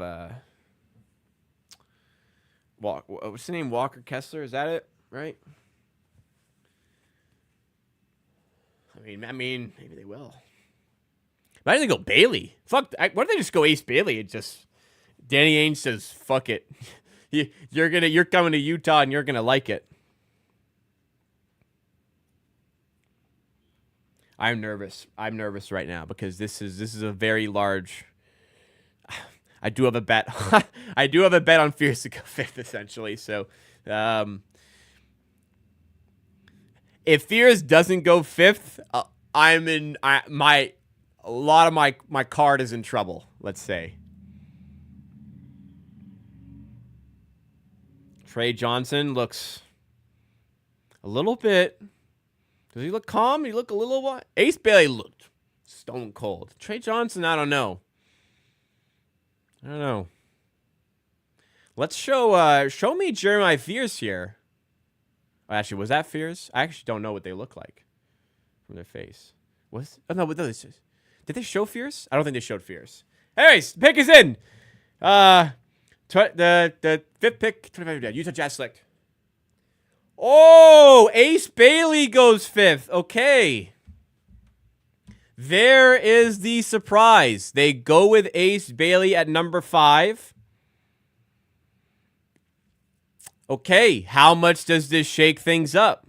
what's the name? Walker Kessler, is that it? Right? I mean, maybe they will. Imagine they go Bailey. Fuck, why don't they just go Ace Bailey and just Danny Ainge says, fuck it. You're coming to Utah and you're gonna like it. I'm nervous. I'm nervous right now because this is a very large. I do have a bet. I do have a bet on Fierce to go 5th, essentially. So, if Fierce doesn't go 5th, a lot of my card is in trouble. Let's say. Trey Johnson looks A little bit. Does he look calm? He look a little what? Ace Bailey looked stone cold. Trey Johnson, I don't know. Let's show me Jeremiah Fears here. Oh, actually, was that Fears? I actually don't know what they look like from their face. Oh no, did they show Fears? I don't think they showed Fears. Anyways, pick is in. The fifth pick, 25 Utah Jazz select. Oh, Ace Bailey goes fifth. Okay. There is the surprise. They go with Ace Bailey at number 5. Okay, how much does this shake things up?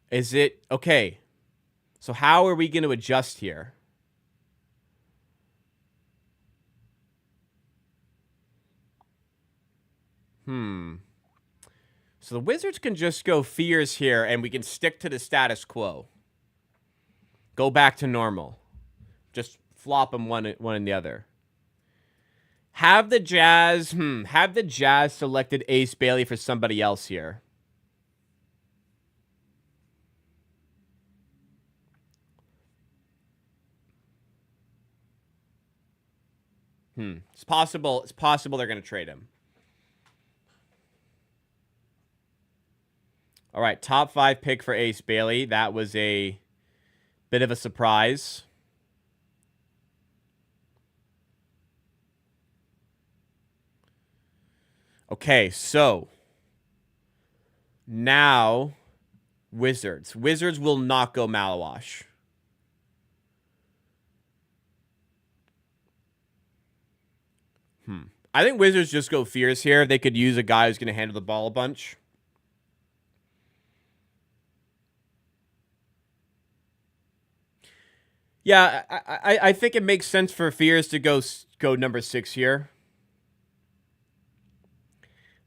Is it okay? So how are we going to adjust here? So the Wizards can just go Fears here, and we can stick to the status quo. Go back to normal. Just flop them one and the other. Have the Jazz selected Ace Bailey for somebody else here. It's possible they're going to trade him. All right, top 5 pick for Ace Bailey. That was a bit of a surprise. Okay, so now Wizards. Wizards will not go Malawash. I think Wizards just go Fears here. They could use a guy who's going to handle the ball a bunch. Yeah, I think it makes sense for Fears to go number 6 here.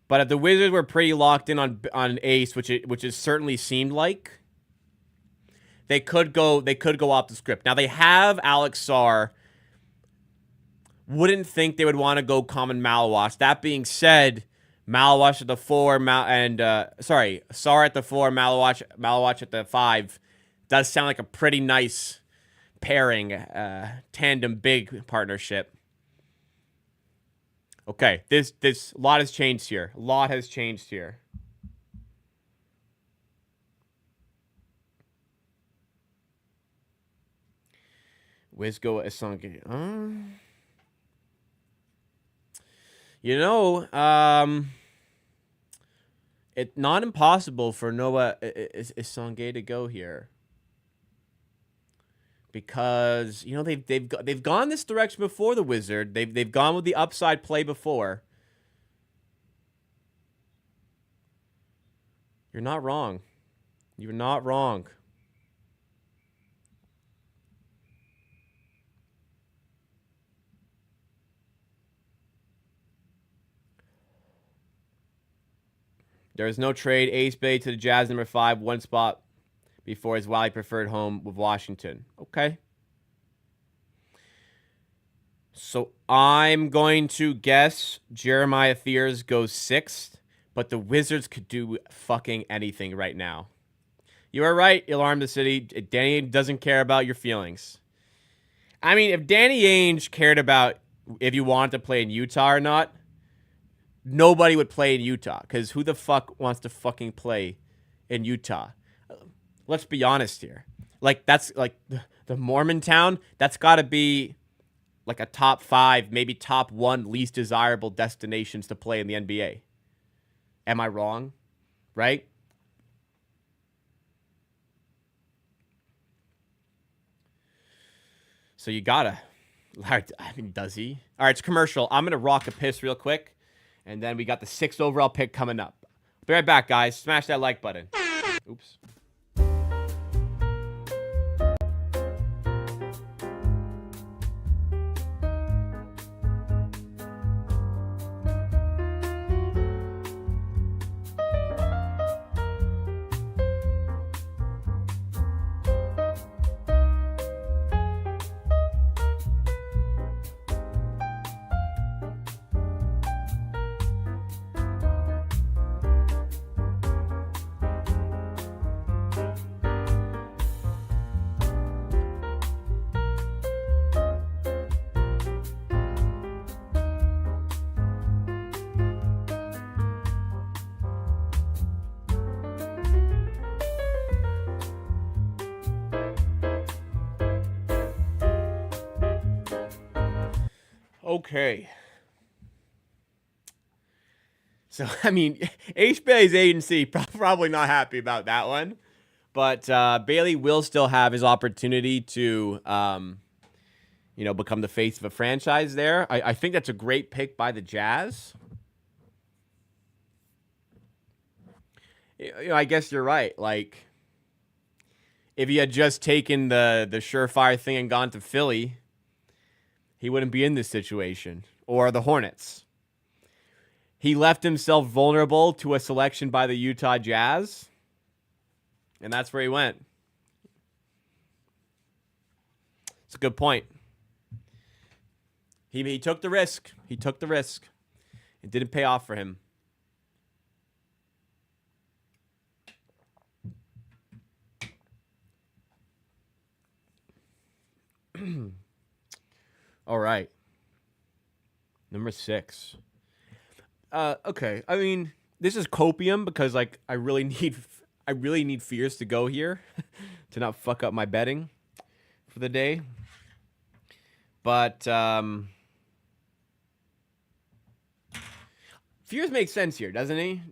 But if the Wizards were pretty locked in on Ace, which it certainly seemed like, they could go off the script. Now they have Alex Sarr. Wouldn't think they would want to go common Malawash. That being said, Malawash at the 4, Sarr at the 4, Malawash at the 5 does sound like a pretty nice pairing, tandem big partnership. Okay, this lot has changed here. Wizgo Asonge. It's not impossible for Noah Isonge to go here. Because, they've gone this direction before the Wizard. They've gone with the upside play before. You're not wrong. You're not wrong. There is no trade. Ace Bailey to the Jazz, number 5, one spot before his widely preferred home with Washington. Okay. So I'm going to guess Jeremiah Fears goes 6th, but the Wizards could do fucking anything right now. You are right, Alarm the City. Danny doesn't care about your feelings. I mean, if Danny Ainge cared about if you wanted to play in Utah or not, nobody would play in Utah, because who the fuck wants to fucking play in Utah? Let's be honest here. Like, that's like the Mormon town. That's got to be like a top 5, maybe top 1 least desirable destinations to play in the NBA. Am I wrong? Right? So you gotta. I mean, does he? All right, it's commercial. I'm gonna rock a piss real quick, and then we got the 6th overall pick coming up. Be right back, guys. Smash that like button. Oops. Okay. So, I mean, H. Bailey's agency probably not happy about that one. But Bailey will still have his opportunity to, become the face of a franchise there. I think that's a great pick by the Jazz. I guess you're right. Like, if he had just taken the surefire thing and gone to Philly, he wouldn't be in this situation. Or the Hornets. He left himself vulnerable to a selection by the Utah Jazz. And that's where he went. It's a good point. He took the risk. He took the risk. It didn't pay off for him. All right. Number 6. Okay. I mean, this is copium because like I really need Fears to go here to not fuck up my betting for the day. But Fears makes sense here, doesn't he?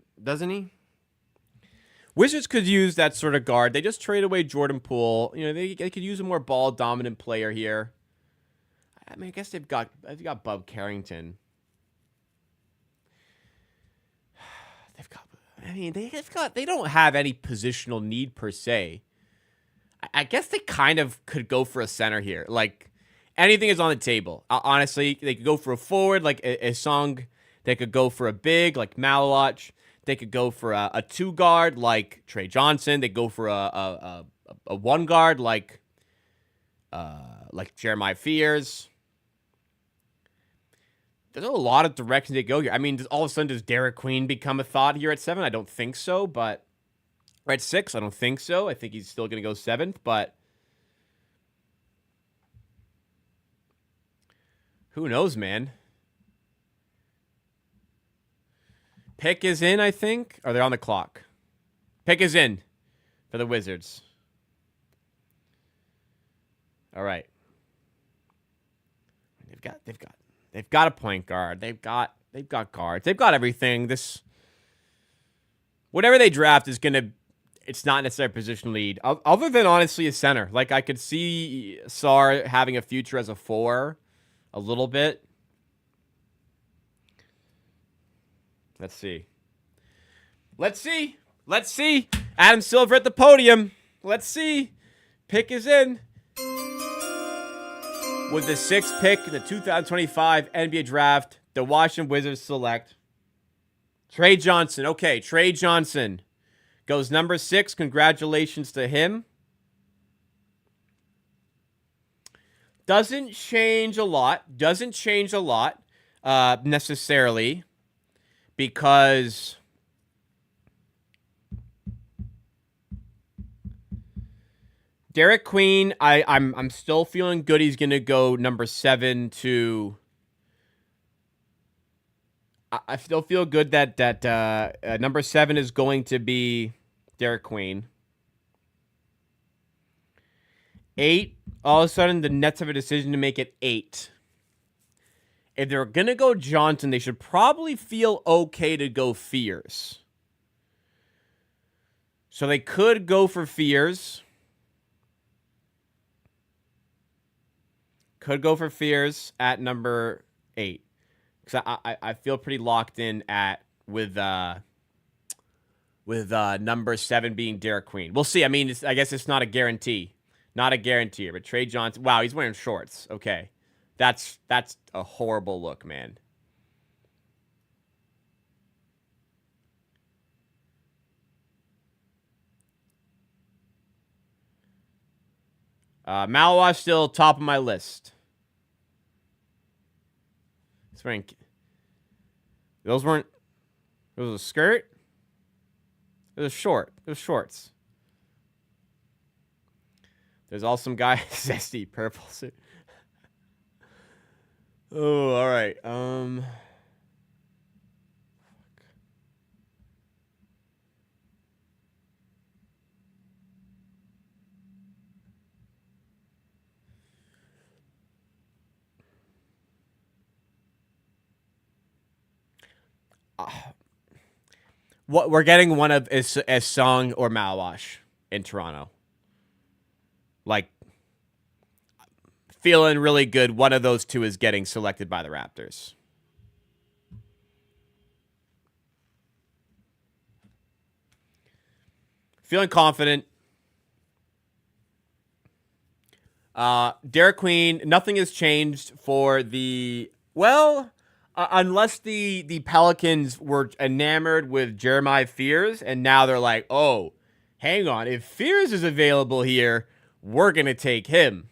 Wizards could use that sort of guard. They just trade away Jordan Poole. They could use a more ball dominant player here. I mean, I guess they've got Bub Carrington. They don't have any positional need per se. I guess they kind of could go for a center here. Like anything is on the table. Honestly, they could go for a forward like a Song. They could go for a big like Malawach. They could go for a 2 guard like Trey Johnson. They go for a 1 guard like Jeremiah Fears. There's a lot of directions they go here. I mean, all of a sudden, does Derek Queen become a thought here at 7? I don't think so, but or at 6, I don't think so. I think he's still going to go 7th, but who knows, man? Pick is in, I think. Or they're on the clock. Pick is in for the Wizards. All right. They've got a point guard. They've got guards. They've got everything. Whatever they draft is gonna. It's not necessarily a position lead, other than honestly a center. Like I could see Sarr having a future as a 4, a little bit. Let's see. Adam Silver at the podium. Let's see. Pick is in. With the 6th pick in the 2025 NBA Draft, the Washington Wizards select Trey Johnson. Okay, Trey Johnson goes number 6. Congratulations to him. Doesn't change a lot necessarily because Derek Queen, I'm still feeling good. He's gonna go number 7 to. I still feel good that number 7 is going to be Derek Queen. 8, all of a sudden the Nets have a decision to make it 8. If they're gonna go Johnson, they should probably feel okay to go Fears. So they could go for Fears. Could go for Fears at number 8. Because I feel pretty locked in with number 7 being Derek Queen. We'll see. I mean, I guess it's not a guarantee. Not a guarantee. But Trey Johnson. Wow, he's wearing shorts. Okay. That's a horrible look, man. Malawach still top of my list. He's wearing. Those weren't. It was a skirt. It was short. It was shorts. There's also some guy zesty purple suit. Oh, all right. What we're getting one of is Song or Malawash in Toronto. Like, feeling really good. One of those two is getting selected by the Raptors. Feeling confident. Derek Queen, nothing has changed for the... Well, unless the Pelicans were enamored with Jeremiah Fears, and now they're like, oh, hang on. If Fears is available here, we're going to take him.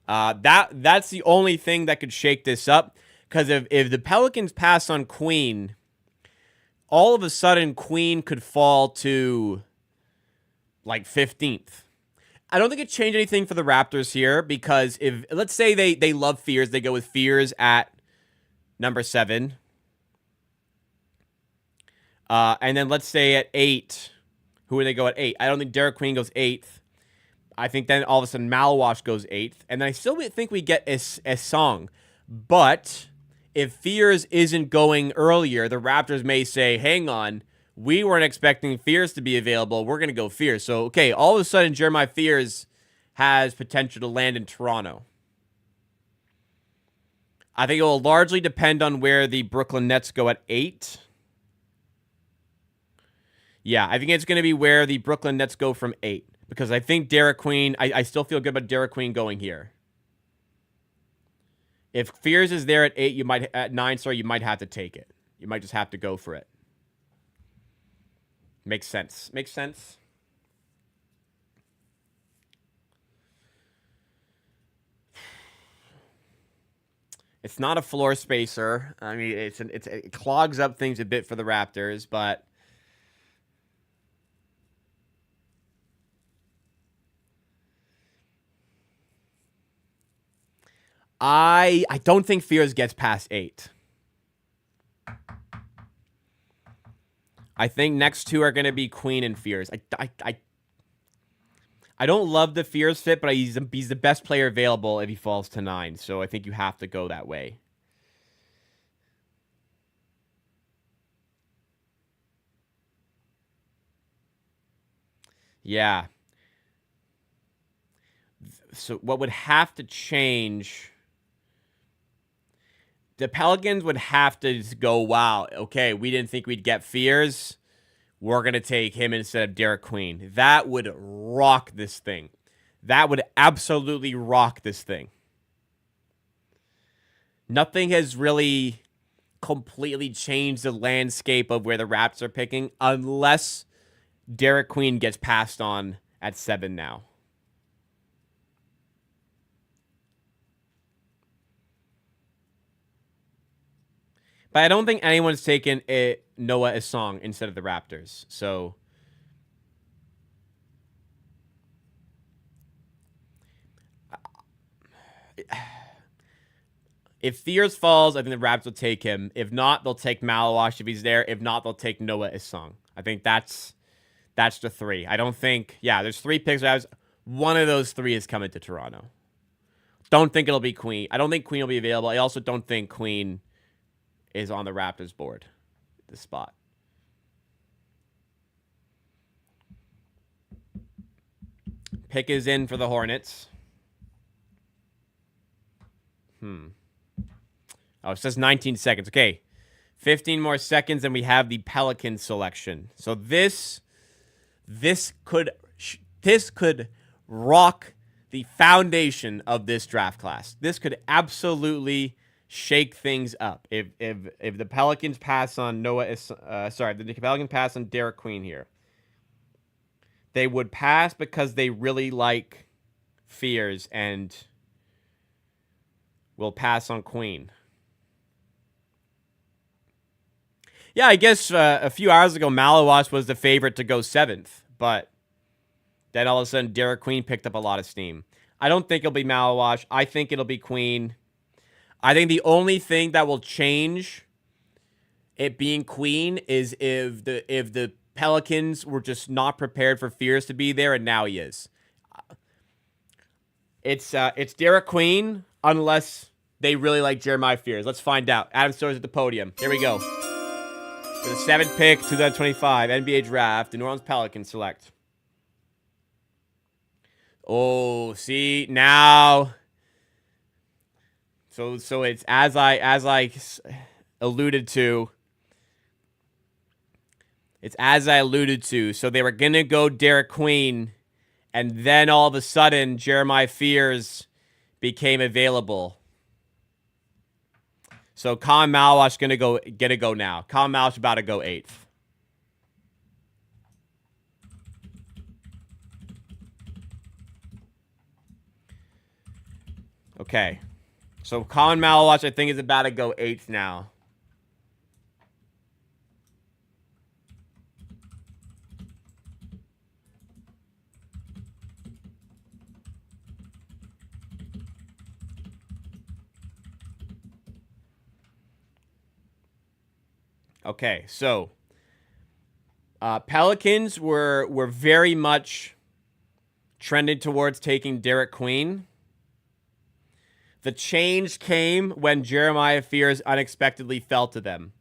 That's the only thing that could shake this up. Because if the Pelicans pass on Queen, all of a sudden Queen could fall to like 15th. I don't think it changed anything for the Raptors here, because if, let's say they love Fears, they go with Fears at number 7. And then let's say at 8, who would they go at 8? I don't think Derek Queen goes 8th. I think then all of a sudden Malawash goes 8th. And then I still think we get a song. But if Fears isn't going earlier, the Raptors may say, hang on, we weren't expecting Fears to be available. We're going to go Fears. So, okay, all of a sudden Jeremiah Fears has potential to land in Toronto. I think it will largely depend on where the Brooklyn Nets go at 8. Yeah, I think it's going to be where the Brooklyn Nets go from 8. Because I think Derek Queen, I still feel good about Derek Queen going here. If Fears is there at 8, at 9, sorry, you might have to take it. You might just have to go for it. Makes sense. Makes sense. It's not a floor spacer. I mean, it clogs up things a bit for the Raptors, but I don't think Fears gets past 8. I think next two are going to be Queen and Fears. I don't love the Fears fit, but he's the best player available if he falls to 9. So I think you have to go that way. Yeah. So what would have to change... The Pelicans would have to go, wow, okay, we didn't think we'd get Fears. We're going to take him instead of Derek Queen. That would rock this thing. That would absolutely rock this thing. Nothing has really completely changed the landscape of where the Raptors are picking, unless Derek Queen gets passed on at 7 now. But I don't think anyone's taken Noah Isong instead of the Raptors. So if Fears falls, I think the Raptors will take him. If not, they'll take Malawash if he's there. If not, they'll take Noah Isong. I think that's the 3. I don't think... Yeah, there's 3 picks. One of those 3 is coming to Toronto. Don't think it'll be Queen. I don't think Queen will be available. I also don't think Queen is on the Raptors board, the spot. Pick is in for the Hornets. Oh, it says 19 seconds. Okay, 15 more seconds, and we have the Pelican selection. So this could rock the foundation of this draft class. This could absolutely shake things up. If the Pelicans pass on the Pelicans pass on Derek Queen here, they would pass because they really like Fears and will pass on Queen. Yeah, I guess a few hours ago, Malawash was the favorite to go 7th, but then all of a sudden, Derek Queen picked up a lot of steam. I don't think it'll be Malawash. I think it'll be Queen. I think the only thing that will change it being Queen is if the Pelicans were just not prepared for Fears to be there, and now he is. It's Derek Queen unless they really like Jeremiah Fears. Let's find out. Adam Story's at the podium. Here we go. For the 7th pick, 2025 NBA Draft, the New Orleans Pelicans select. Oh, see now. So it's as I alluded to. It's as I alluded to. So they were gonna go Derek Queen, and then all of a sudden Jeremiah Fears became available. So Colin Malawash gonna go now. Colin Malawash about to go 8th. Okay. So Colin Malawash, I think, is about to go 8th now. Okay, so Pelicans were very much trending towards taking Derek Queen. The change came when Jeremiah Fears unexpectedly fell to them.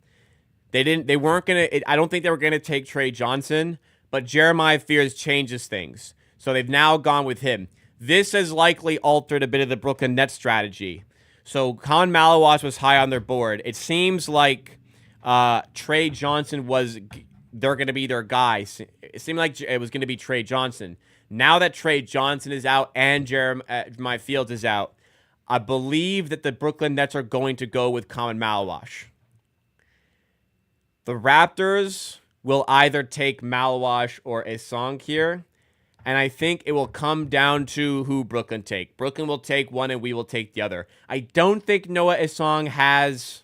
They weren't gonna. I don't think they were gonna take Trey Johnson, but Jeremiah Fears changes things, so they've now gone with him. This has likely altered a bit of the Brooklyn Nets strategy. So Colin Malawash was high on their board. It seems like Trey Johnson they're going to be their guy. It seemed like it was going to be Trey Johnson. Now that Trey Johnson is out and Jeremiah Fields is out, I believe that the Brooklyn Nets are going to go with Colin Malawash. The Raptors will either take Malawash or Esong here, and I think it will come down to who Brooklyn take. Brooklyn will take one and we will take the other. I don't think Noah Esong has...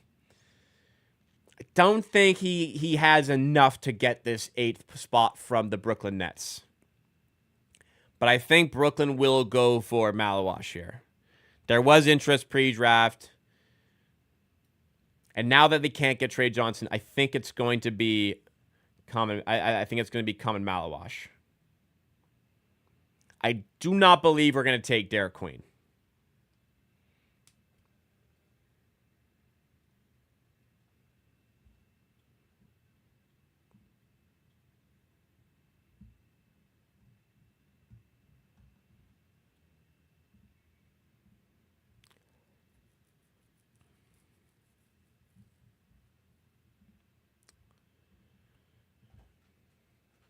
I don't think he has enough to get this 8th spot from the Brooklyn Nets. But I think Brooklyn will go for Malawash here. There was interest pre-draft. And now that they can't get Trey Johnson, I think it's going to be Colin. I think it's going to be Colin Malawash. I do not believe we're going to take Derek Queen.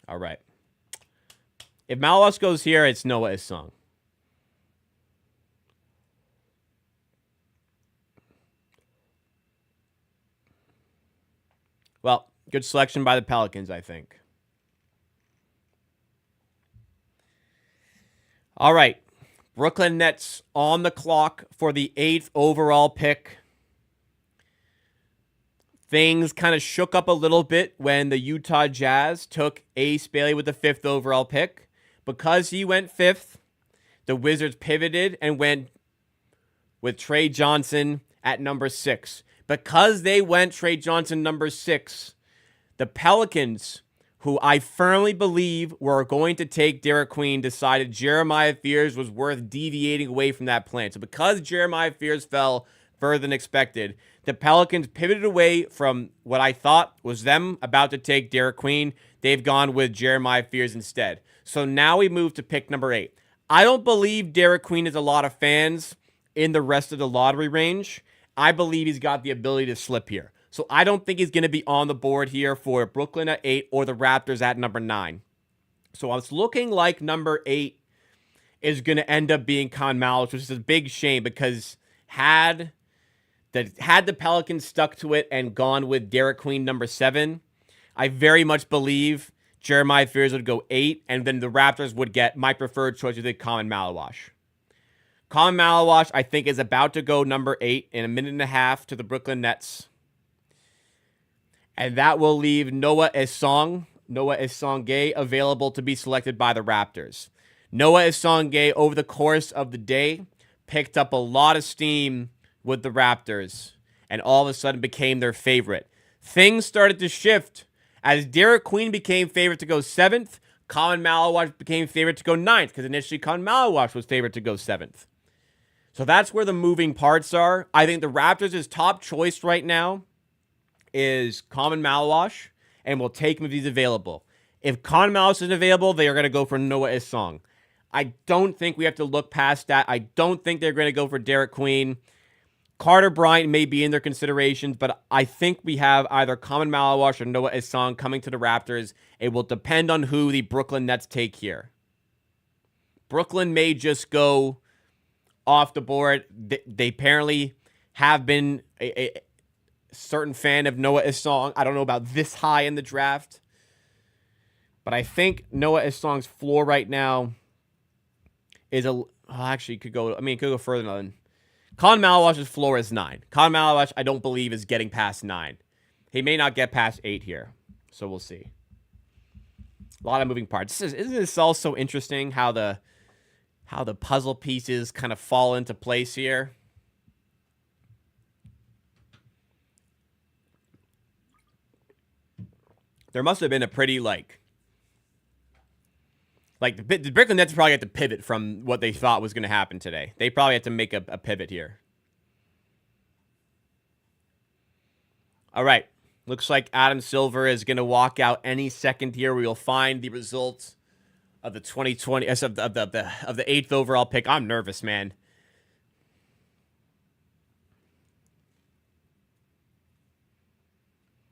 All right. If Malawash goes here, it's Noah Esong. Well, good selection by the Pelicans, I think. All right. Brooklyn Nets on the clock for the 8th overall pick. Things kind of shook up a little bit when the Utah Jazz took Ace Bailey with the 5th overall pick. Because he went 5th, the Wizards pivoted and went with Trey Johnson at number 6. Because they went Trey Johnson number 6, the Pelicans, who I firmly believe were going to take Derek Queen, decided Jeremiah Fears was worth deviating away from that plan. So because Jeremiah Fears fell further than expected, the Pelicans pivoted away from what I thought was them about to take Derek Queen. They've gone with Jeremiah Fears instead. So now we move to pick number 8. I don't believe Derek Queen has a lot of fans in the rest of the lottery range. I believe he's got the ability to slip here. So I don't think he's going to be on the board here for Brooklyn at 8 or the Raptors at number 9. So it's looking like number 8 is going to end up being Colin Malawash, which is a big shame because had the Pelicans stuck to it and gone with Derek Queen number 7, I very much believe Jeremiah Fears would go 8, and then the Raptors would get my preferred choice with Colin Malawash. Colin Malawash, I think, is about to go number 8 in a minute and a half to the Brooklyn Nets. And that will leave Noah Esong available to be selected by the Raptors. Noah Esong over the course of the day picked up a lot of steam with the Raptors and all of a sudden became their favorite. Things started to shift. As Derek Queen became favorite to go 7th, Colin Malawash became favorite to go 9th because initially Colin Malawash was favorite to go 7th. So that's where the moving parts are. I think the Raptors' top choice right now is Colin Malawash. and will take him if he's available. If Con Malice isn't available, they are going to go for Noah Isong. I don't think we have to look past that. I don't think they're going to go for Derek Queen. Carter Bryant may be in their considerations, but I think we have either Common Malawash or Noah Isong coming to the Raptors. It will depend on who the Brooklyn Nets take here. Brooklyn may just go off the board. They apparently have been a certain fan of Noah Isong. I don't know about this high in the draft, but I think Noah Isong's floor right now is actually it could go further than Con Malawash's floor is 9. Con Malawash, I don't believe, is getting past 9. He may not get past 8 here, so we'll see. A lot of moving parts. Isn't this all so interesting how the puzzle pieces kind of fall into place here? There must have been a pretty, the Brooklyn Nets probably had to pivot from what they thought was going to happen today. They probably had to make a pivot here. All right. Looks like Adam Silver is going to walk out any second here. We will find the results of the 2020 of the 8th overall pick. I'm nervous, man.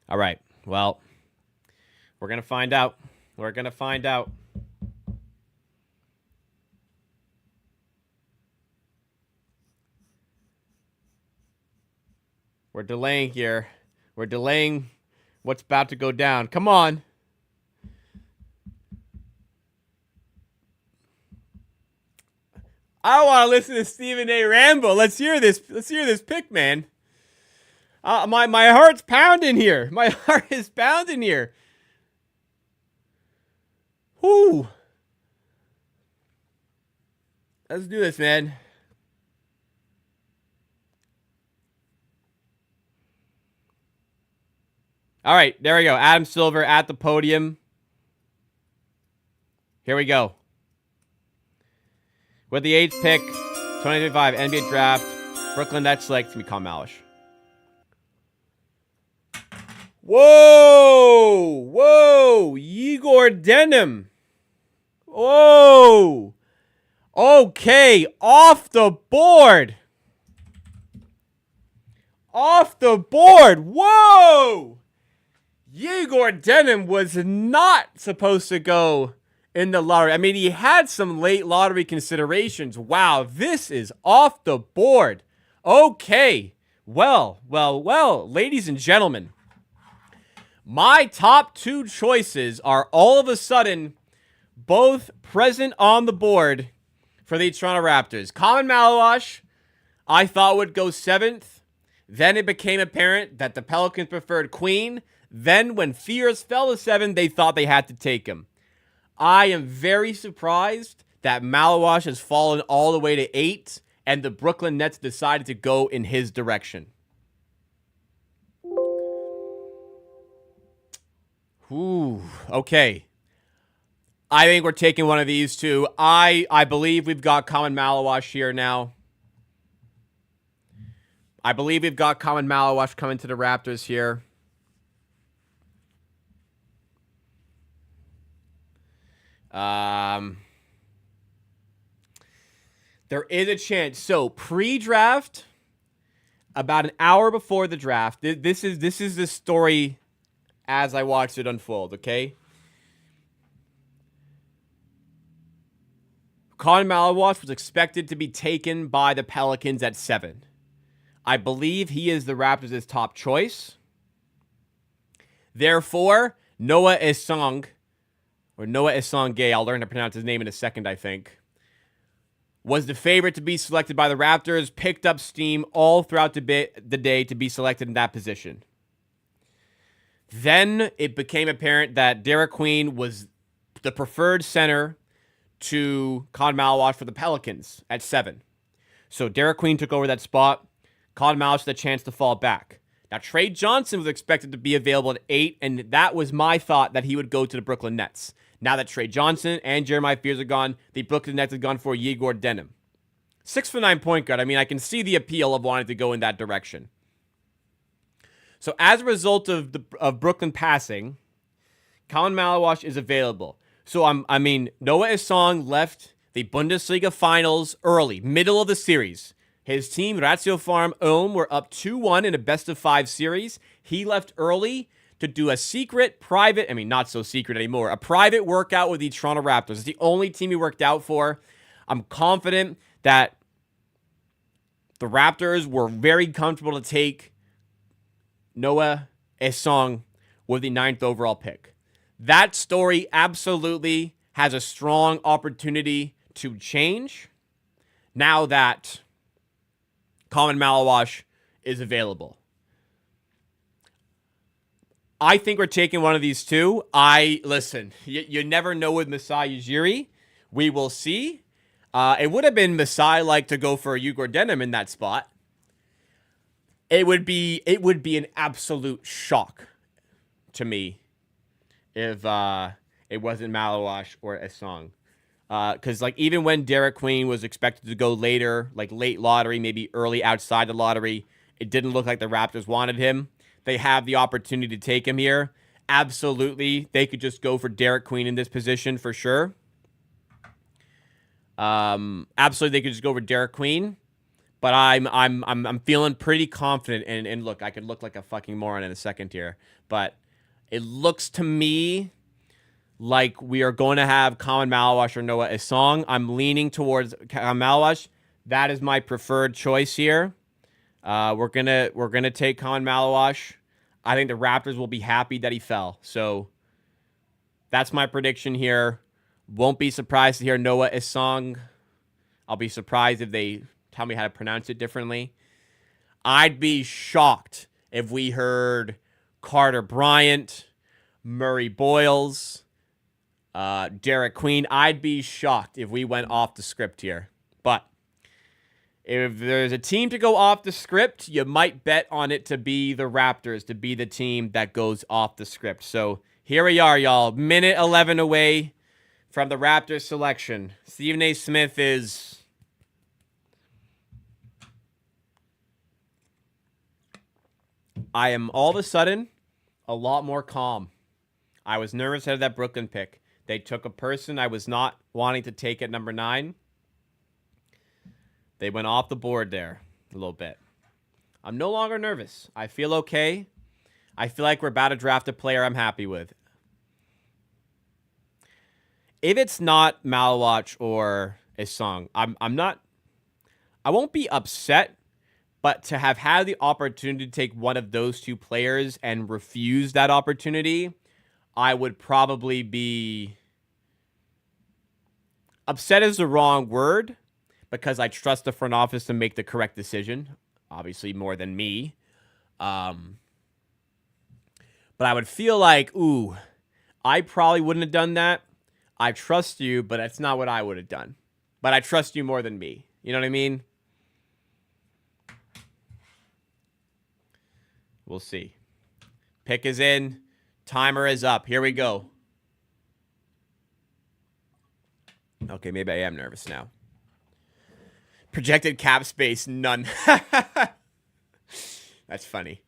All right. Well, we're going to find out. We're going to find out. We're delaying here. We're delaying what's about to go down. Come on. I want to listen to Stephen A. Rambo. Let's hear this. Let's hear this pick, man. My heart's pounding here. My heart is pounding here. Whoo. Let's do this, man. All right, there we go. Adam Silver at the podium. Here we go. With the 8th pick, 2025 NBA Draft, Brooklyn Nets select Con Malish. Whoa! Whoa! Igor Denim. Whoa! Okay, off the board. Off the board. Whoa! Igor Denim was not supposed to go in the lottery. I mean, he had some late lottery considerations. Wow, this is off the board. Okay. Well, ladies and gentlemen, my top 2 choices are all of a sudden both present on the board for the Toronto Raptors. Common Malawash, I thought would go 7th. Then it became apparent that the Pelicans preferred Queen. Then when fears fell to 7, they thought they had to take him. I am very surprised that Malawash has fallen all the way to 8, and the Brooklyn Nets decided to go in his direction. Ooh, okay. I think we're taking one of these two. I believe we've got Common Malawash here now. I believe we've got Common Malawash coming to the Raptors here. There is a chance. So pre-draft, about an hour before the draft, this is the story as I watched it unfold. Okay, Con Malawash was expected to be taken by the Pelicans at 7. I believe he is the Raptors' top choice. Therefore, Noah Isong, or Noah Isong-Gay, I'll learn to pronounce his name in a second, I think, was the favorite to be selected by the Raptors, picked up steam all throughout the day to be selected in that position. Then it became apparent that Derek Queen was the preferred center to Con Malawash for the Pelicans at 7. So Derek Queen took over that spot. Con Malawash had a chance to fall back. Now, Trey Johnson was expected to be available at 8, and that was my thought that he would go to the Brooklyn Nets. Now that Trey Johnson and Jeremiah Fears are gone, the Brooklyn Nets have gone for Igor Denim. 6'9" point guard. I mean, I can see the appeal of wanting to go in that direction. So as a result of Brooklyn passing, Colin Malawash is available. So, I mean, Noah Isong left the Bundesliga finals early, middle of the series. His team, Ratio Farm Ulm, were up 2-1 in a best-of-5 series. He left early to do a secret, private, I mean, not so secret anymore, a private workout with the Toronto Raptors. It's the only team he worked out for. I'm confident that the Raptors were very comfortable to take Noah Isong with the 9th overall pick. That story absolutely has a strong opportunity to change now that Colin Malawash is available. I think we're taking one of these two. Listen, you never know with Masai Ujiri. We will see. It would have been Masai-like to go for a Igor Denim in that spot. It would be an absolute shock to me if it wasn't Malawash or Isong. Because like even when Derek Queen was expected to go later, like late lottery, maybe early outside the lottery, it didn't look like the Raptors wanted him. They have the opportunity to take him here. Absolutely, they could just go for Derek Queen in this position for sure. Absolutely, they could just go for Derek Queen. But I'm feeling pretty confident. And look, I could look like a fucking moron in a second here, but it looks to me like we are going to have Colin Malawash or Noah Isong. I'm leaning towards Colin Malawash. That is my preferred choice here. We're gonna take Colin Malawash. I think the Raptors will be happy that he fell. So that's my prediction here. Won't be surprised to hear Noah Isong. I'll be surprised if they tell me how to pronounce it differently. I'd be shocked if we heard Carter Bryant, Murray Boyles, Derek Queen. I'd be shocked if we went off the script here. But if there's a team to go off the script, you might bet on it to be the Raptors, to be the team that goes off the script. So here we are, y'all. Minute 11 away from the Raptors selection. Stephen A. Smith is... I am all of a sudden a lot more calm. I was nervous ahead of that Brooklyn pick. They took a person I was not wanting to take at number 9. They went off the board there a little bit. I'm no longer nervous. I feel okay. I feel like we're about to draft a player I'm happy with. If it's not Malawash or Isong, I won't be upset, but to have had the opportunity to take one of those two players and refuse that opportunity, I would probably be... Upset is the wrong word, because I trust the front office to make the correct decision, obviously more than me. But I would feel like, ooh, I probably wouldn't have done that. I trust you, but that's not what I would have done. But I trust you more than me. You know what I mean? We'll see. Pick is in. Timer is up. Here we go. Okay, maybe I am nervous now. Projected cap space, none. That's funny.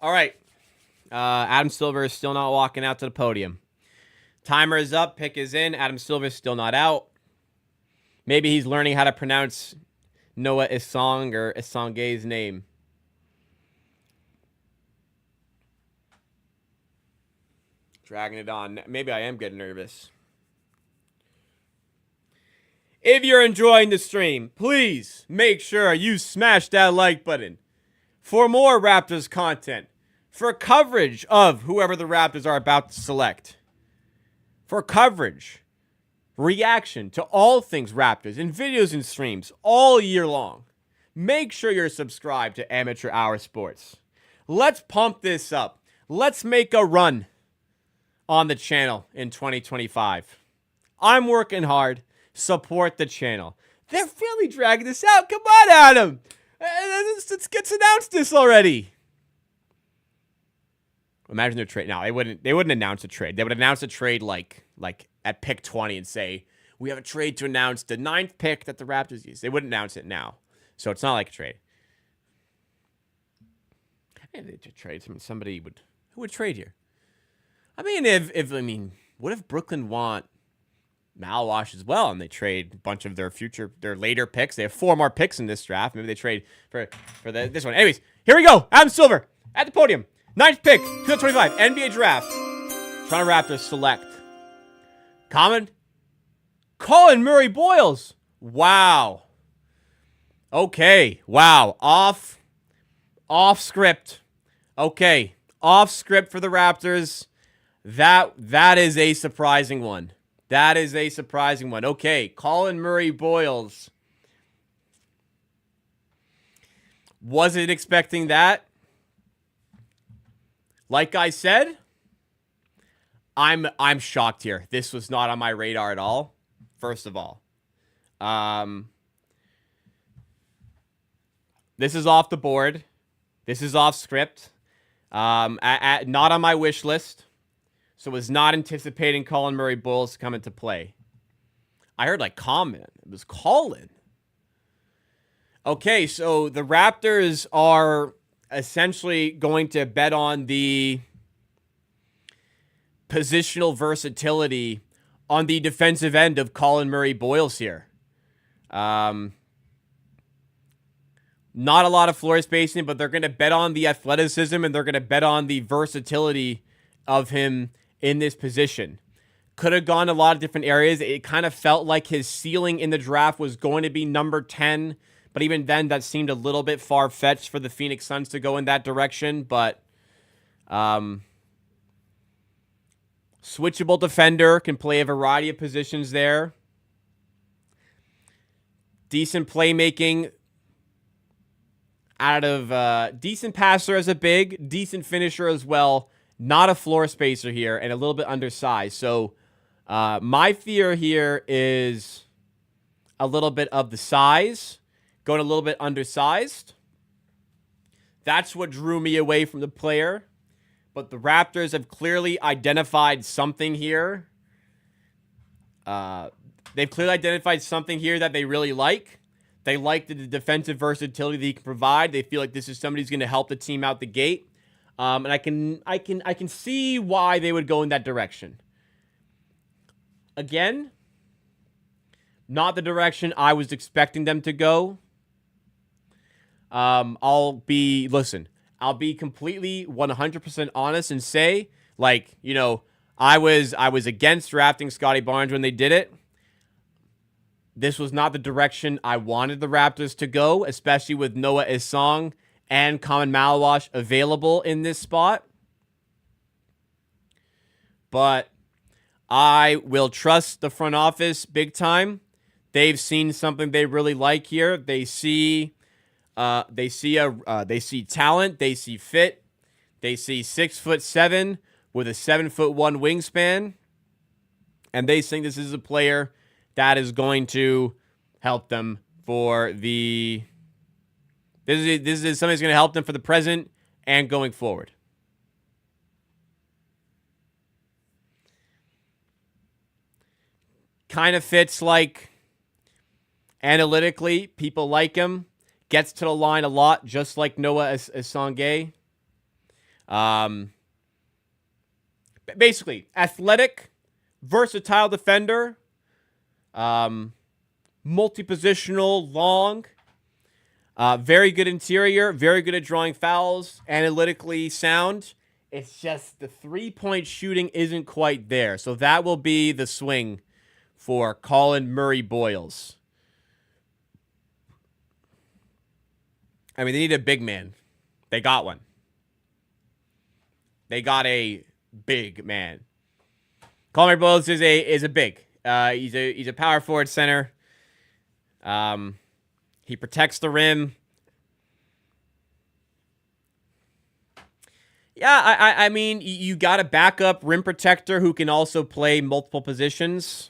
All right. Adam Silver is still not walking out to the podium. Timer is up. Pick is in. Adam Silver is still not out. Maybe he's learning how to pronounce Noah Isong or Isonge's name. Dragging it on. Maybe I am getting nervous. If you're enjoying the stream, please make sure you smash that like button for more Raptors content, for coverage of whoever the Raptors are about to select, for coverage, reaction to all things Raptors in videos and streams all year long. Make sure you're subscribed to Amateur Hour Sports. Let's pump this up. Let's make a run on the channel in 2025. I'm working hard. Support the channel. They're really dragging this out. Come on, Adam. Let's get announced this already. Imagine their trade. No, they wouldn't announce a trade. They would announce a trade like at pick 20 and say, we have a trade to announce the 9th pick that the Raptors use. They wouldn't announce it now. So it's not like a trade. Maybe they trade somebody who would trade here. I mean, what if Brooklyn want Malwash as well, and they trade a bunch of their later picks? They have 4 more picks in this draft. Maybe they trade for this one. Anyways, here we go. Adam Silver at the podium. 9th pick, 2025 NBA draft. Toronto Raptors select Colin Murray Boyles. Wow. Okay. Wow. Off script. Okay. Off script for the Raptors. That is a surprising one. That is a surprising one. Okay. Colin Murray Boyles. Wasn't expecting that. Like I said, I'm shocked here. This was not on my radar at all. First of all, this is off the board. This is off script. Not on my wish list. So was not anticipating Colin Murray Boyles to come into play. I heard like comment. It was Colin. Okay, so the Raptors are essentially going to bet on the positional versatility on the defensive end of Colin Murray Boyles here. Not a lot of floor spacing, but they're going to bet on the athleticism and they're going to bet on the versatility of him in this position. Could have gone a lot of different areas. It kind of felt like his ceiling in the draft was going to be number 10, but even then that seemed a little bit far-fetched for the Phoenix Suns to go in that direction, but switchable defender, can play a variety of positions there. Decent playmaking out of decent passer as a big, decent finisher as well. Not a floor spacer here and a little bit undersized. So my fear here is a little bit of the size, going a little bit undersized. That's what drew me away from the player. But the Raptors have clearly identified something here. They've clearly identified something here that they really like. They like the defensive versatility that he can provide. They feel like this is somebody who's going to help the team out the gate. And I can see why they would go in that direction. Again, not the direction I was expecting them to go. I'll be completely 100% honest and say, like, you know, I was against drafting Scotty Barnes when they did it. This was not the direction I wanted the Raptors to go, especially with Noah Isong and Colin Malwash available in this spot. But I will trust the front office big time. They've seen something they really like here. They see talent. They see fit. They see 6'7" with a 7'1" wingspan, and they think this is a player that is going to help them for the. This is something that's going to help them for the present and going forward. Kind of fits like analytically, people like him. Gets to the line a lot, just like Noah Isong. Basically, athletic, versatile defender, multi-positional, long, very good interior, very good at drawing fouls, analytically sound. It's just the three-point shooting isn't quite there. So that will be the swing for Colin Murray Boyles. I mean, they need a big man. They got one. They got a big man. Colin Murray Boyles is a big. He's a power forward center. He protects the rim. Yeah, I mean, you got a backup rim protector who can also play multiple positions.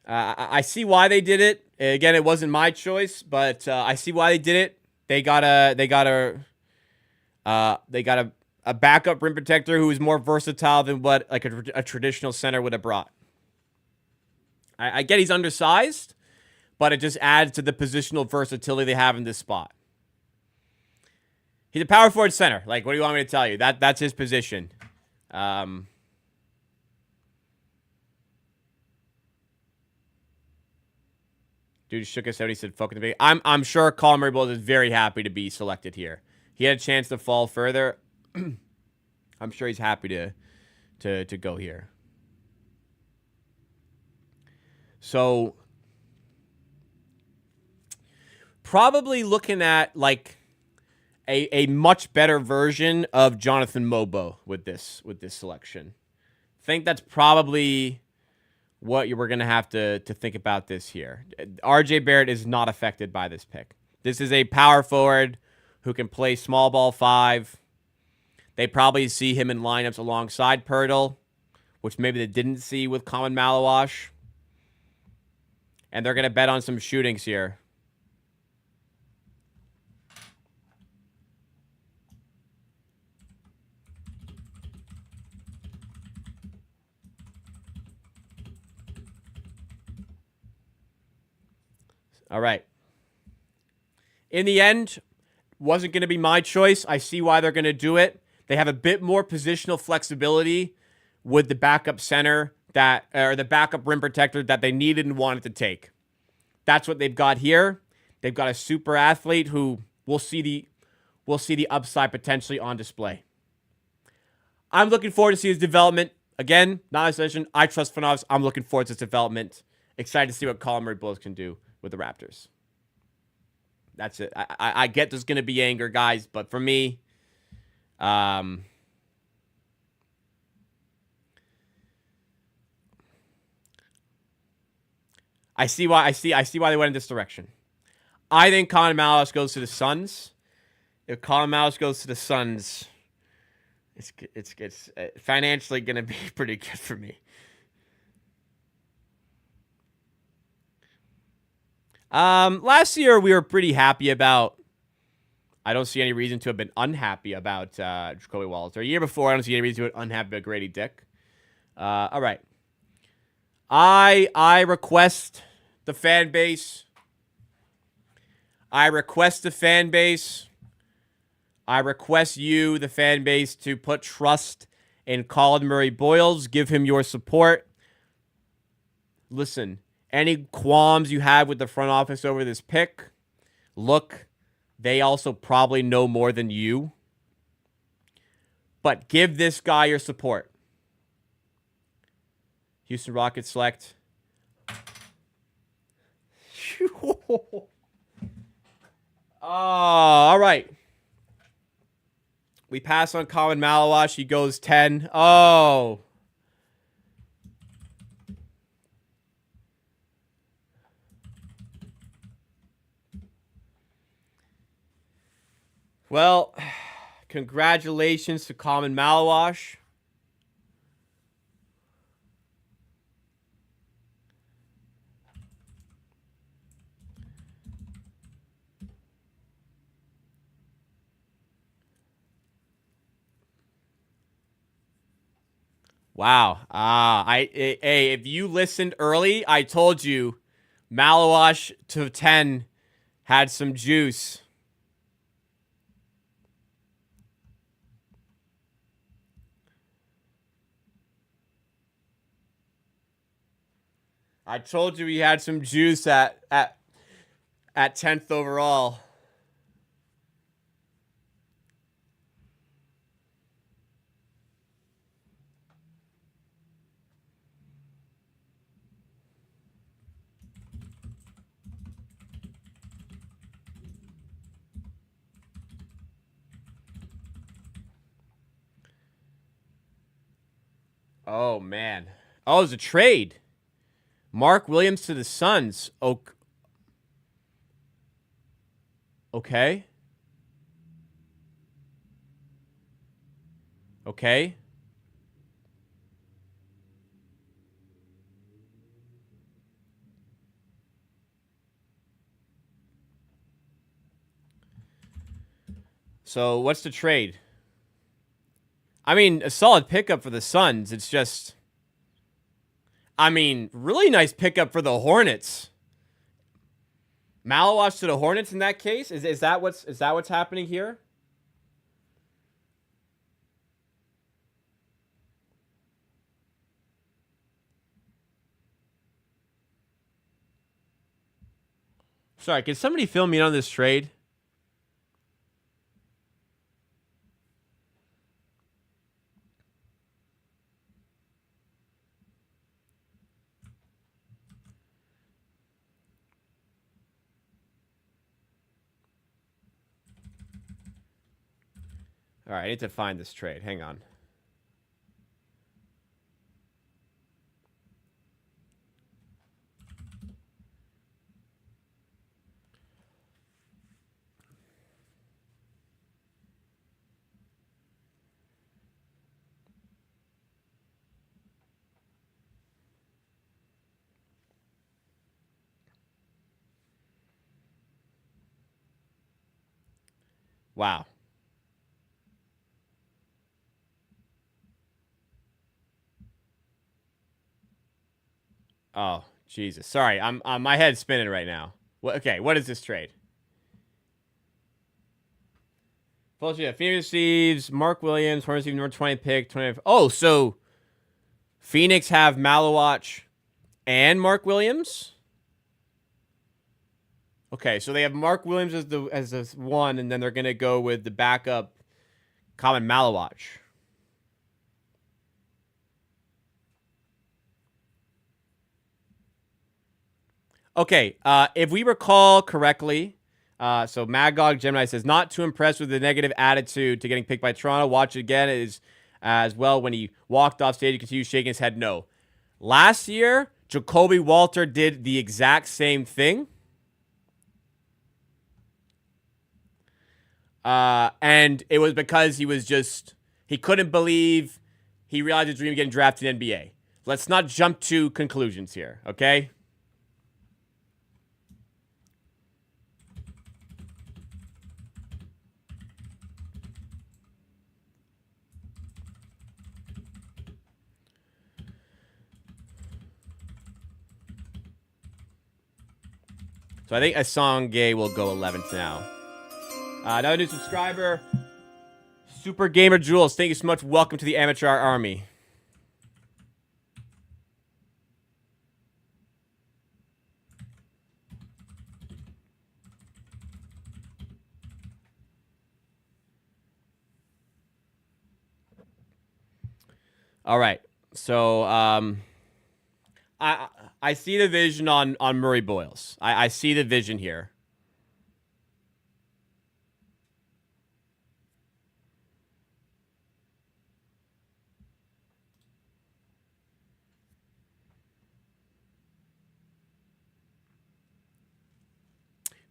I see why they did it. Again, it wasn't my choice, but I see why they did it. They got a backup rim protector who is more versatile than what like a traditional center would have brought. I get he's undersized, but it just adds to the positional versatility they have in this spot. He's a power forward center. Like, what do you want me to tell you? That's his position. Dude shook his head. He said, "Fucking big." I'm sure Colin Murray-Bowles is very happy to be selected here. He had a chance to fall further. I'm sure he's happy to go here. So probably looking at like a much better version of Jonathan Mobo with this selection. I think that's probably what we're going to have to think about this here. RJ Barrett is not affected by this pick. This is a power forward who can play small ball 5. They probably see him in lineups alongside Pirtle, which maybe they didn't see with Common Malawash. And they're going to bet on some shootings here. All right. In the end, wasn't going to be my choice. I see why they're going to do it. They have a bit more positional flexibility with the backup center or the backup rim protector that they needed and wanted to take. That's what they've got here. They've got a super athlete who we'll see the upside potentially on display. I'm looking forward to see his development. Again, not a session. I trust Fanovs. I'm looking forward to his development. Excited to see what Colin Murray-Bowles can do with the Raptors. That's it. I get there's going to be anger, guys, but for me, I see why they went in this direction. I think Colin Malawash goes to the Suns. If Colin Malawash goes to the Suns, it's financially going to be pretty good for me. Last year we were pretty happy about. I don't see any reason to have been unhappy about Jacoby Walter. A year before, I don't see any reason to have been unhappy about Grady Dick. All right. I request the fan base. I request you, the fan base, to put trust in Colin Murray-Bowles. Give him your support. Listen, any qualms you have with the front office over this pick, look, they also probably know more than you. But give this guy your support. Houston Rockets select. All right. We pass on Colin Malawash. He goes 10. Oh. Well, congratulations to Colin Malawash. Wow. If you listened early, I told you Malawash to 10 had some juice. I told you he had some juice at 10th overall. Oh, man. Oh, it was a trade. Mark Williams to the Suns. Okay. Okay. So, what's the trade? I mean, a solid pickup for the Suns. It's just... I mean, really nice pickup for the Hornets. Malawash to the Hornets in that case? Is that what's happening here? Sorry, can somebody fill me in on this trade? All right, I need to find this trade. Hang on. Wow. Oh, Jesus. Sorry, I'm my head's spinning right now. Okay, what is this trade? Philadelphia Phoenix receives Mark Williams, Hornets receive number 20 pick, 20. Oh, so Phoenix have Malawatch and Mark Williams? Okay, so they have Mark Williams as the one, and then they're gonna go with the backup Common Malawatch. Okay, if we recall correctly, so Magog Gemini says, not too impressed with the negative attitude to getting picked by Toronto. Watch it again as well. When he walked off stage, he continued shaking his head no. Last year, Jacoby Walter did the exact same thing. And it was because he couldn't believe he realized his dream of getting drafted in the NBA. Let's not jump to conclusions here, okay? So I think Asong Gay will go 11th now. Another new subscriber, Super Gamer Jules. Thank you so much. Welcome to the Amateur Army. All right. So I see the vision on Murray Boyles. I see the vision here.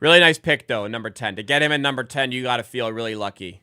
Really nice pick, though, number 10. To get him at number 10, you got to feel really lucky.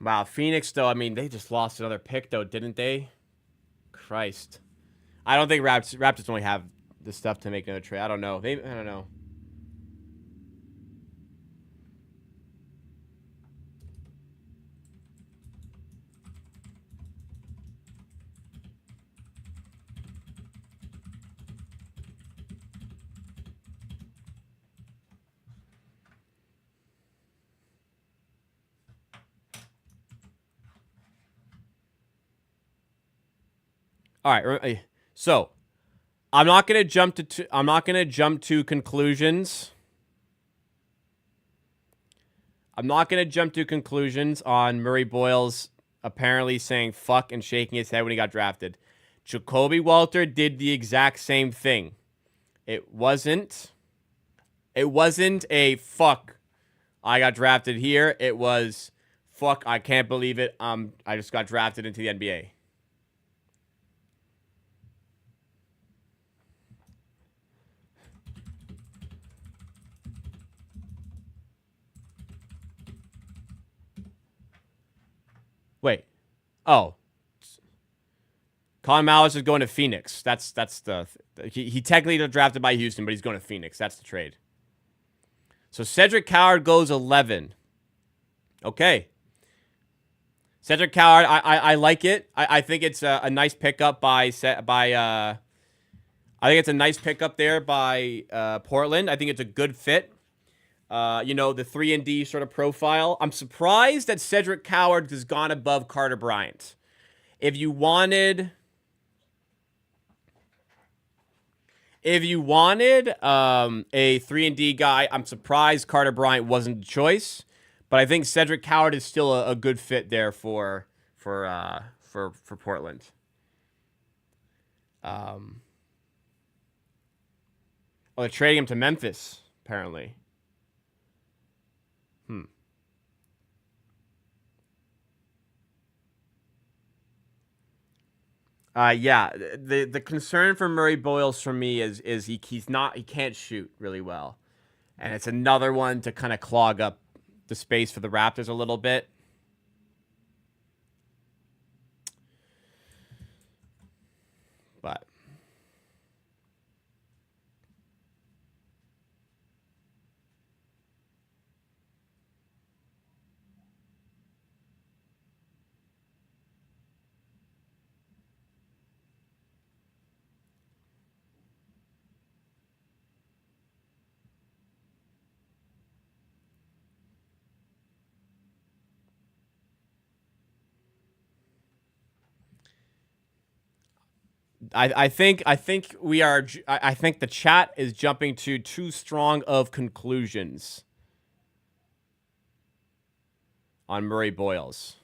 Wow, Phoenix, though, I mean, they just lost another pick, though, didn't they? Christ. I don't think Raptors only have the stuff to make another trade. I don't know. I don't know. All right, so I'm not gonna jump to conclusions. I'm not gonna jump to conclusions on Murray Boyles apparently saying fuck and shaking his head when he got drafted. Jacoby Walter did the exact same thing. It wasn't a fuck I got drafted here. It was fuck I can't believe it. I just got drafted into the NBA. Wait. Oh. Colin Malice is going to Phoenix. That's the he technically got drafted by Houston, but he's going to Phoenix. That's the trade. So Cedric Coward goes 11. Okay. Cedric Coward, I like it. I think it's a nice pickup I think it's a nice pickup there by Portland. I think it's a good fit. The 3-and-D sort of profile. I'm surprised that Cedric Coward has gone above Carter Bryant. If you wanted a 3-and-D guy, I'm surprised Carter Bryant wasn't the choice. But I think Cedric Coward is still a good fit there for Portland. They're trading him to Memphis, apparently. Yeah. The concern for Murray Boyles for me is he can't shoot really well, and it's another one to kind of clog up the space for the Raptors a little bit. But I think we are. I think the chat is jumping to too strong of conclusions on Murray Boyles.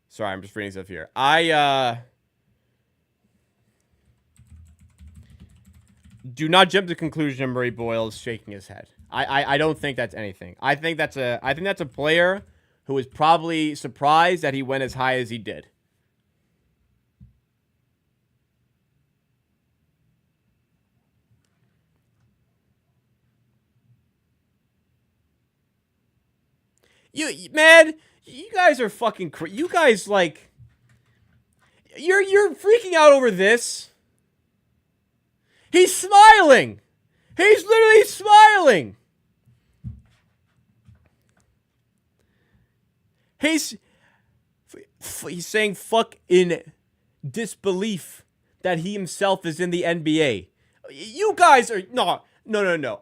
Sorry, I'm just reading stuff here. Do not jump to the conclusion of Murray Boyles shaking his head. I don't think that's anything. I think that's a player who was probably surprised that he went as high as he did. Man, you guys are fucking you guys like you're freaking out over this. He's smiling. He's literally smiling. He's saying fuck in disbelief that he himself is in the NBA. You guys are no.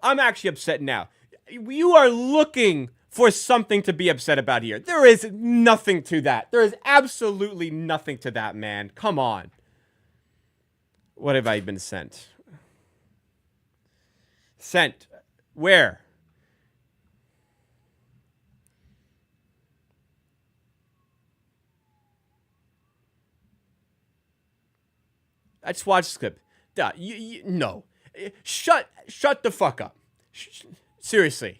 I'm actually upset now. You are looking for something to be upset about here. There is nothing to that. There is absolutely nothing to that, man. Come on. What have I been sent? Sent. Where? I just watched this clip. Duh, no. Shut the fuck up. Seriously.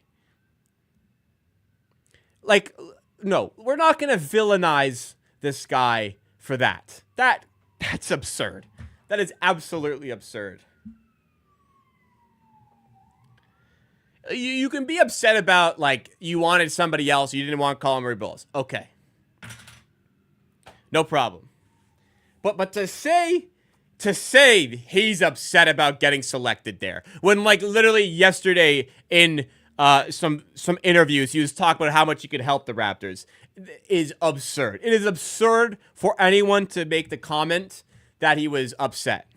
Like, no, we're not going to villainize this guy for that. That's absurd. That is absolutely absurd. You can be upset about, like, you wanted somebody else, you didn't want Colin Murray Boyles. Okay. No problem. But to say he's upset about getting selected there, when, like, literally yesterday in some interviews he was talking about how much he could help the Raptors, is absurd. It is absurd for anyone to make the comment that he was upset.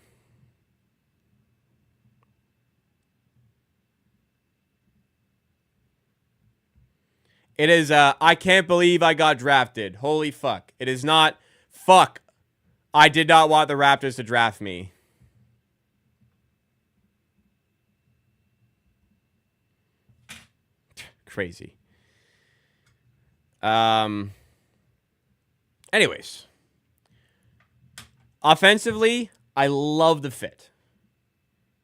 It is, I can't believe I got drafted. Holy fuck. It is not, fuck, I did not want the Raptors to draft me. Crazy. Anyways. Offensively, I love the fit.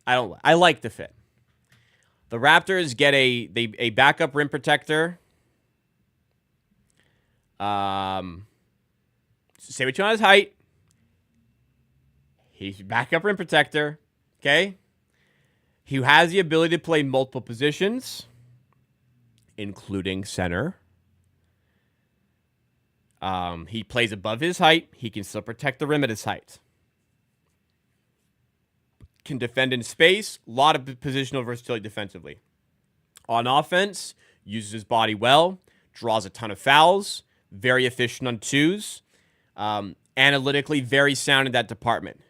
I like the fit. The Raptors get a backup rim protector. Say what you want his height. He's backup rim protector. Okay? He has the ability to play multiple positions, including center. He plays above his height. He can still protect the rim at his height. Can defend in space. A lot of positional versatility defensively. On offense, uses his body well. Draws a ton of fouls. Very efficient on twos. Analytically, very sound in that department.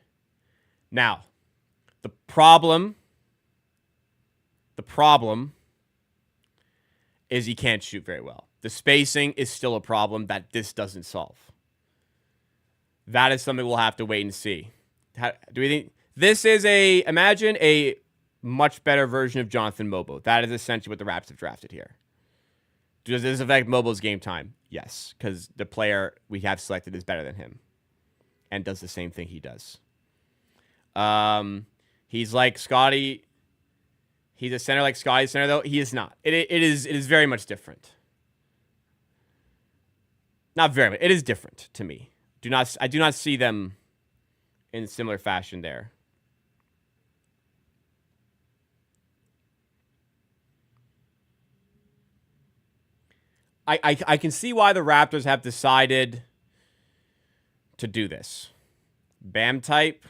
Now, the problem is he can't shoot very well. The spacing is still a problem that this doesn't solve. That is something we'll have to wait and see. Do we think this is imagine a much better version of Jonathan Mobo? That is essentially what the Raps have drafted here. Does this affect Mobo's game time? Yes, because the player we have selected is better than him and does the same thing he does. He's like Scotty. He's a center like Scotty's center, though. He is not. It is very much different. Not very much. It is different to me. I do not see them in similar fashion there. I can see why the Raptors have decided to do this. Bam type.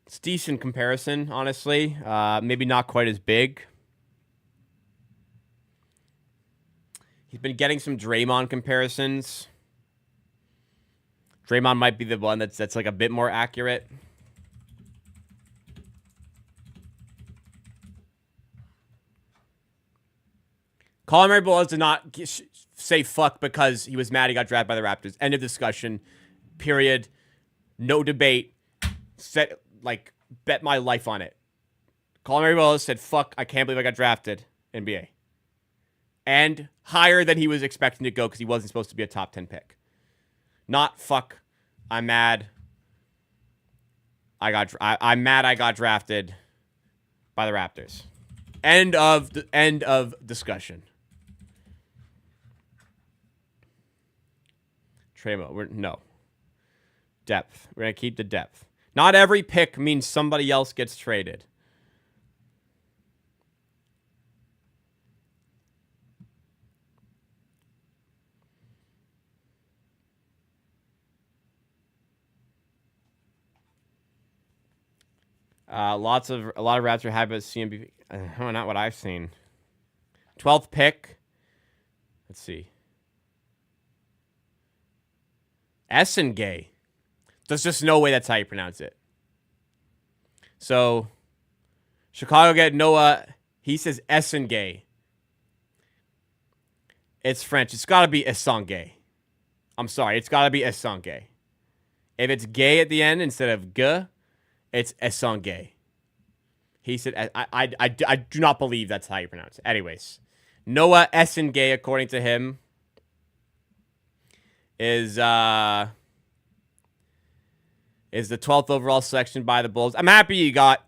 It's decent comparison, honestly. Maybe not quite as big. He's been getting some Draymond comparisons. Draymond might be the one that's like a bit more accurate. Colin Murray Bowles did not say fuck because he was mad he got drafted by the Raptors. End of discussion. Period. No debate. Bet my life on it. Colin Murray Bowles said, fuck, I can't believe I got drafted. NBA. And higher than he was expecting to go because he wasn't supposed to be a top 10 pick. Not fuck, I'm mad. I'm mad I got drafted by the Raptors. End of discussion. Tremo, no. Depth. We're going to keep the depth. Not every pick means somebody else gets traded. A lot of Raptor have a CMB. Not what I've seen. 12th pick. Let's see. Essengay. There's just no way that's how you pronounce it. So, Chicago get Noah. He says Essengay. It's French. It's got to be Essengay. I'm sorry. It's got to be Essengay. If it's gay at the end instead of G, it's Essengay. He said, I do not believe that's how you pronounce it. Anyways, Noah Essengay, according to him, is the 12th overall selection by the Bulls. I'm happy he got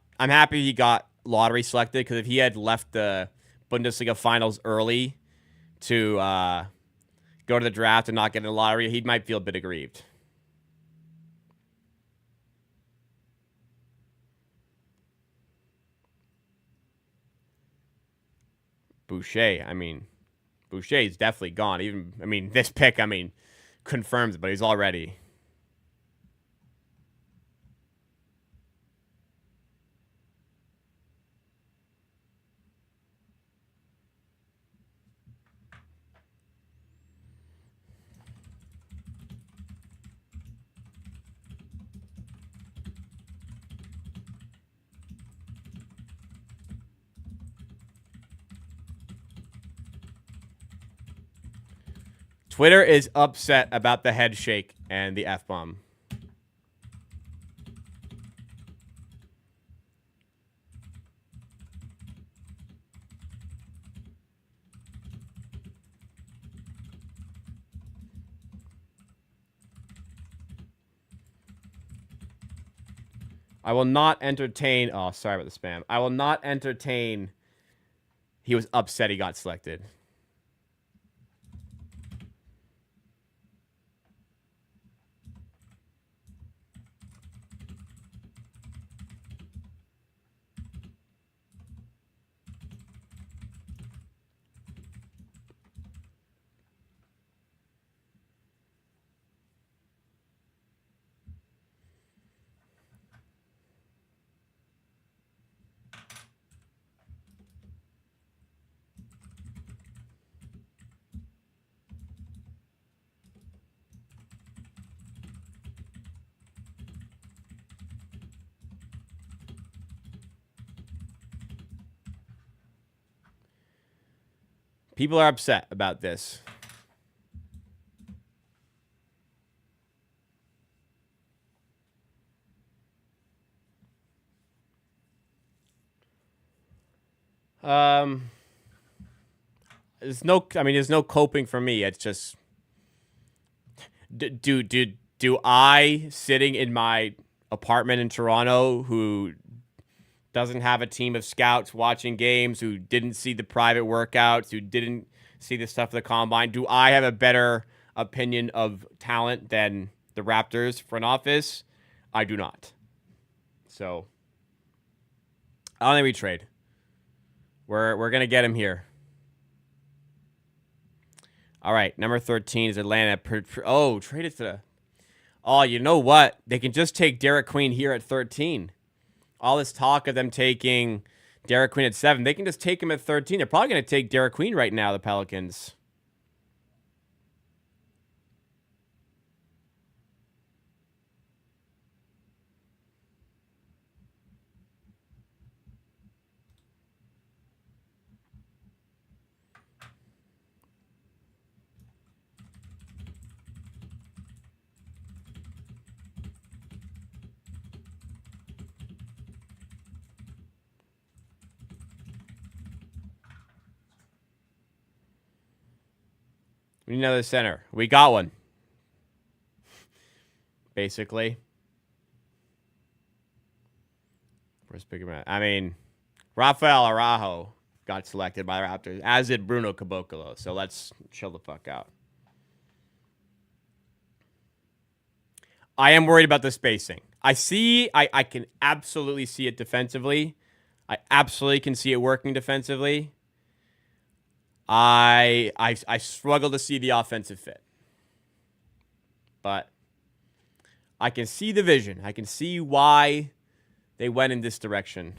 lottery selected because if he had left the Bundesliga finals early to go to the draft and not get in the lottery, he might feel a bit aggrieved. Boucher is definitely gone. This pick, confirms it, but he's already. Twitter is upset about the head shake and the F-bomb. I will not entertain... Oh, sorry about the spam. I will not entertain... He was upset he got selected. People are upset about this. There's no coping for me. It's just, do I, sitting in my apartment in Toronto, who doesn't have a team of scouts watching games, who didn't see the private workouts, who didn't see the stuff at the combine, do I have a better opinion of talent than the Raptors front office? I do not. So I don't think we trade. We're gonna get him here. All right, number 13 is Atlanta. Traded to the. Oh, you know what? They can just take Derek Queen here at 13. All this talk of them taking Derek Queen at 7, they can just take him at 13. They're probably going to take Derek Queen right now, the Pelicans. We need another center. We got one. Basically. First pick him out. I mean, Rafael Araujo got selected by the Raptors, as did Bruno Caboclo. So let's chill the fuck out. I am worried about the spacing. I can absolutely see it defensively. I absolutely can see it working defensively. I struggle to see the offensive fit. But I can see the vision. I can see why they went in this direction.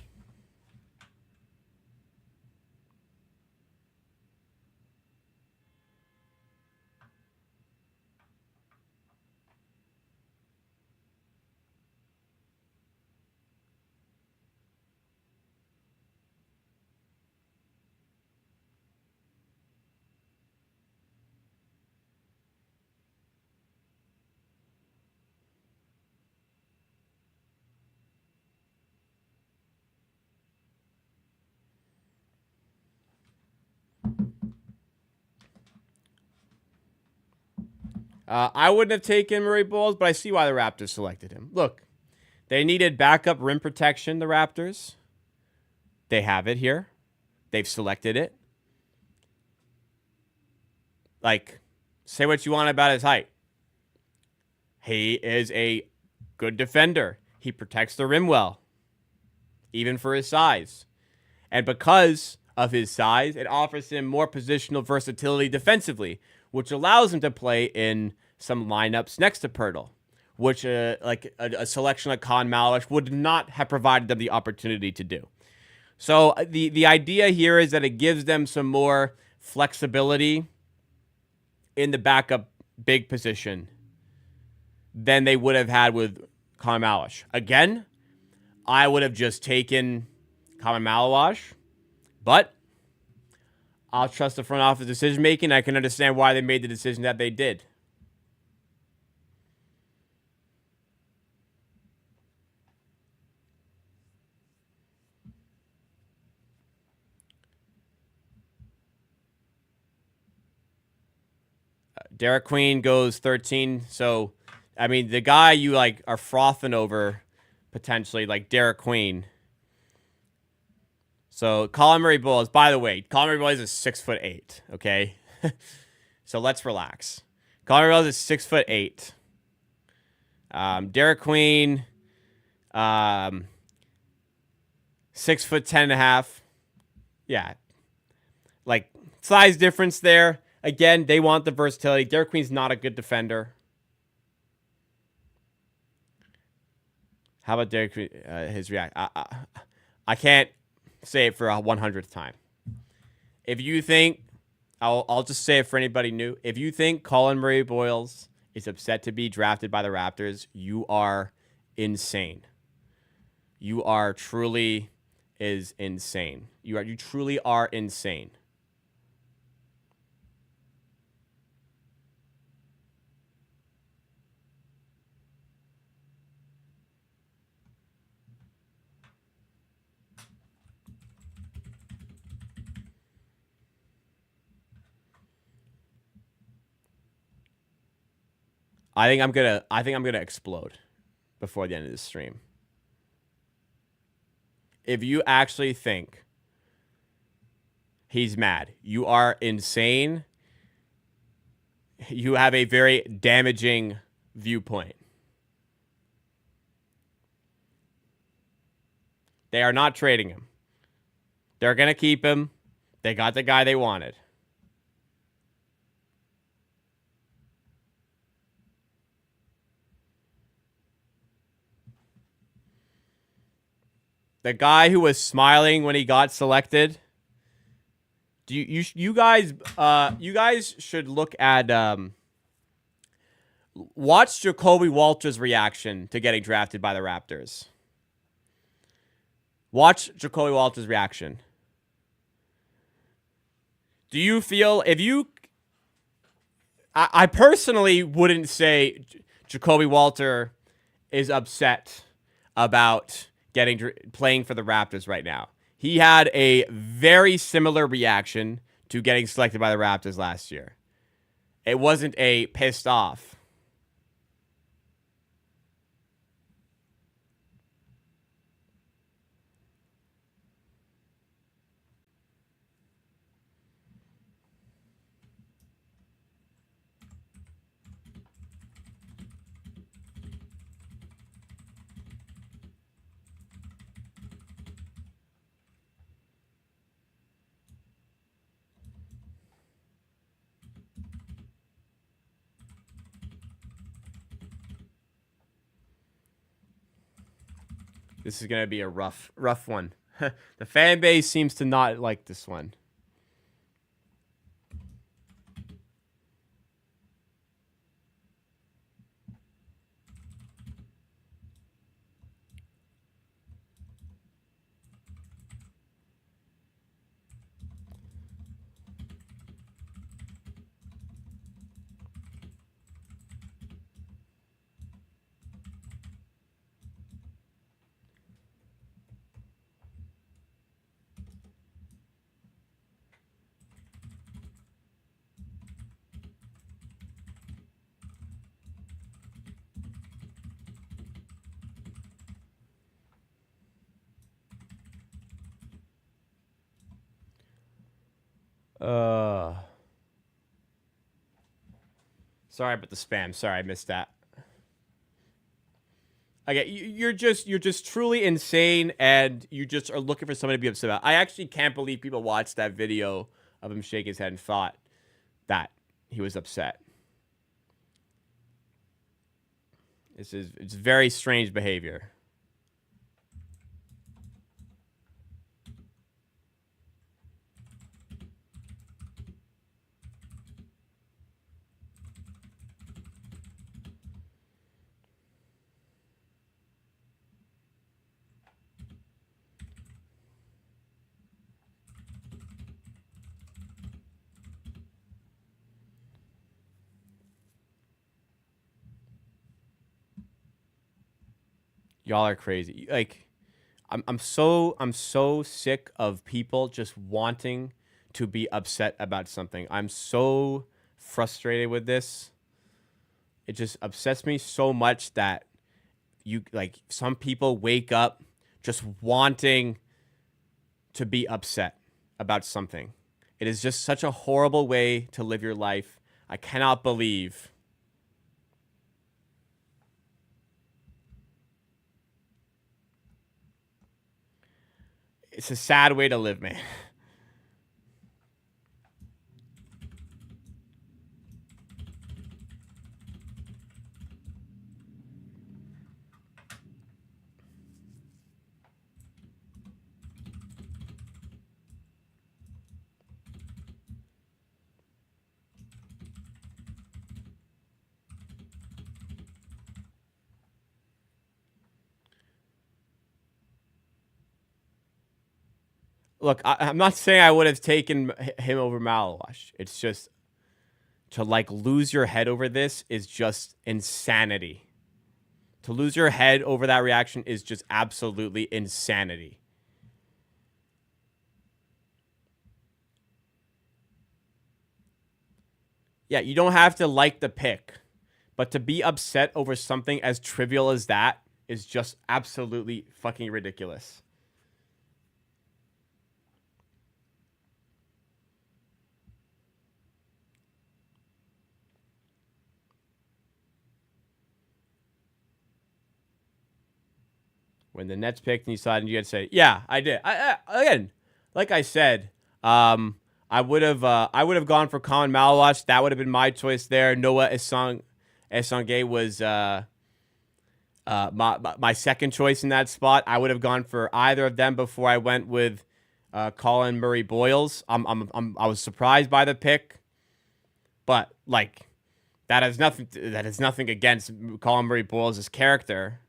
I wouldn't have taken Murray Bowles, but I see why the Raptors selected him. Look, they needed backup rim protection, the Raptors. They have it here. They've selected it. Like, say what you want about his height. He is a good defender. He protects the rim well, even for his size. And because of his size, it offers him more positional versatility defensively, which allows him to play in some lineups next to Pirtle, which a selection like Con Malish would not have provided them the opportunity to do. So the idea here is that it gives them some more flexibility in the backup big position than they would have had with Con Malish. Again, I would have just taken Con Malish, but I'll trust the front office decision making. I can understand why they made the decision that they did. Derek Queen goes 13. So, I mean, the guy you like are frothing over potentially, like Derek Queen. So Colin Murray Bowles, by the way, Colin Murray Bowles is 6'8", okay? So let's relax. Colin Murray Bowles is 6'8". Derek Queen, 6'10.5". Yeah. Like, size difference there. Again, they want the versatility. Derek Queen's not a good defender. How about Derek Queen, his react? I can't say it for a 100th time. If you think, I'll just say it for anybody new. If you think Colin Murray Bowles is upset to be drafted by the Raptors, you are insane. You are truly insane. You truly are insane. I think I'm gonna explode before the end of this stream. If you actually think he's mad, you are insane. You have a very damaging viewpoint. They are not trading him. They're going to keep him. They got the guy they wanted. The guy who was smiling when he got selected. Do you guys should look at watch Jacoby Walter's reaction to getting drafted by the Raptors. Watch Jacoby Walter's reaction. Do you feel if you I personally wouldn't say Jacoby Walter is upset about playing for the Raptors right now. He had a very similar reaction to getting selected by the Raptors last year. It wasn't a pissed off. This is going to be a rough one. The fan base seems to not like this one. Sorry about the spam. Sorry, I missed that. Okay, you're just truly insane, and you just are looking for somebody to be upset about. I actually can't believe people watched that video of him shake his head and thought that he was upset. It's very strange behavior. Y'all are crazy. Like, I'm so sick of people just wanting to be upset about something. I'm so frustrated with this. It just upsets me so much that some people wake up just wanting to be upset about something. It is just such a horrible way to live your life. I cannot believe. It's a sad way to live, man. Look, I'm not saying I would have taken him over Malawash. It's just to lose your head over this is just insanity. To lose your head over that reaction is just absolutely insanity. Yeah, you don't have to like the pick, But to be upset over something as trivial as that is just absolutely fucking ridiculous. When the Nets picked and you saw it, and you had to say, "Yeah, I did." Again, like I said, I would have gone for Colin Malawash. That would have been my choice there. Noah Esonge was my second choice in that spot. I would have gone for either of them before I went with Colin Murray Boyles. I was surprised by the pick, but like that has nothing against Colin Murray Boyles' character,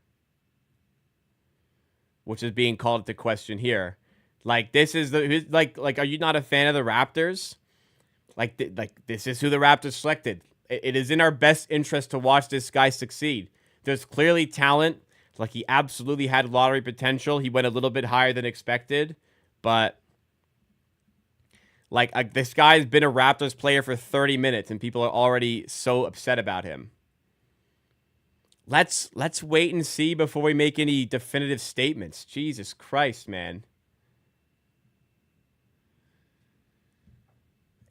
which is being called into question here. Like this is like are you not a fan of the Raptors? Like this is who the Raptors selected. It is in our best interest to watch this guy succeed. There's clearly talent. Like he absolutely had lottery potential. He went a little bit higher than expected, but like this guy's been a Raptors player for 30 minutes and people are already so upset about him. Let's wait and see before we make any definitive statements. Jesus Christ, man.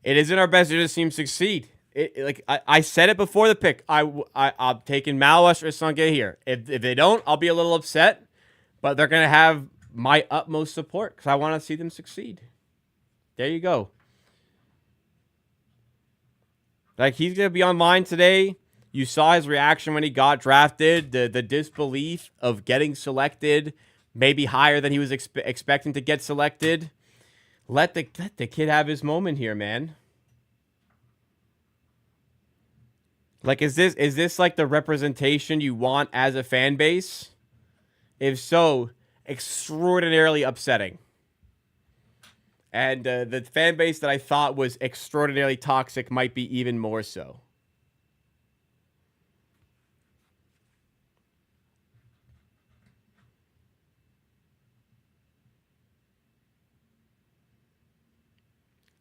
It is in our best interest to see him succeed. I said it before the pick. I'm taking Malawash or Sange here. If they don't, I'll be a little upset. But they're going to have my utmost support because I want to see them succeed. There you go. Like, he's going to be online today. You saw his reaction when he got drafted. The disbelief of getting selected, maybe higher than he was expecting to get selected. Let the kid have his moment here, man. Like, is this like the representation you want as a fan base? If so, extraordinarily upsetting. And the fan base that I thought was extraordinarily toxic might be even more so.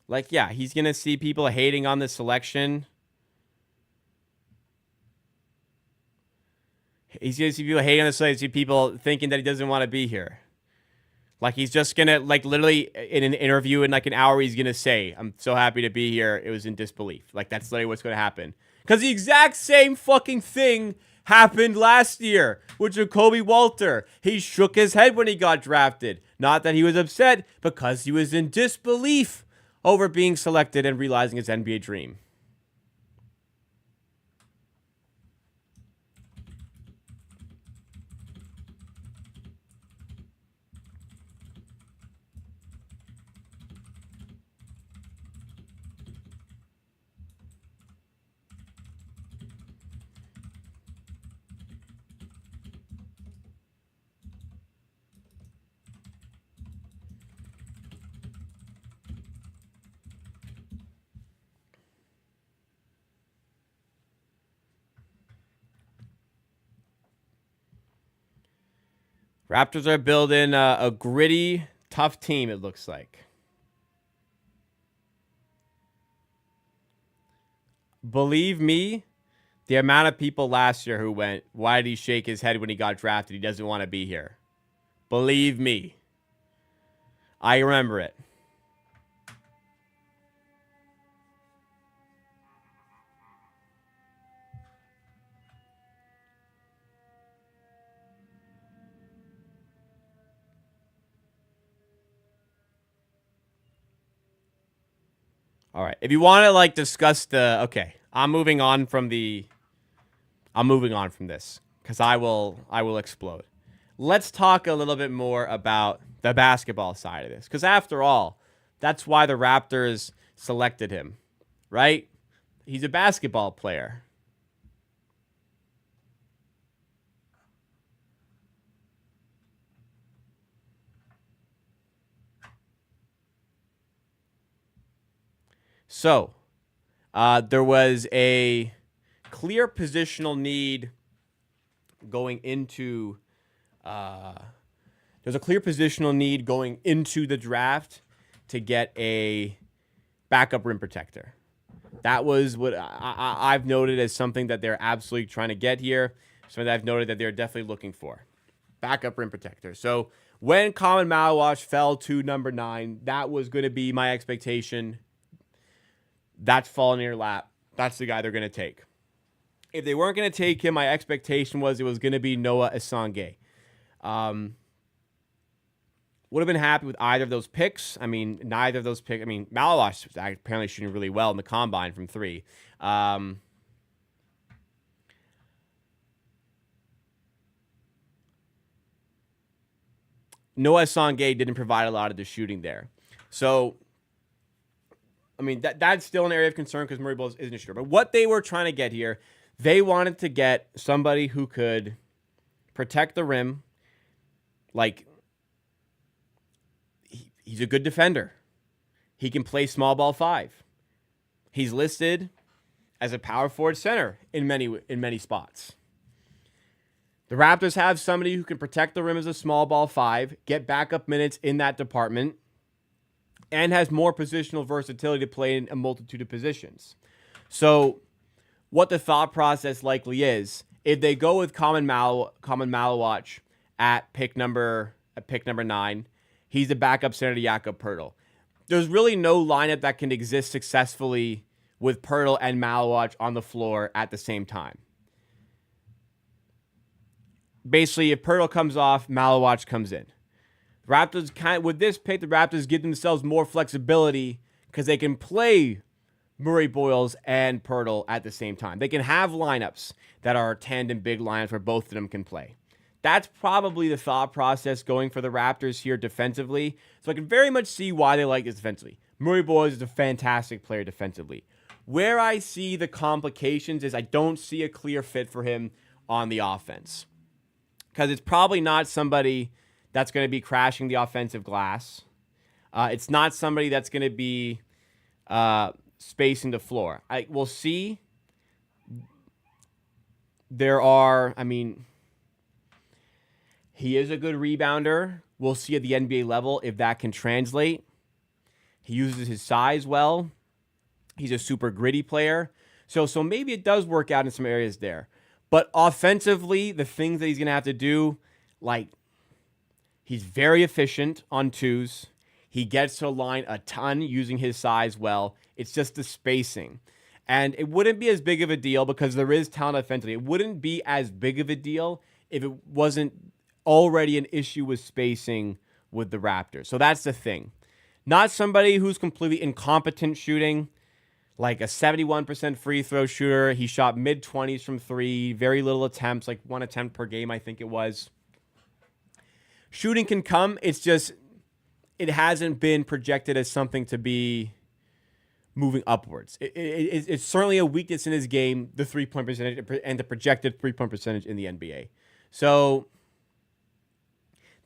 Like, yeah, he's going to see people hating on the selection. He's going to see people hating on the selection, see people thinking that he doesn't want to be here. Like, he's just going to, like, literally in an interview in, like, an hour, he's going to say, "I'm so happy to be here. It was in disbelief." Like, that's literally what's going to happen. Because the exact same fucking thing happened last year with Jacoby Walter. He shook his head when he got drafted. Not that he was upset, because he was in disbelief over being selected and realizing his NBA dream. Raptors are building a gritty, tough team, it looks like. Believe me, the amount of people last year who went, "Why did he shake his head when he got drafted? He doesn't want to be here." Believe me. I remember it. All right. If you want to like discuss I'm moving on from this because I will explode. Let's talk a little bit more about the basketball side of this, because after all, that's why the Raptors selected him, right? He's a basketball player. So, there was a clear positional need going into the draft to get a backup rim protector. That was what I've noted as something that they're absolutely trying to get here. Something that I've noted that they're definitely looking for. Backup rim protector. So when Common Mouthwash fell to number 9, that was going to be my expectation. That's fallen in your lap. That's the guy they're going to take. If they weren't going to take him, my expectation was it was going to be Noah Assange. Would have been happy with either of those picks. I mean, neither of those picks. I mean, Mouthwash was apparently shooting really well in the combine from 3. Noah Assange didn't provide a lot of the shooting there. So, I mean, that's still an area of concern because Murray Boyles isn't a shooter. But what they were trying to get here, they wanted to get somebody who could protect the rim. Like, he's a good defender. He can play small ball 5. He's listed as a power forward center in many spots. The Raptors have somebody who can protect the rim as a small ball 5, get backup minutes in that department, and has more positional versatility to play in a multitude of positions. So what the thought process likely is, if they go with Common Mouthwash at pick number 9, he's the backup center to Jakob Poeltl. There's really no lineup that can exist successfully with Poeltl and Mouthwash on the floor at the same time. Basically, if Poeltl comes off, Mouthwash comes in. Raptors with this pick, the Raptors give themselves more flexibility because they can play Murray Boyles and Poeltl at the same time. They can have lineups that are tandem big lineups where both of them can play. That's probably the thought process going for the Raptors here defensively. So I can very much see why they like this defensively. Murray Boyles is a fantastic player defensively. Where I see the complications is I don't see a clear fit for him on the offense. Because it's probably not somebody that's going to be crashing the offensive glass. It's not somebody that's going to be spacing the floor. We'll see. He is a good rebounder. We'll see at the NBA level if that can translate. He uses his size well. He's a super gritty player. So maybe it does work out in some areas there. But offensively, the things that he's going to have to do, like, he's very efficient on 2s. He gets to the line a ton using his size well. It's just the spacing. And it wouldn't be as big of a deal because there is talent offensively. It wouldn't be as big of a deal if it wasn't already an issue with spacing with the Raptors. So that's the thing. Not somebody who's completely incompetent shooting, like a 71% free throw shooter. He shot mid-20s from 3, very little attempts, like 1 attempt per game, I think it was. Shooting can come. It's just, it hasn't been projected as something to be moving upwards. It's certainly a weakness in his game, the 3-point percentage and the projected 3-point percentage in the NBA. So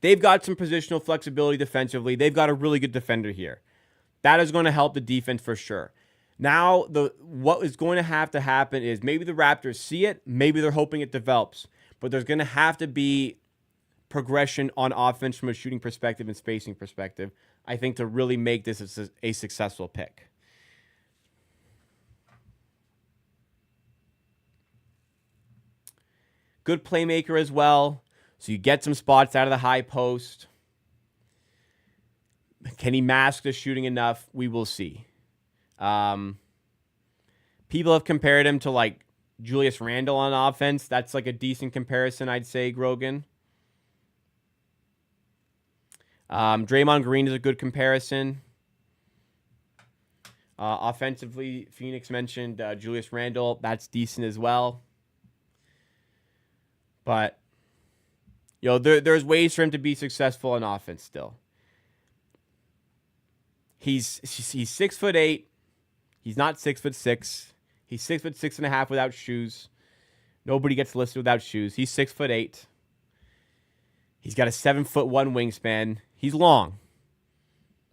they've got some positional flexibility defensively. They've got a really good defender here. That is going to help the defense for sure. Now, what is going to have to happen is maybe the Raptors see it. Maybe they're hoping it develops. But there's going to have to be progression on offense from a shooting perspective and spacing perspective, I think, to really make this a successful pick. Good playmaker as well. So you get some spots out of the high post. Can he mask the shooting enough? We will see. People have compared him to like Julius Randle on offense. That's like a decent comparison, I'd say, Grogan. Draymond Green is a good comparison. Offensively, Phoenix mentioned Julius Randle. That's decent as well. But, there's ways for him to be successful on offense still. He's 6'8". He's not 6'6". He's 6'6.5" without shoes. Nobody gets listed without shoes. He's 6'8". He's got a 7'1" wingspan. He's long.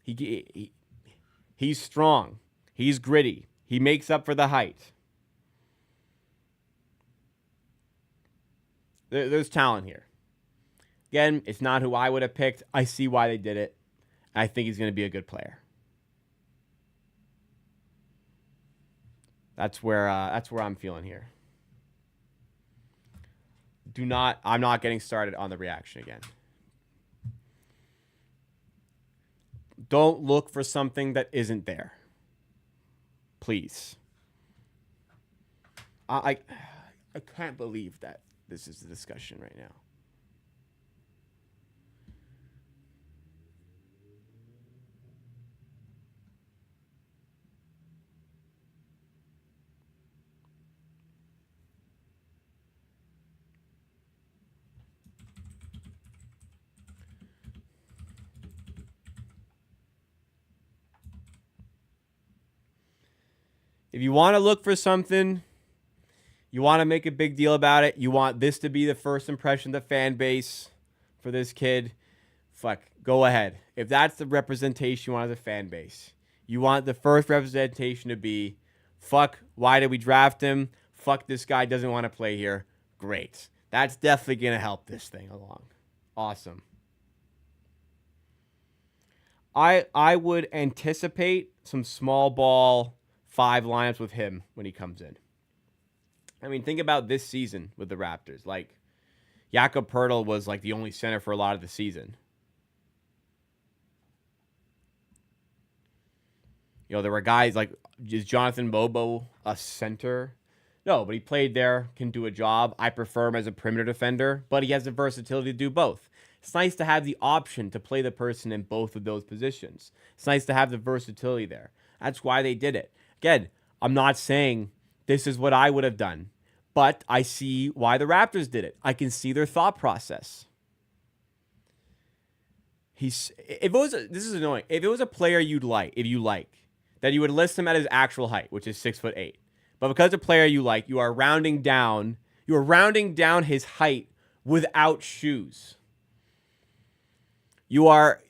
He's strong. He's gritty. He makes up for the height. There's talent here. Again, it's not who I would have picked. I see why they did it. I think he's going to be a good player. That's where I'm feeling here. I'm not getting started on the reaction again. Don't look for something that isn't there. Please. I can't believe that this is the discussion right now. If you want to look for something, you want to make a big deal about it, you want this to be the first impression of the fan base for this kid, fuck, go ahead. If that's the representation you want as a fan base, you want the first representation to be, fuck, why did we draft him? Fuck, this guy doesn't want to play here. Great. That's definitely going to help this thing along. Awesome. I would anticipate some small ball 5 lineups with him when he comes in. I mean, think about this season with the Raptors. Like, Jakob Poeltl was like the only center for a lot of the season. You know, there were guys like, is Jonathan Bobo a center? No, but he played there, can do a job. I prefer him as a perimeter defender, but he has the versatility to do both. It's nice to have the option to play the person in both of those positions. It's nice to have the versatility there. That's why they did it. Again, I'm not saying this is what I would have done, but I see why the Raptors did it. I can see their thought process. This is annoying. If it was a player if you like, that you would list him at his actual height, which is 6'8". But because a player you like, you are rounding down his height without shoes. You are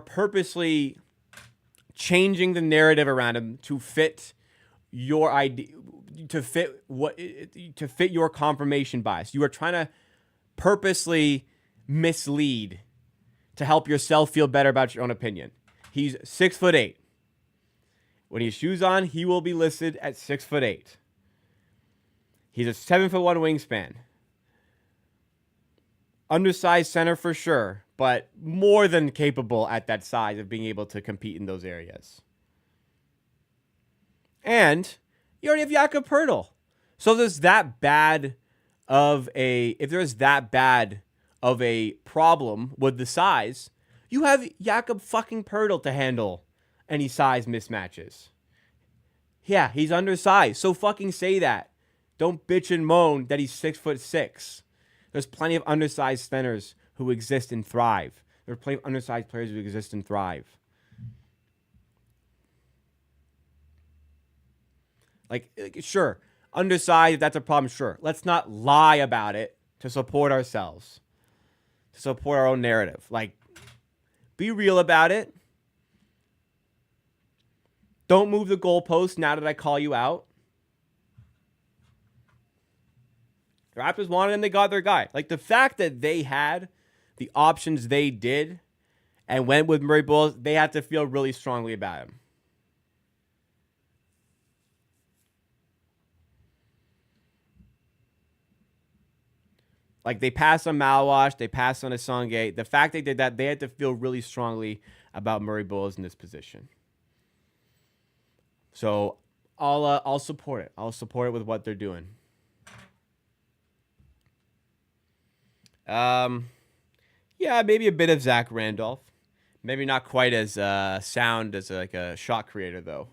purposely changing the narrative around him to fit your idea, to fit your confirmation bias. You are trying to purposely mislead to help yourself feel better about your own opinion. He's 6'8". When he has shoes on, he will be listed at 6'8". He's a 7'1" wingspan. Undersized center for sure, but more than capable at that size of being able to compete in those areas. And you already have Jakob Poeltl. So if there's that bad of a problem with the size, you have Jakob fucking Poeltl to handle any size mismatches. Yeah, he's undersized. So fucking say that. Don't bitch and moan that he's 6'6". There's plenty of undersized centers who exist and thrive. There are plenty of undersized players who exist and thrive. Like, sure, undersized, if that's a problem, sure. Let's not lie about it to support ourselves, to support our own narrative. Like, be real about it. Don't move the goalpost now that I call you out. The Raptors wanted him, they got their guy. Like, the fact that they had the options they did and went with Murray Bulls, they had to feel really strongly about him. Like, they passed on Malwash, they passed on Assange. The fact they did that, they had to feel really strongly about Murray Bulls in this position. So I'll support it. I'll support it with what they're doing. Yeah, maybe a bit of Zach Randolph. Maybe not quite as sound as like a shot creator, though.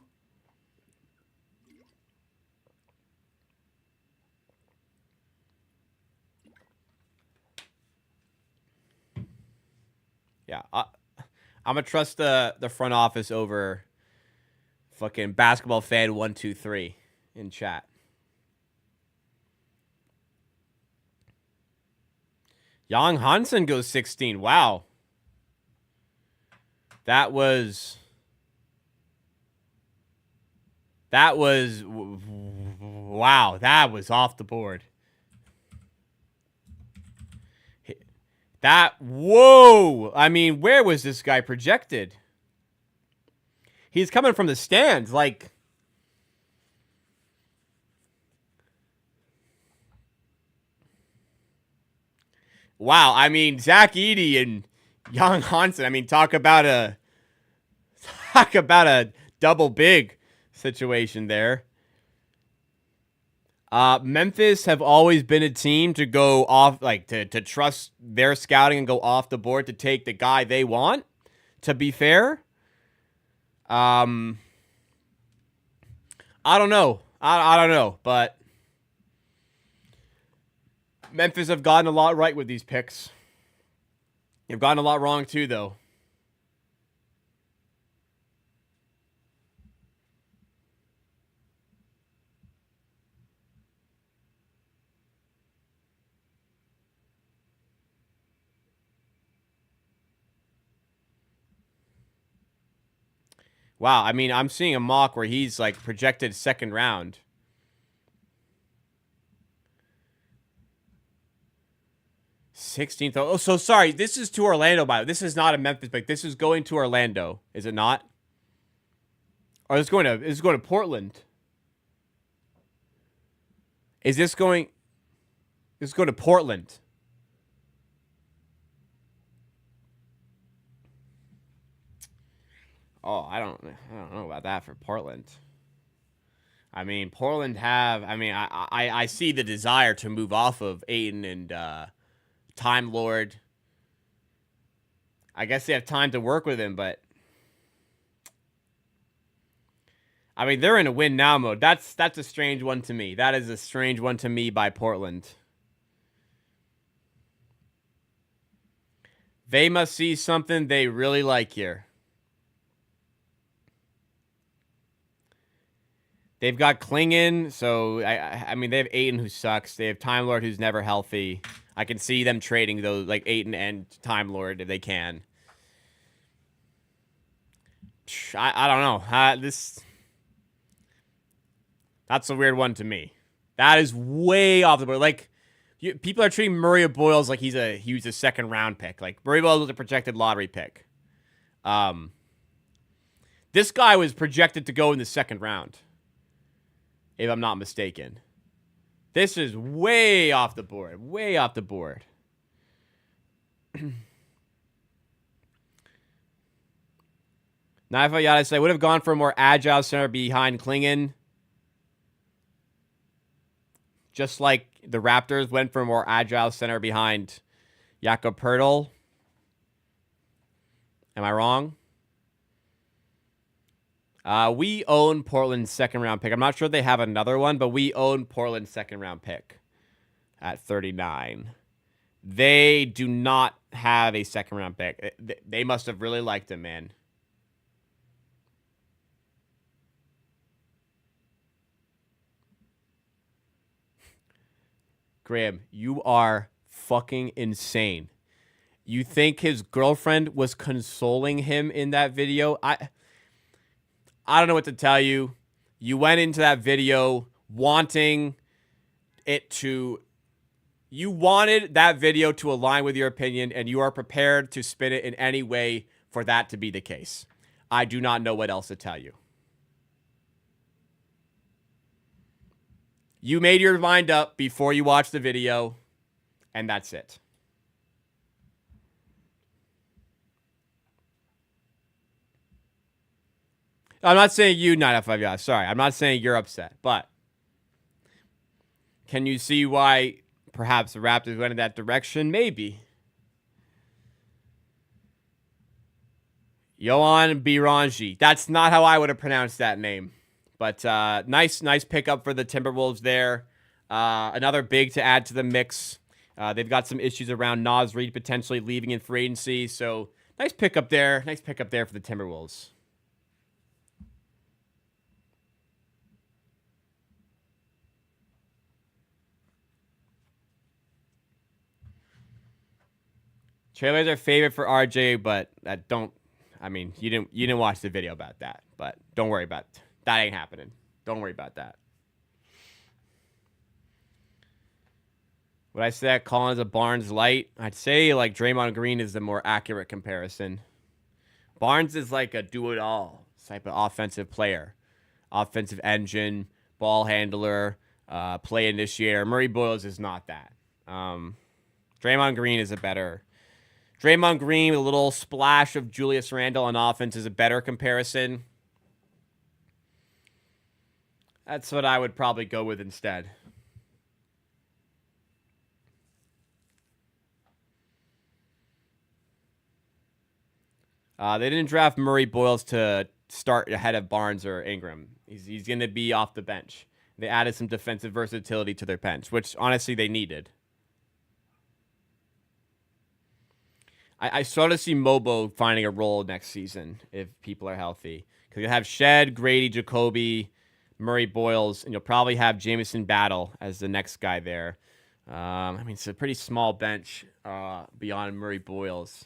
Yeah, I'm gonna trust the front office over fucking basketball fan 123 in chat. Jan Hansen goes 16. Wow. That was wow. That was off the board. Whoa. I mean, where was this guy projected? He's coming from the stands. Like, Wow, I mean, Zach Edey and Young Hansen. I mean, talk about a double big situation there. Memphis have always been a team to go off, like to trust their scouting and go off the board to take the guy they want. To be fair, I don't know. I don't know, but Memphis have gotten a lot right with these picks. They've gotten a lot wrong too, though. Wow, I mean, I'm seeing a mock where he's like projected second round. 16th. Oh, so sorry. This is to Orlando, by the way. This is not a Memphis pick. This is going to Orlando. Is it not? Or is this going to Portland? Is this going to Portland? Oh, I don't know about that for Portland. I mean, Portland have. I mean, I see the desire to move off of Ayton and Time Lord. I guess they have time to work with him, but I mean, they're in a win now mode. That's a strange one to me. That is a strange one to me by Portland. They must see something they really like here. They've got Klingon, so I mean, they have Ayton who sucks. They have Time Lord who's never healthy. I can see them trading those, like Ayton and Time Lord, if they can. I don't know. That's a weird one to me. That is way off the board. Like, people are treating Murray Boyles like he was a second round pick. Like, Murray Boyles was a projected lottery pick. This guy was projected to go in the second round, if I'm not mistaken. This is way off the board. Way off the board. Now, if I gotta say, I would have gone for a more agile center behind Klingon. Just like the Raptors went for a more agile center behind Jakob Poeltl. Am I wrong? We own Portland's second round pick. I'm not sure they have another one, but we own Portland's second round pick at 39. They do not have a second round pick. They must have really liked him, man. Graham, you are fucking insane. You think his girlfriend was consoling him in that video? I don't know what to tell you. You went into that video wanting you wanted that video to align with your opinion, and you are prepared to spin it in any way for that to be the case. I do not know what else to tell you. You made your mind up before you watched the video, and that's it. I'm not saying you, 9 out of 5 guys. Sorry, I'm not saying you're upset, but can you see why perhaps the Raptors went in that direction? Maybe. Yohan Birangi. That's not how I would have pronounced that name. But nice pickup for the Timberwolves there. Another big to add to the mix. They've got some issues around Naz Reid potentially leaving in free agency. So nice pickup there. Nice pickup there for the Timberwolves. Trailers are favorite for RJ, but you didn't watch the video about that. But don't worry about it. That ain't happening. Don't worry about that. Would I say that Collins a Barnes light? I'd say like Draymond Green is the more accurate comparison. Barnes is like a do-it-all type of offensive player. Offensive engine, ball handler, play initiator. Murray Boyles is not that. Draymond Green is a better. Draymond Green with a little splash of Julius Randle on offense is a better comparison. That's what I would probably go with instead. They didn't draft Murray Boyles to start ahead of Barnes or Ingram. He's going to be off the bench. They added some defensive versatility to their bench, which honestly they needed. I sort of see Mobo finding a role next season if people are healthy. Because you'll have Shed, Grady, Jacoby, Murray Boyles, and you'll probably have Jamison Battle as the next guy there. It's a pretty small bench beyond Murray Boyles.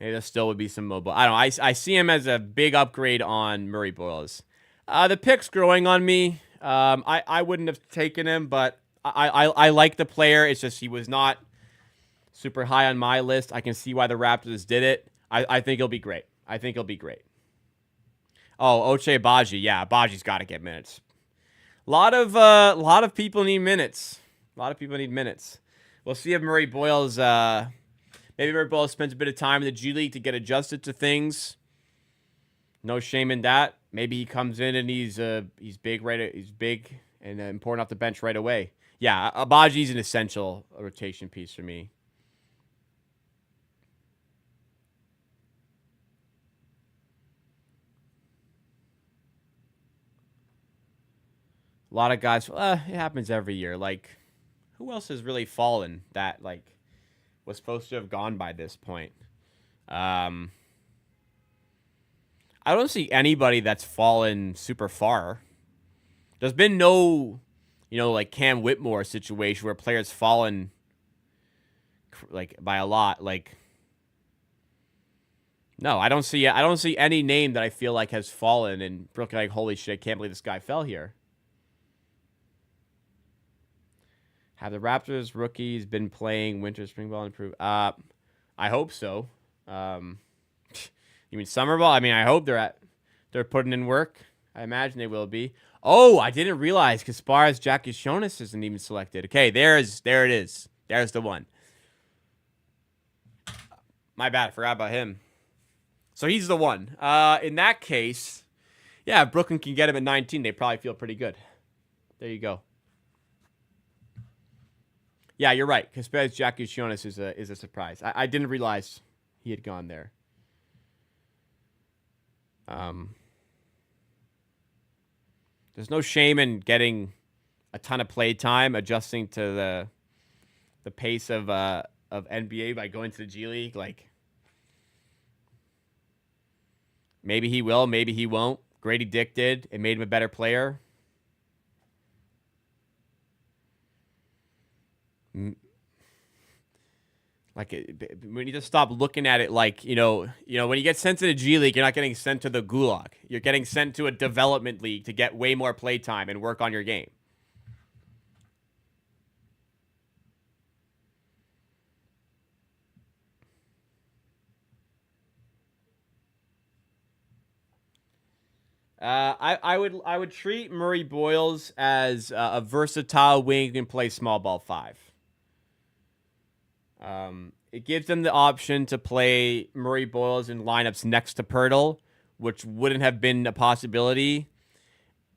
Maybe there still would be some Mobo. I don't know. I see him as a big upgrade on Murray Boyles. The pick's growing on me. I wouldn't have taken him, but I like the player. It's just he was not super high on my list. I can see why the Raptors did it. I think he'll be great. Oh, Ochai Agbaji. Yeah, Abaji's got to get minutes. A lot of people need minutes. We'll see if Murray Boyles... Maybe Murray Boyles spends a bit of time in the G League to get adjusted to things. No shame in that. Maybe he comes in and he's big and important off the bench right away. Yeah, Abaji's an essential rotation piece for me. A lot of guys. It happens every year. Like, who else has really fallen that was supposed to have gone by this point? I don't see anybody that's fallen super far. There's been no, Cam Whitmore situation where players fallen by a lot. No, I don't see any name that I feel like has fallen and Brooklyn holy shit, I can't believe this guy fell here. Have the Raptors rookies been playing winter spring ball improve? I hope so. You mean summer ball? I hope they're putting in work. I imagine they will be. Oh, I didn't realize Kaspar's Jackishonis isn't even selected. Okay, there it is. There's the one. My bad, I forgot about him. So he's the one. In that case, yeah, if Brooklyn can get him at 19, they probably feel pretty good. There you go. Yeah, you're right. Kaspar's Jackishonis is a surprise. I didn't realize he had gone there. There's no shame in getting a ton of play time, adjusting to the pace of NBA by going to the G League. Maybe he will, maybe he won't. Grady Dick did. It made him a better player. We need to stop looking at it when you get sent to the G League, you're not getting sent to the Gulag. You're getting sent to a development league to get way more play time and work on your game. I would treat Murray Boyles as a versatile wing who can play small ball 5. It gives them the option to play Murray Boyles in lineups next to Pirtle, which wouldn't have been a possibility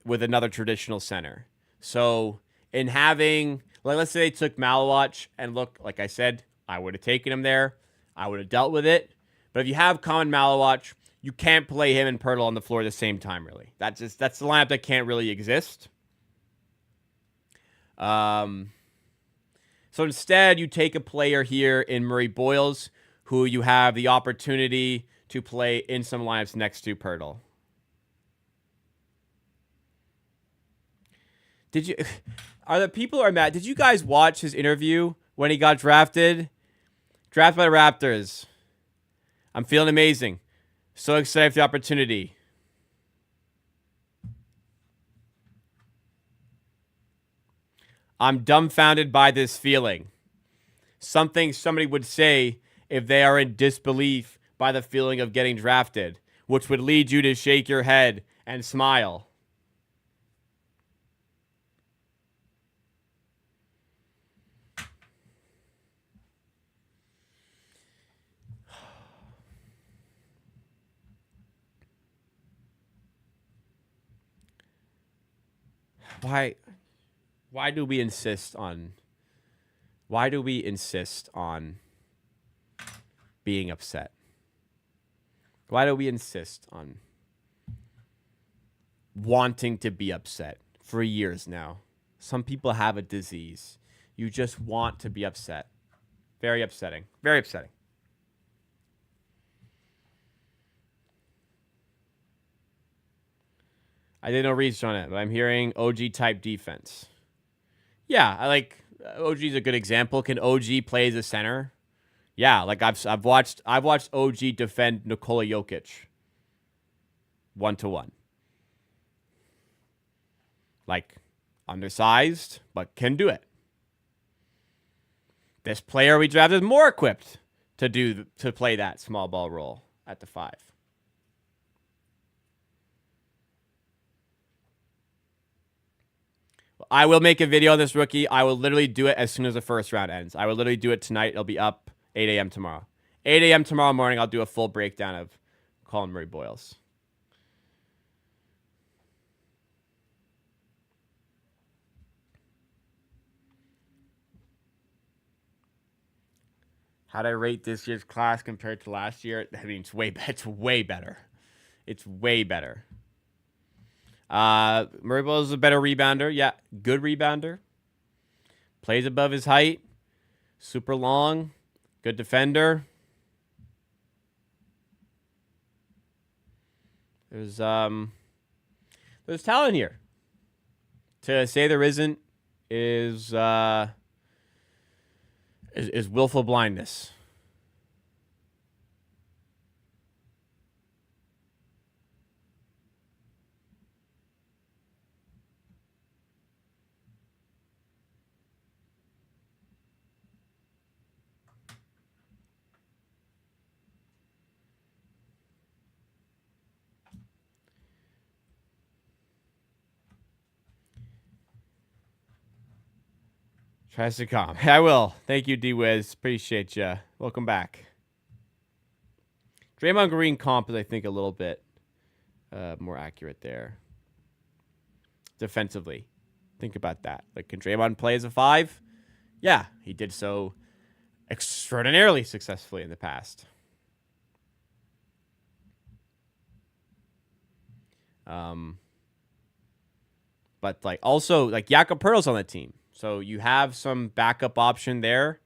with another traditional center. So in having, let's say they took Malawach, and look, like I said, I would have taken him there. I would have dealt with it. But if you have Colin Malawach, you can't play him and Pirtle on the floor at the same time, really. That's the lineup that can't really exist. So instead, you take a player here in Murray Boyles, who you have the opportunity to play in some lineups next to Pirtle. Are the people who are mad? Did you guys watch his interview when he got drafted? Drafted by the Raptors. I'm feeling amazing. So excited for the opportunity. I'm dumbfounded by this feeling. Something somebody would say if they are in disbelief by the feeling of getting drafted, which would lead you to shake your head and smile. Why do we insist on being upset? Why do we insist on wanting to be upset for years now? Some people have a disease. You just want to be upset. Very upsetting. Very upsetting. I did no research on it, but I'm hearing OG type defense. Yeah, I like OG's a good example. Can OG play as a center? Yeah, like I've watched OG defend Nikola Jokic 1-to-1. Like undersized, but can do it. This player we drafted is more equipped to play that small ball role at the 5. I will make a video on this rookie. I will literally do it as soon as the first round ends. I will literally do it tonight. It'll be up 8 a.m. tomorrow. 8 a.m. tomorrow morning, I'll do a full breakdown of Colin Murray-Boyles. How do I rate this year's class compared to last year? I mean, it's way better. It's way better. Murray-Boyles is a better rebounder. Yeah, good rebounder. Plays above his height. Super long. Good defender. There's talent here. To say there isn't is willful blindness. Tries to calm. I will. Thank you, D-Wiz. Appreciate you. Welcome back. Draymond Green comp is, I think, a little bit more accurate there. Defensively. Think about that. Like, can Draymond play as a 5? Yeah, he did so extraordinarily successfully in the past. But, like, also, like, Jakob Poeltl's on the team. So you have some backup option there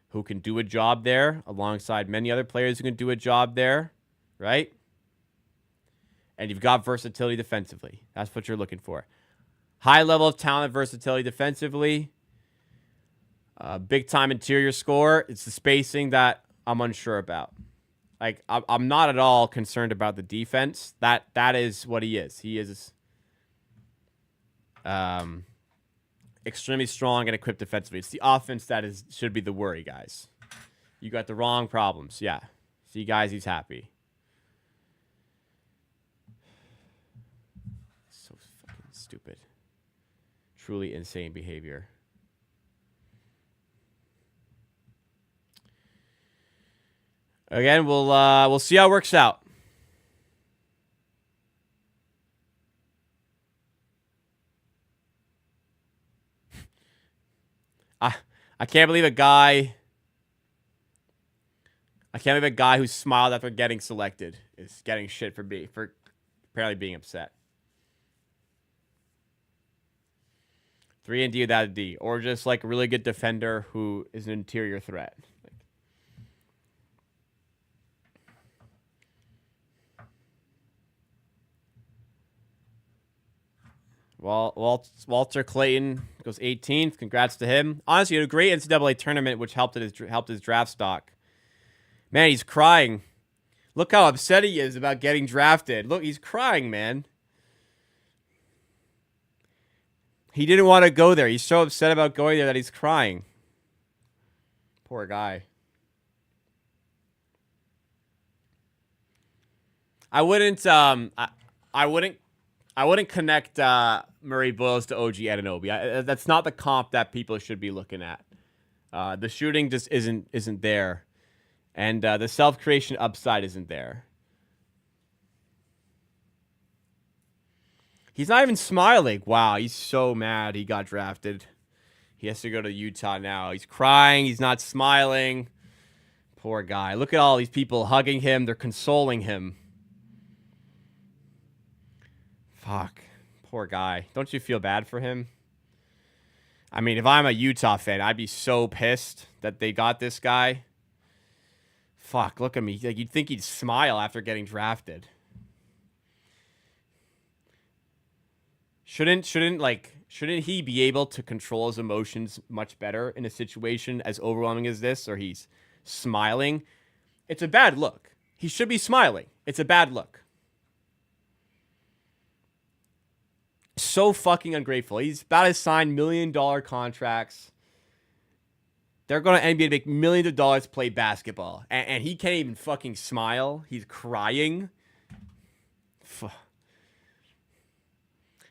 who can do a job there alongside many other players who can do a job there, right? And you've got versatility defensively. That's what you're looking for. High level of talent, versatility defensively. Big time interior score. It's the spacing that I'm unsure about. Like, I'm not at all concerned about the defense. That is what he is. He is extremely strong and equipped defensively. It's the offense that should be the worry, guys. You got the wrong problems. Yeah. See, guys, he's happy. So fucking stupid. Truly insane behavior. Again, we'll see how it works out. I can't believe a guy who smiled after getting selected is getting shit for apparently being upset. 3 and D without a D, or just like a really good defender who is an interior threat. Walter Clayton goes 18th. Congrats to him. Honestly, he had a great NCAA tournament, which helped his draft stock. Man, he's crying. Look how upset he is about getting drafted. Look, he's crying, man. He didn't want to go there. He's so upset about going there that he's crying. Poor guy. I wouldn't connect Murray-Boyles to OG Anunoby. That's not the comp that people should be looking at. The shooting just isn't there, and the self-creation upside isn't there. He's not even smiling. Wow, he's so mad he got drafted. He has to go to Utah now. He's crying. He's not smiling. Poor guy. Look at all these people hugging him. They're consoling him. Fuck. Poor guy. Don't you feel bad for him? I mean, if I'm a Utah fan, I'd be so pissed that they got this guy. Fuck, look at me. Like, you'd think he'd smile after getting drafted. Shouldn't he be able to control his emotions much better in a situation as overwhelming as this, or he's smiling? It's a bad look. He should be smiling. It's a bad look. So fucking ungrateful. He's about to sign $1 million contracts. They're going to NBA to make millions of dollars to play basketball. And he can't even fucking smile. He's crying.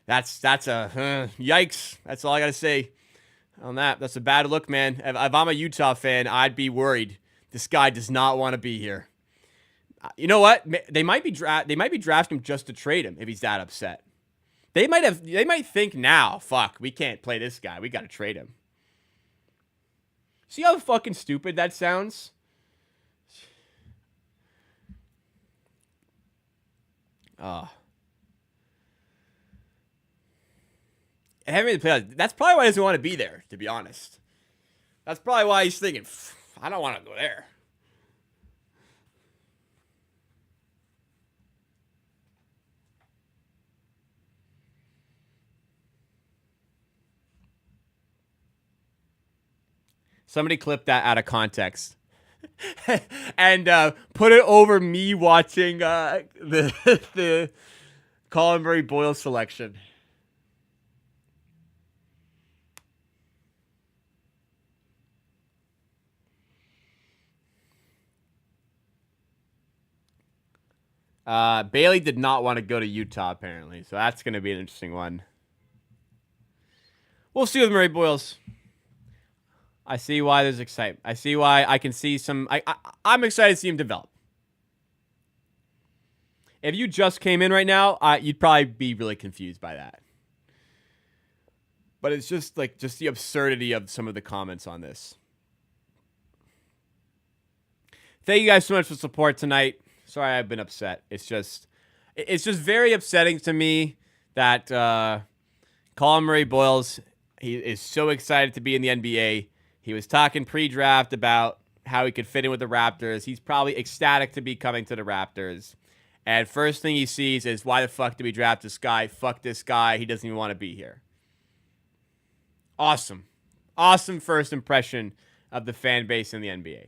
That's a yikes. That's all I got to say on that. That's a bad look, man. If I'm a Utah fan, I'd be worried. This guy does not want to be here. You know what? They might be drafting him just to trade him if he's that upset. They might think now, fuck, we can't play this guy. We got to trade him. See how fucking stupid that sounds? Having the playoffs, that's probably why he doesn't want to be there, to be honest. That's probably why he's thinking, I don't want to go there. Somebody clipped that out of context and put it over me watching the Colin Murray-Boyle selection. Bailey did not want to go to Utah, apparently, so that's going to be an interesting one. We'll see with Murray-Boyles. I see why there's excitement. I see why I can see some... I'm excited to see him develop. If you just came in right now, you'd probably be really confused by that. But it's just the absurdity of some of the comments on this. Thank you guys so much for support tonight. Sorry I've been upset. It's just very upsetting to me that Colin Murray-Boyles, he is so excited to be in the NBA. He was talking pre-draft about how he could fit in with the Raptors. He's probably ecstatic to be coming to the Raptors. And first thing he sees is, why the fuck did we draft this guy? Fuck this guy. He doesn't even want to be here. Awesome. Awesome first impression of the fan base in the NBA.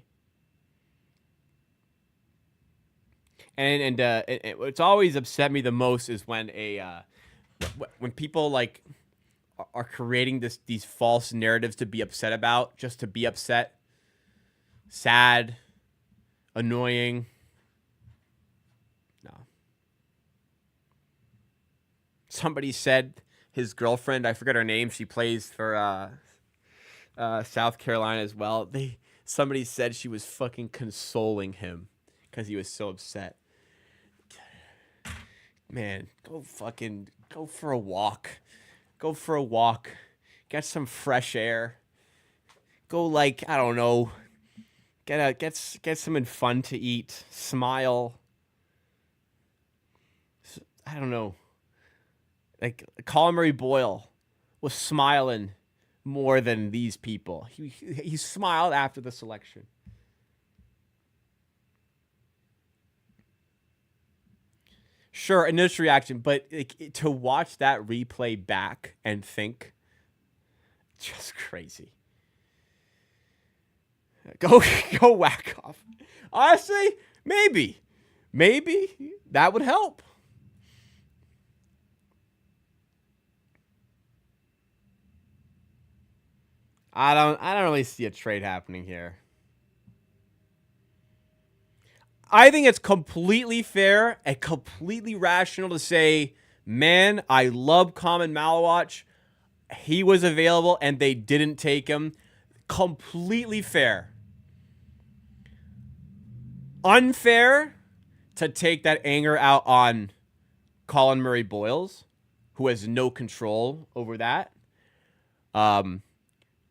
And what's always upset me the most is when when people are creating these false narratives to be upset about, just to be upset, sad, annoying. No. Somebody said his girlfriend, I forget her name, she plays for South Carolina as well. Somebody said she was fucking consoling him because he was so upset. Man, go for a walk. Go for a walk. Get some fresh air. Go I don't know. Get something fun to eat. Smile. I don't know. Colin Murray-Boyle was smiling more than these people. He smiled after the selection. Sure, initial reaction, but to watch that replay back and think, just crazy. Go whack off. Honestly, maybe that would help. I don't really see a trade happening here. I think it's completely fair and completely rational to say, man, I love Common Malawach. He was available and they didn't take him. Completely fair. Unfair to take that anger out on Colin Murray-Boyles. who has no control over that.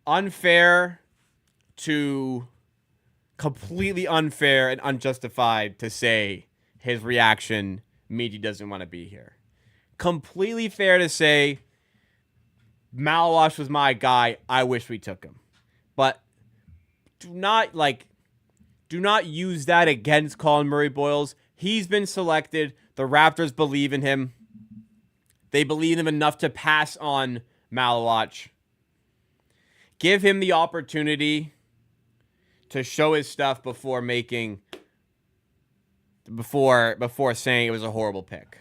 Unfair to completely unfair and unjustified to say his reaction means he doesn't want to be here. Completely fair to say Malawash was my guy. I wish we took him. But do not use that against Colin Murray-Boyles. He's been selected. The Raptors believe in him. They believe in him enough to pass on Malawash. Give him the opportunity to show his stuff before saying it was a horrible pick.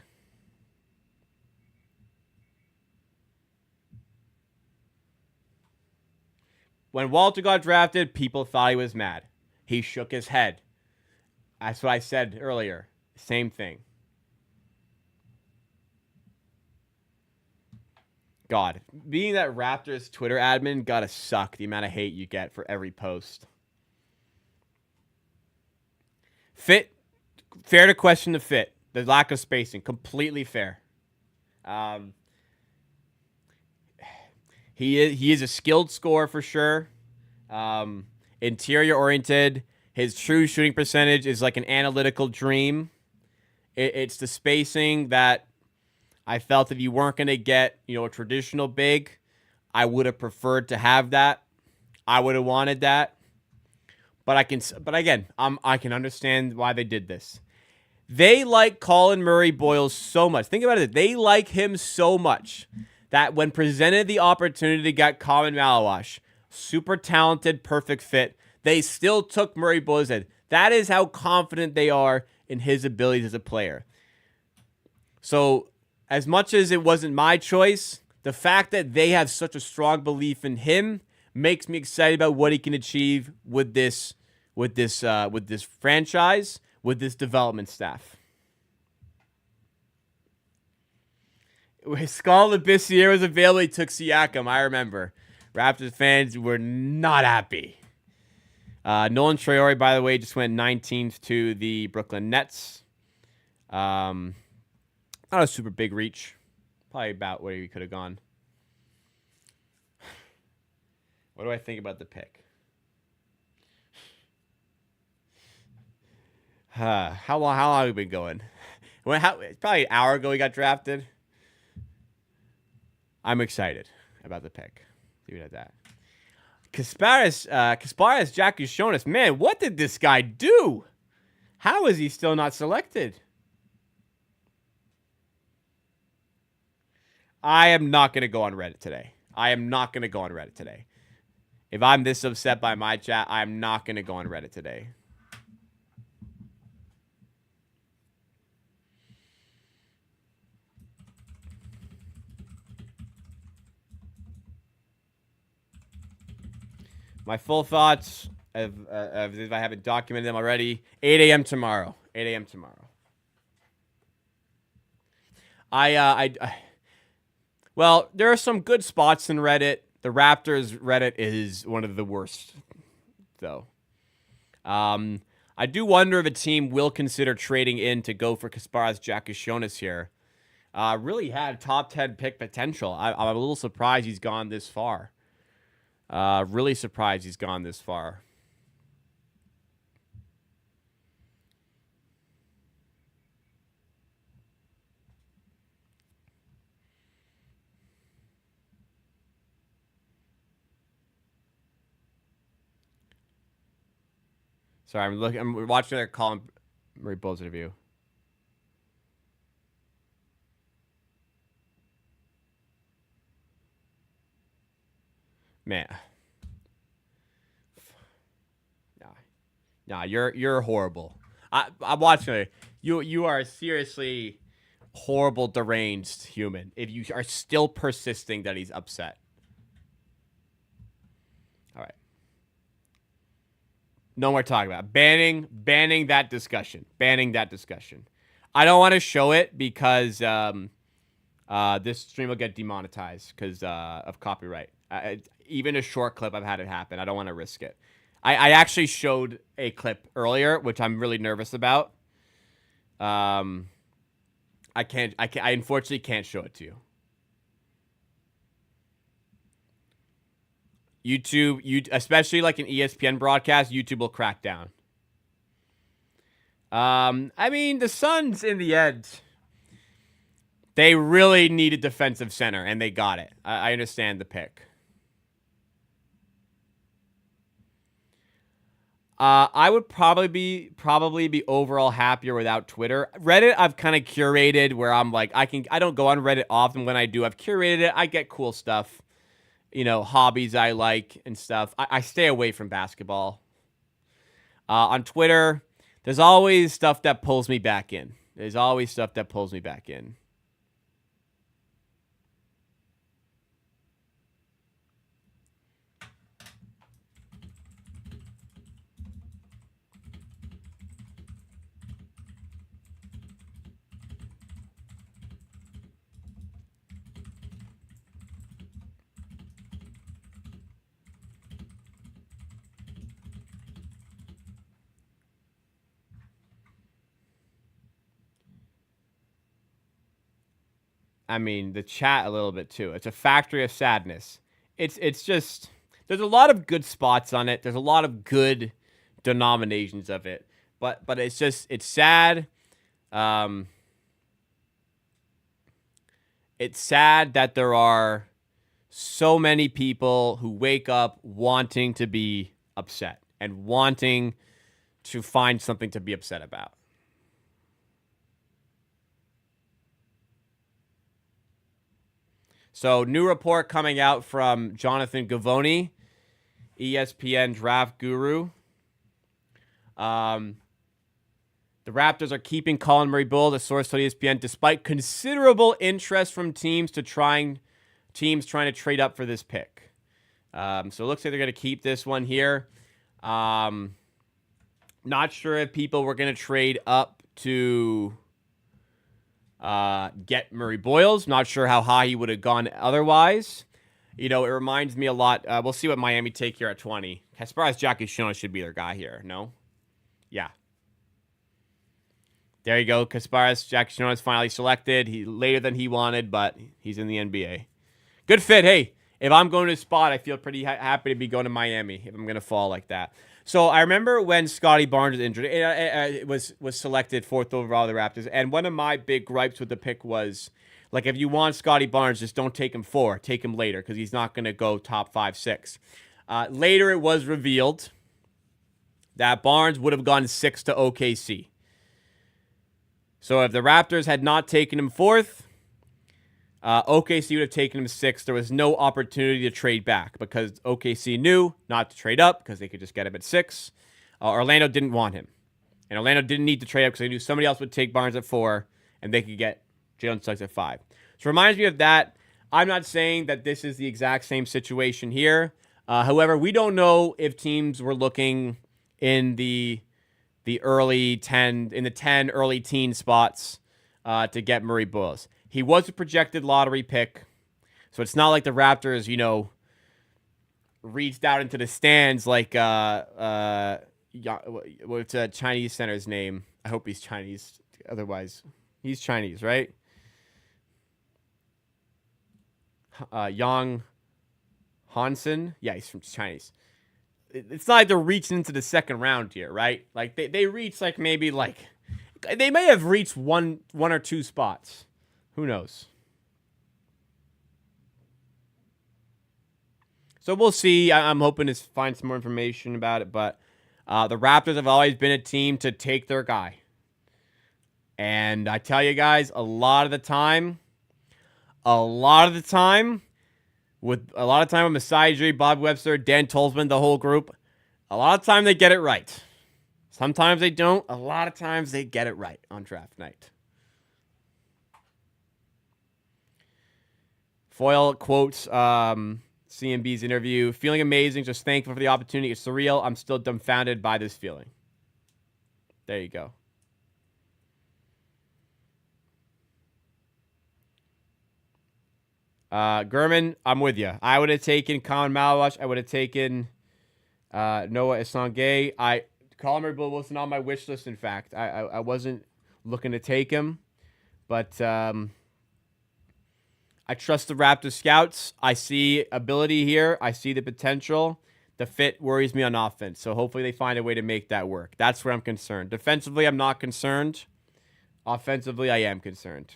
When Walter got drafted, people thought he was mad. He shook his head. That's what I said earlier. Same thing. God, being that Raptors Twitter admin gotta suck the amount of hate you get for every post. Fit, fair to question the fit. The lack of spacing, completely fair. He is a skilled scorer for sure. Interior oriented. His true shooting percentage is like an analytical dream. It's the spacing that I felt if you weren't going to get, a traditional big, I would have preferred to have that. I would have wanted that. But I can understand why they did this. They like Colin Murray-Boyles so much. Think about it. They like him so much that when presented the opportunity to get Colin Malawash, super talented, perfect fit, they still took Murray-Boyles. That is how confident they are in his abilities as a player. So, as much as it wasn't my choice, the fact that they have such a strong belief in him makes me excited about what he can achieve with this franchise, with this development staff. When Skull Labissiere was available, he took Siakam. I remember. Raptors fans were not happy. Nolan Traore, by the way, just went 19th to the Brooklyn Nets. Not a super big reach. Probably about where he could have gone. What do I think about the pick? How long have we been going? Probably an hour ago he got drafted. I'm excited about the pick. Leave it at that. Kasparis Jakushonis. Man, what did this guy do? How is he still not selected? I am not going to go on Reddit today. If I'm this upset by my chat, I'm not going to go on Reddit today. My full thoughts, if I haven't documented them already, 8 a.m. tomorrow. 8 a.m. tomorrow. Well, there are some good spots in Reddit. The Raptors Reddit is one of the worst, though. I do wonder if a team will consider trading in to go for Kasparis Jakushonis here. Really had top 10 pick potential. I'm a little surprised he's gone this far. Really surprised he's gone this far. Sorry, I'm watching their Colin Murray-Boyles interview. Man. Nah, you're horrible. I'm watching it. You are seriously horrible, deranged human if you are still persisting that he's upset. All right. No more talking about it. Banning that discussion. I don't want to show it because this stream will get demonetized because of copyright. Even a short clip, I've had it happen. I don't want to risk it. I actually showed a clip earlier, which I'm really nervous about. I unfortunately can't show it to you. YouTube, especially like an ESPN broadcast, YouTube will crack down. I mean, the Suns in the end, they really needed defensive center, and they got it. I understand the pick. I would probably be overall happier without Twitter. Reddit, I've kind of curated where I'm like, I don't go on Reddit often. When I do, I've curated it. I get cool stuff, hobbies I like and stuff. I stay away from basketball. On Twitter, there's always stuff that pulls me back in. I mean, the chat a little bit too. It's a factory of sadness. It's just there's a lot of good spots on it. There's a lot of good denominations of it. But it's sad. It's sad that there are so many people who wake up wanting to be upset and wanting to find something to be upset about. So, new report coming out from Jonathan Gavoni, ESPN draft guru. The Raptors are keeping Colin Murray-Bull, a source told ESPN, despite considerable interest from teams trying to trade up for this pick. So it looks like they're going to keep this one here. Not sure if people were going to trade up to get Murray Boyles. Not sure how high he would have gone otherwise. It reminds me a lot. We'll see what Miami take here at 20. Kasparas Giacchino should be their guy here. No? Yeah. There you go. Kasparas Giacchino is finally selected. He later than he wanted, but he's in the NBA. Good fit. Hey, if I'm going to a spot, I feel pretty happy to be going to Miami if I'm going to fall like that. So I remember when Scotty Barnes was injured, it was selected 4th overall of the Raptors. And one of my big gripes with the pick was, like, if you want Scotty Barnes, just don't take him 4. Take him later because he's not going to go top 5, 6. Later, it was revealed that Barnes would have gone 6 to OKC. So if the Raptors had not taken him 4th, OKC would have taken him 6th. There was no opportunity to trade back because OKC knew not to trade up because they could just get him at 6. Orlando didn't want him. And Orlando didn't need to trade up because they knew somebody else would take Barnes at 4 and they could get Jalen Suggs at 5. So it reminds me of that. I'm not saying that this is the exact same situation here. However, we don't know if teams were looking in the early 10, in the 10 early teen spots to get Murray Boyles. He was a projected lottery pick, so it's not like the Raptors, reached out into the stands like what's a Chinese center's name? I hope he's Chinese. Otherwise, he's Chinese, right? Yang Hansen. Yeah, he's from Chinese. It's not like they're reaching into the second round here, right? Like they reach like maybe like they may have reached one or two spots. Who knows? So we'll see. I'm hoping to find some more information about it, but the Raptors have always been a team to take their guy. And I tell you guys, a lot of the time with Masai Ujiri, Bob Webster, Dan Tolzman, the whole group, a lot of time they get it right. Sometimes they don't. A lot of times they get it right on draft night. Foyle quotes CMB's interview, feeling amazing, just thankful for the opportunity. It's surreal. I'm still dumbfounded by this feeling. There you go. Gurman, I'm with you. I would have taken Colin Malawash. I would have taken Noah Isangay. Colin Murray-Bull wasn't on my wish list, in fact. I wasn't looking to take him. But I trust the Raptors scouts. I see ability here. I see the potential. The fit worries me on offense. So hopefully they find a way to make that work. That's where I'm concerned. Defensively, I'm not concerned. Offensively, I am concerned.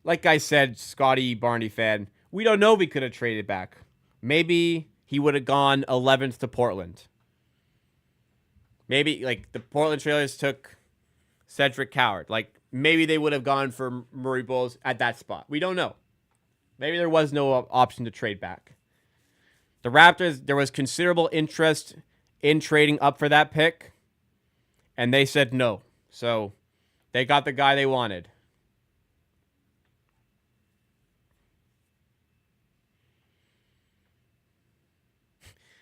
Like I said, Scotty Barney fan, we don't know if we could have traded back. Maybe he would have gone 11th to Portland. Maybe, like, the Portland Trailers took Cedric Coward. Like, maybe they would have gone for Murray Bowles at that spot. We don't know. Maybe there was no option to trade back. The Raptors, there was considerable interest in trading up for that pick, and they said no. So they got the guy they wanted.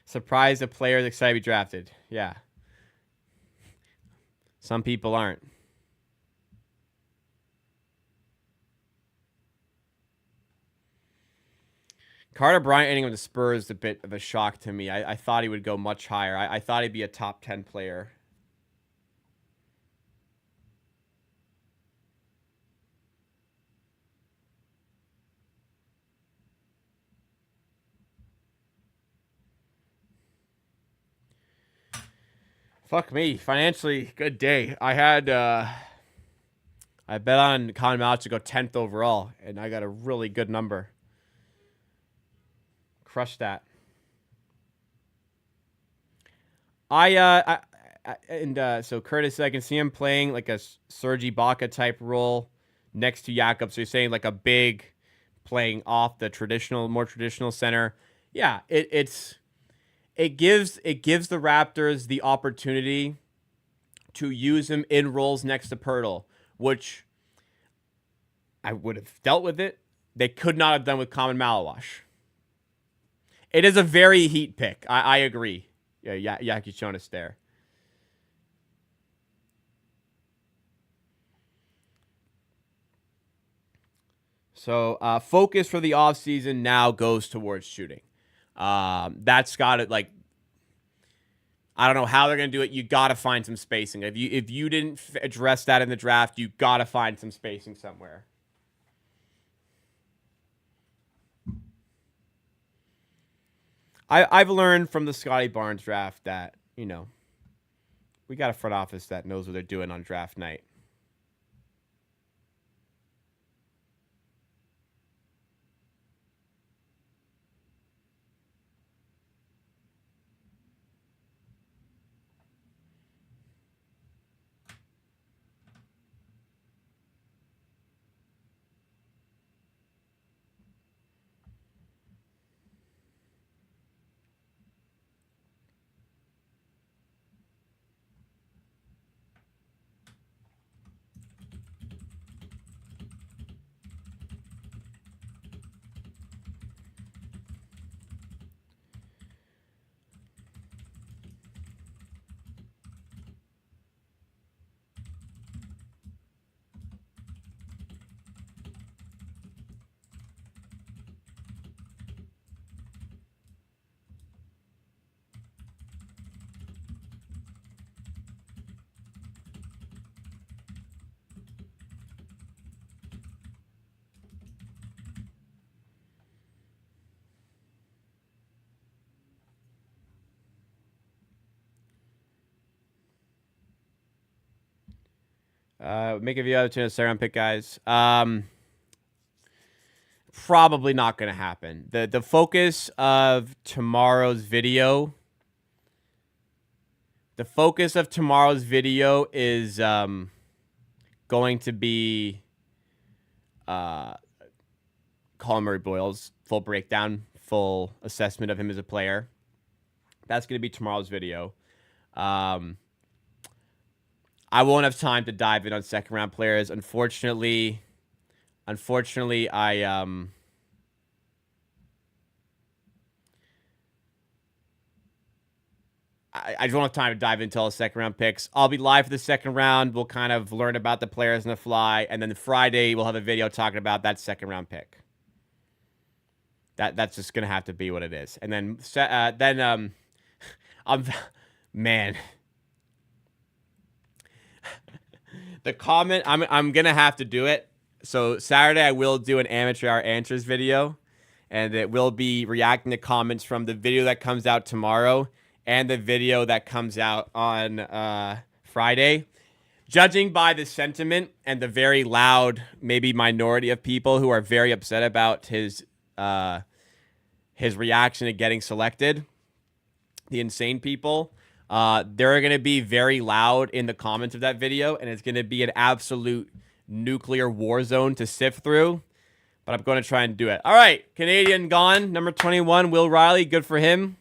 Surprised the players excited to be drafted. Yeah. Some people aren't. Carter Bryant ending with the Spurs is a bit of a shock to me. I thought he would go much higher. I thought he'd be a top 10 player. Fuck me. Financially, good day. I bet on Colin Mouch to go 10th overall, and I got a really good number. Crushed that. So Curtis, I can see him playing like a Serge Ibaka type role next to Jakob. So you're saying like a big playing off the more traditional center. Yeah, it gives the Raptors the opportunity to use him in roles next to Pirtle, which I would have dealt with it. They could not have done with Common Malawash. It is a very Heat pick. I agree. Yeah, Yaki's showing us there. So focus for the offseason now goes towards shooting. That's got it. Like, I don't know how they're gonna do it. You gotta find some spacing. If you didn't address that in the draft, you gotta find some spacing somewhere. I've learned from the Scotty Barnes draft that, we got a front office that knows what they're doing on draft night. Make a video to a second round pick, guys. Probably not going to happen. The focus of tomorrow's video. The focus of tomorrow's video is going to be Colin Murray Boyle's full breakdown, full assessment of him as a player. That's going to be tomorrow's video. I won't have time to dive in on second round players. Unfortunately, I just won't have time to dive into all the second round picks. I'll be live for the second round. We'll kind of learn about the players on the fly, and then Friday we'll have a video talking about that second round pick. That's just gonna have to be what it is. And then man. The comment, I'm gonna have to do it. So Saturday I will do an amateur hour answers video, and it will be reacting to comments from the video that comes out tomorrow and the video that comes out on Friday. Judging by the sentiment and the very loud, maybe minority of people who are very upset about his reaction to getting selected, the insane people, they're going to be very loud in the comments of that video, and it's going to be an absolute nuclear war zone to sift through. But I'm going to try and do it. All right, Canadian gone, number 21, Will Riley. Good for him.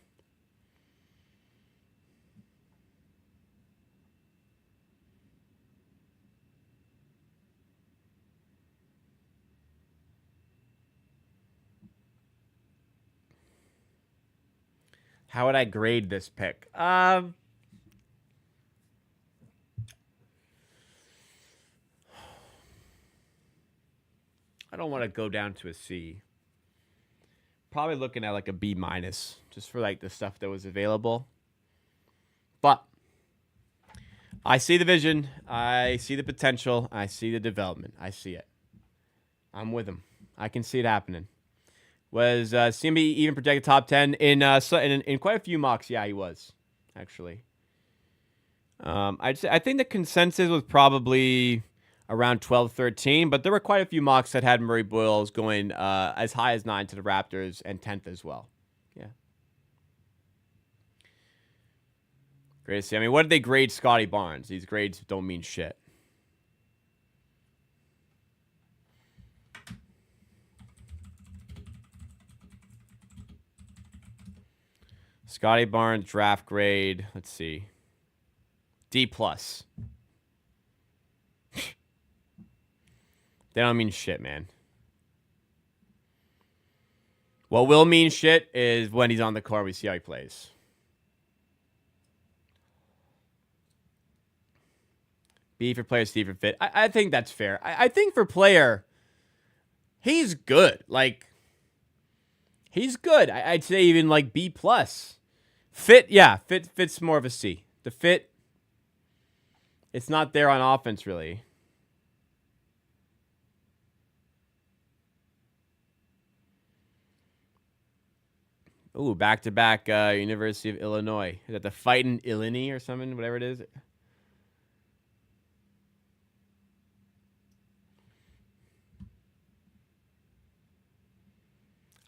How would I grade this pick? I don't want to go down to a C. Probably looking at like a B minus, just for like the stuff that was available. But I see the vision. I see the potential. I see the development. I see it. I'm with him. I can see it happening. Was CMB even projected top 10 in quite a few mocks? Yeah, he was, actually. I think the consensus was probably around 12, 13, but there were quite a few mocks that had Murray Boyles going as high as 9 to the Raptors and 10th as well. Yeah. Great to see. I mean, what did they grade Scotty Barnes? These grades don't mean shit. Scotty Barnes draft grade, let's see. D+. They don't mean shit, man. What will mean shit is when he's on the court, we see how he plays. B for player, C for fit. I think that's fair. I think for player, he's good. Like, he's good. I'd say even like B+. Fit, yeah. Fit's more of a C. The fit, it's not there on offense, really. Ooh, back-to-back University of Illinois. Is that the Fightin' Illini or something? Whatever it is.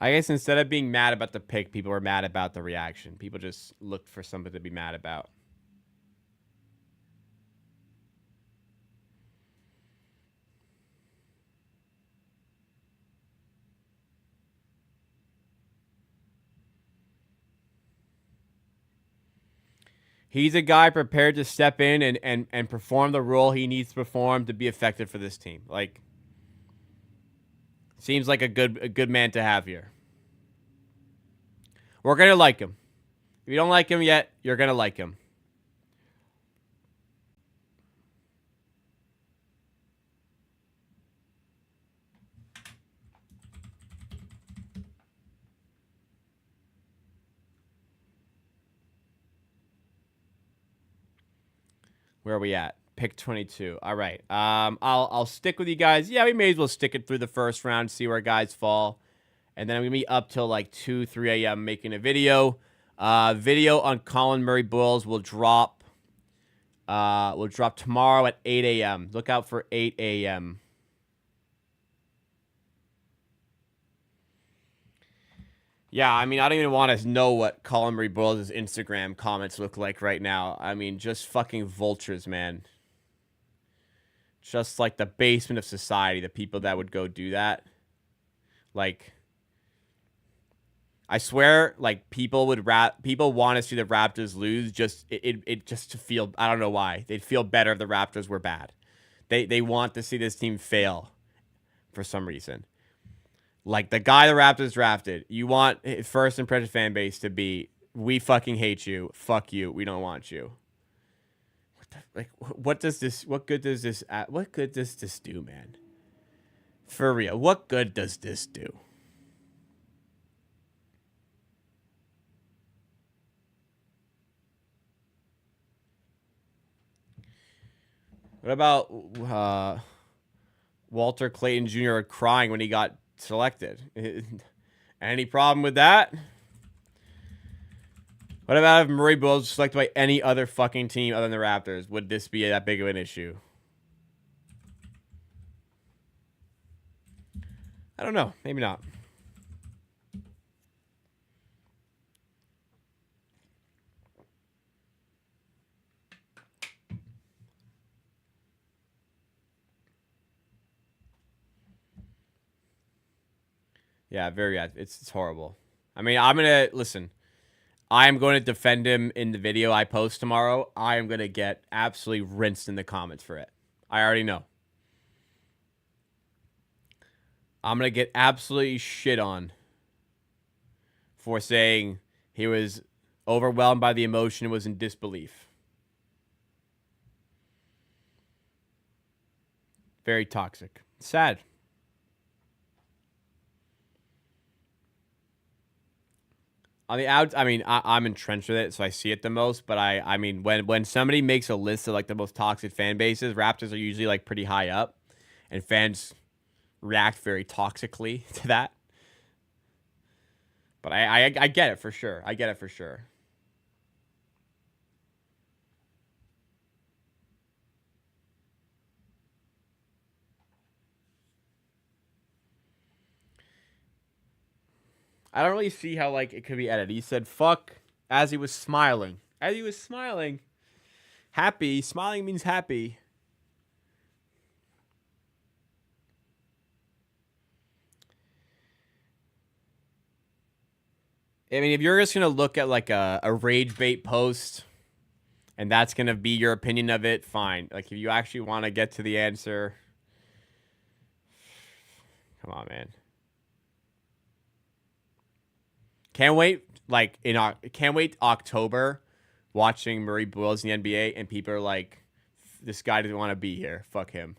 I guess instead of being mad about the pick, people were mad about the reaction. People just looked for something to be mad about. He's a guy prepared to step in and perform the role he needs to perform to be effective for this team. Like, seems like a good man to have here. We're going to like him. If you don't like him yet, you're going to like him. Where are we at? Pick 22. All right. I'll stick with you guys. Yeah, we may as well stick it through the first round, see where guys fall. And then I'm going to be up till like 2, 3 a.m. making a video. Video on Colin Murray Bulls will drop tomorrow at 8 a.m. Look out for 8 a.m. Yeah, I mean, I don't even want to know what Colin Murray Bulls' Instagram comments look like right now. I mean, just fucking vultures, man. Just like the basement of society, the people that would go do that. Like, I swear, like, people want to see the Raptors lose just to feel, I don't know why. They'd feel better if the Raptors were bad. They want to see this team fail for some reason. Like, the guy the Raptors drafted, you want first impression fan base to be, we fucking hate you, fuck you, we don't want you. What good does this do, man? For real, what good does this do? What Walter Clayton Jr. crying when he got selected. Any problem with that? What about if Murray Bowles was selected by any other fucking team other than the Raptors? Would this be that big of an issue? I don't know. Maybe not. Yeah, very. It's horrible. I mean, I'm gonna listen. I am going to defend him in the video I post tomorrow. I am gonna get absolutely rinsed in the comments for it. I already know. I'm gonna get absolutely shit on for saying he was overwhelmed by the emotion and was in disbelief. Very toxic. Sad. On the out, I mean, I'm entrenched with it, so I see it the most. But I mean, when somebody makes a list of like the most toxic fan bases, Raptors are usually like pretty high up, and fans react very toxically to that. But I get it for sure. I get it for sure. I don't really see how like it could be edited. He said "fuck" as he was smiling. As he was smiling, happy. Smiling means happy. I mean, if you're just gonna look at like a rage bait post, and that's gonna be your opinion of it, fine. Like if you actually want to get to the answer, come on, man. Can't wait. Like can't wait October, watching Murray Bowles in the NBA, and people are like, "This guy doesn't want to be here. Fuck him."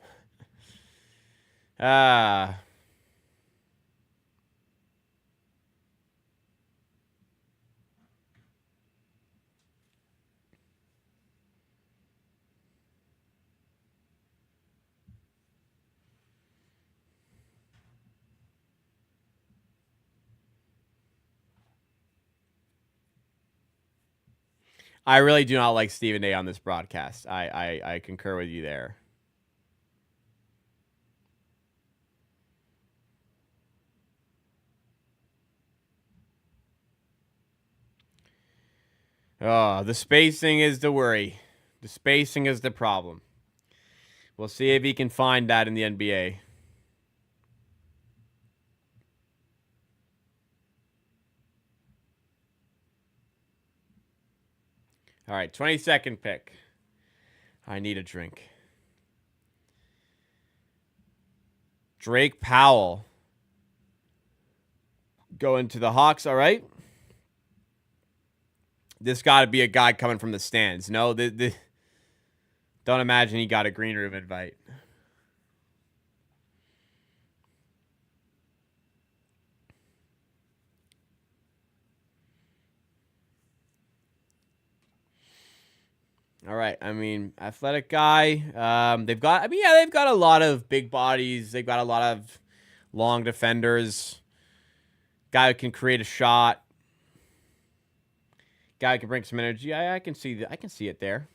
Ah. I really do not like Stephen A on this broadcast. I concur with you there. Oh, the spacing is the worry. The spacing is the problem. We'll see if he can find that in the NBA. All right, 22nd pick. I need a drink. Drake Powell. Going to the Hawks, all right? This got to be a guy coming from the stands. No, don't imagine he got a green room invite. All right. I mean, athletic guy. They've got. I mean, yeah, they've got a lot of big bodies. They've got a lot of long defenders. Guy who can create a shot. Guy who can bring some energy. I can see that. I can see it there.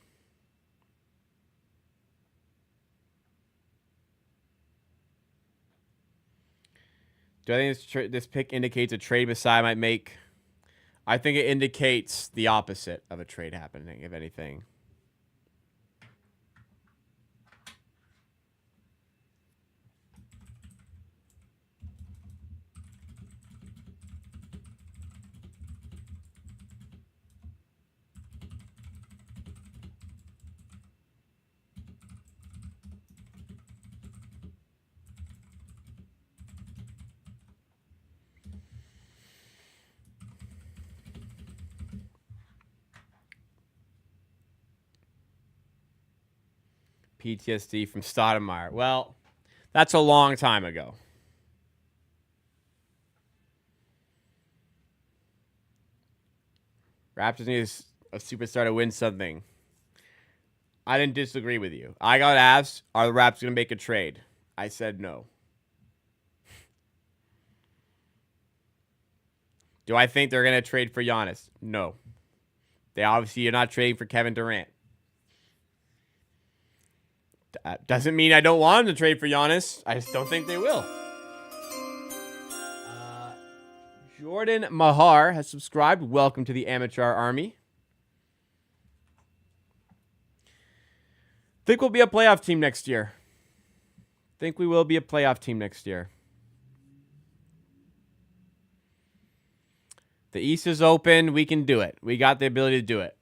Do I think this pick indicates a trade Masai might make? I think it indicates the opposite of a trade happening, if anything. PTSD from Stoudemire. Well, that's a long time ago. Raptors need a superstar to win something. I didn't disagree with you. I got asked, are the Raptors going to make a trade? I said no. Do I think they're going to trade for Giannis? No. They obviously are not trading for Kevin Durant. Doesn't mean I don't want them to trade for Giannis. I just don't think they will. Jordan Mahar has subscribed. Welcome to the Amateur Army. Think we'll be a playoff team next year. Think we will be a playoff team next year. The East is open. We can do it. We got the ability to do it.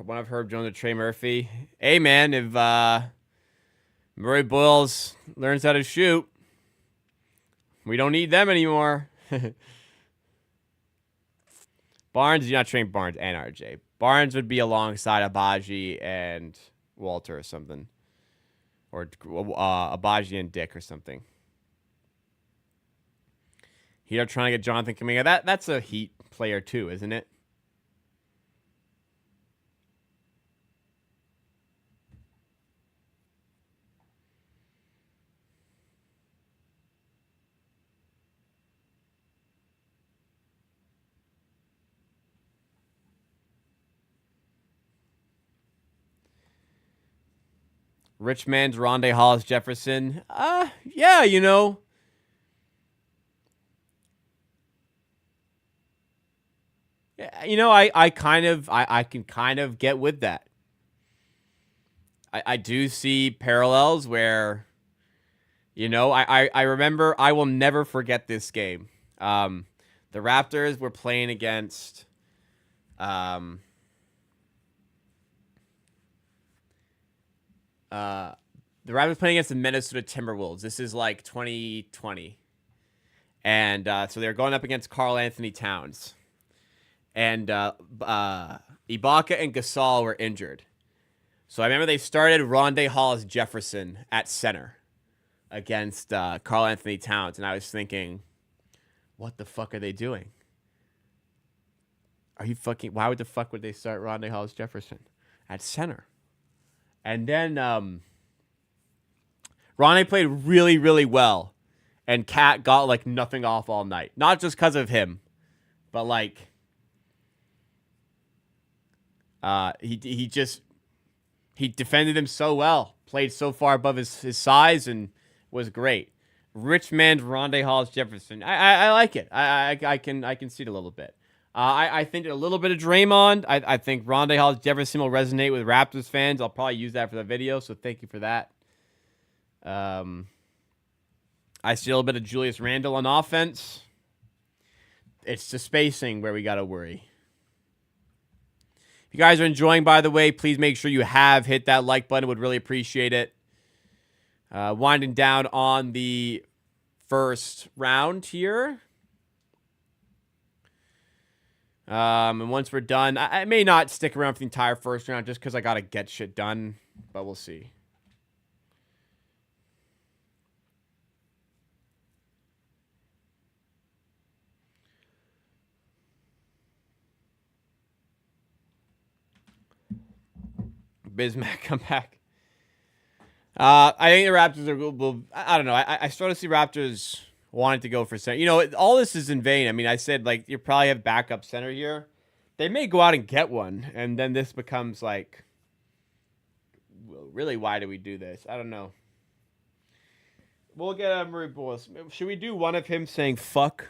One of Herb Jones or Trey Murphy. Hey, man, if Murray Boyles learns how to shoot, we don't need them anymore. Barnes, you're not trading Barnes and RJ. Barnes would be alongside Abaji and Walter or something. Or Abaji and Dick or something. Here trying to get Jonathan Kuminga. That's a Heat player too, isn't it? Richmond's Rondé Hollis Jefferson. Yeah, you know. Yeah, you know, I can kind of get with that. I do see parallels where, you know, I remember, I will never forget this game. The Raptors were playing against the Raptors playing against the Minnesota Timberwolves. This is like 2020. And so they're going up against Karl Anthony Towns. And Ibaka and Gasol were injured. So I remember they started Rondé Hollis Jefferson at center against Karl Anthony Towns. And I was thinking, what the fuck are they doing? Why would the fuck would they start Rondé Hollis Jefferson at center? And then Rondé played really, really well. And Cat got like nothing off all night. Not just because of him, but like he defended him so well, played so far above his size, and was great. Richmond, Rondé Hollis Jefferson. I like it. I can see it a little bit. I think a little bit of Draymond. I think Rondé Hollis Jefferson will resonate with Raptors fans. I'll probably use that for the video, so thank you for that. I see a little bit of Julius Randle on offense. It's the spacing where we got to worry. If you guys are enjoying, by the way, please make sure you have hit that like button. Would really appreciate it. Winding down on the first round here. And once we're done, I may not stick around for the entire first round just because I got to get shit done, but we'll see. Bismack come back. I think the Raptors will I don't know. I start to see Raptors wanting to go for center. You know, all this is in vain. I mean, I said, like, you probably have backup center here. They may go out and get one, and then this becomes like, well, really, why do we do this? I don't know. We'll get Murray Boyles. Should we do one of him saying fuck?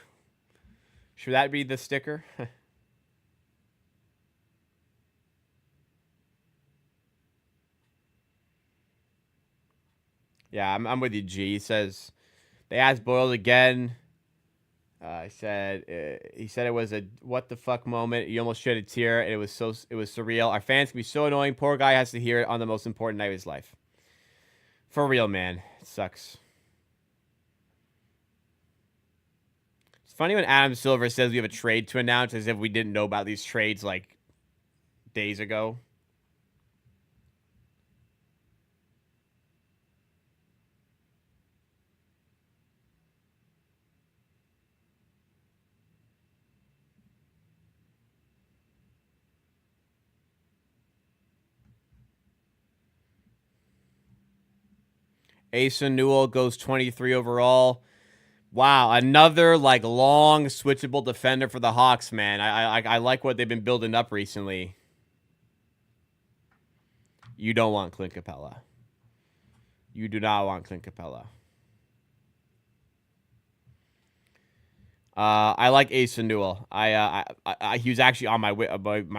Should that be the sticker? Yeah, I'm with you, G. He says they asked Boyles again. He said it was a what the fuck moment. He almost shed a tear. And it was surreal. Our fans can be so annoying. Poor guy has to hear it on the most important night of his life. For real, man. It sucks. It's funny when Adam Silver says we have a trade to announce, as if we didn't know about these trades like days ago. Asa Newell goes 23 overall. Wow, another like long switchable defender for the Hawks, man. I like what they've been building up recently. You don't want Clint Capella. You do not want Clint Capella. I like Asa Newell. He was actually on my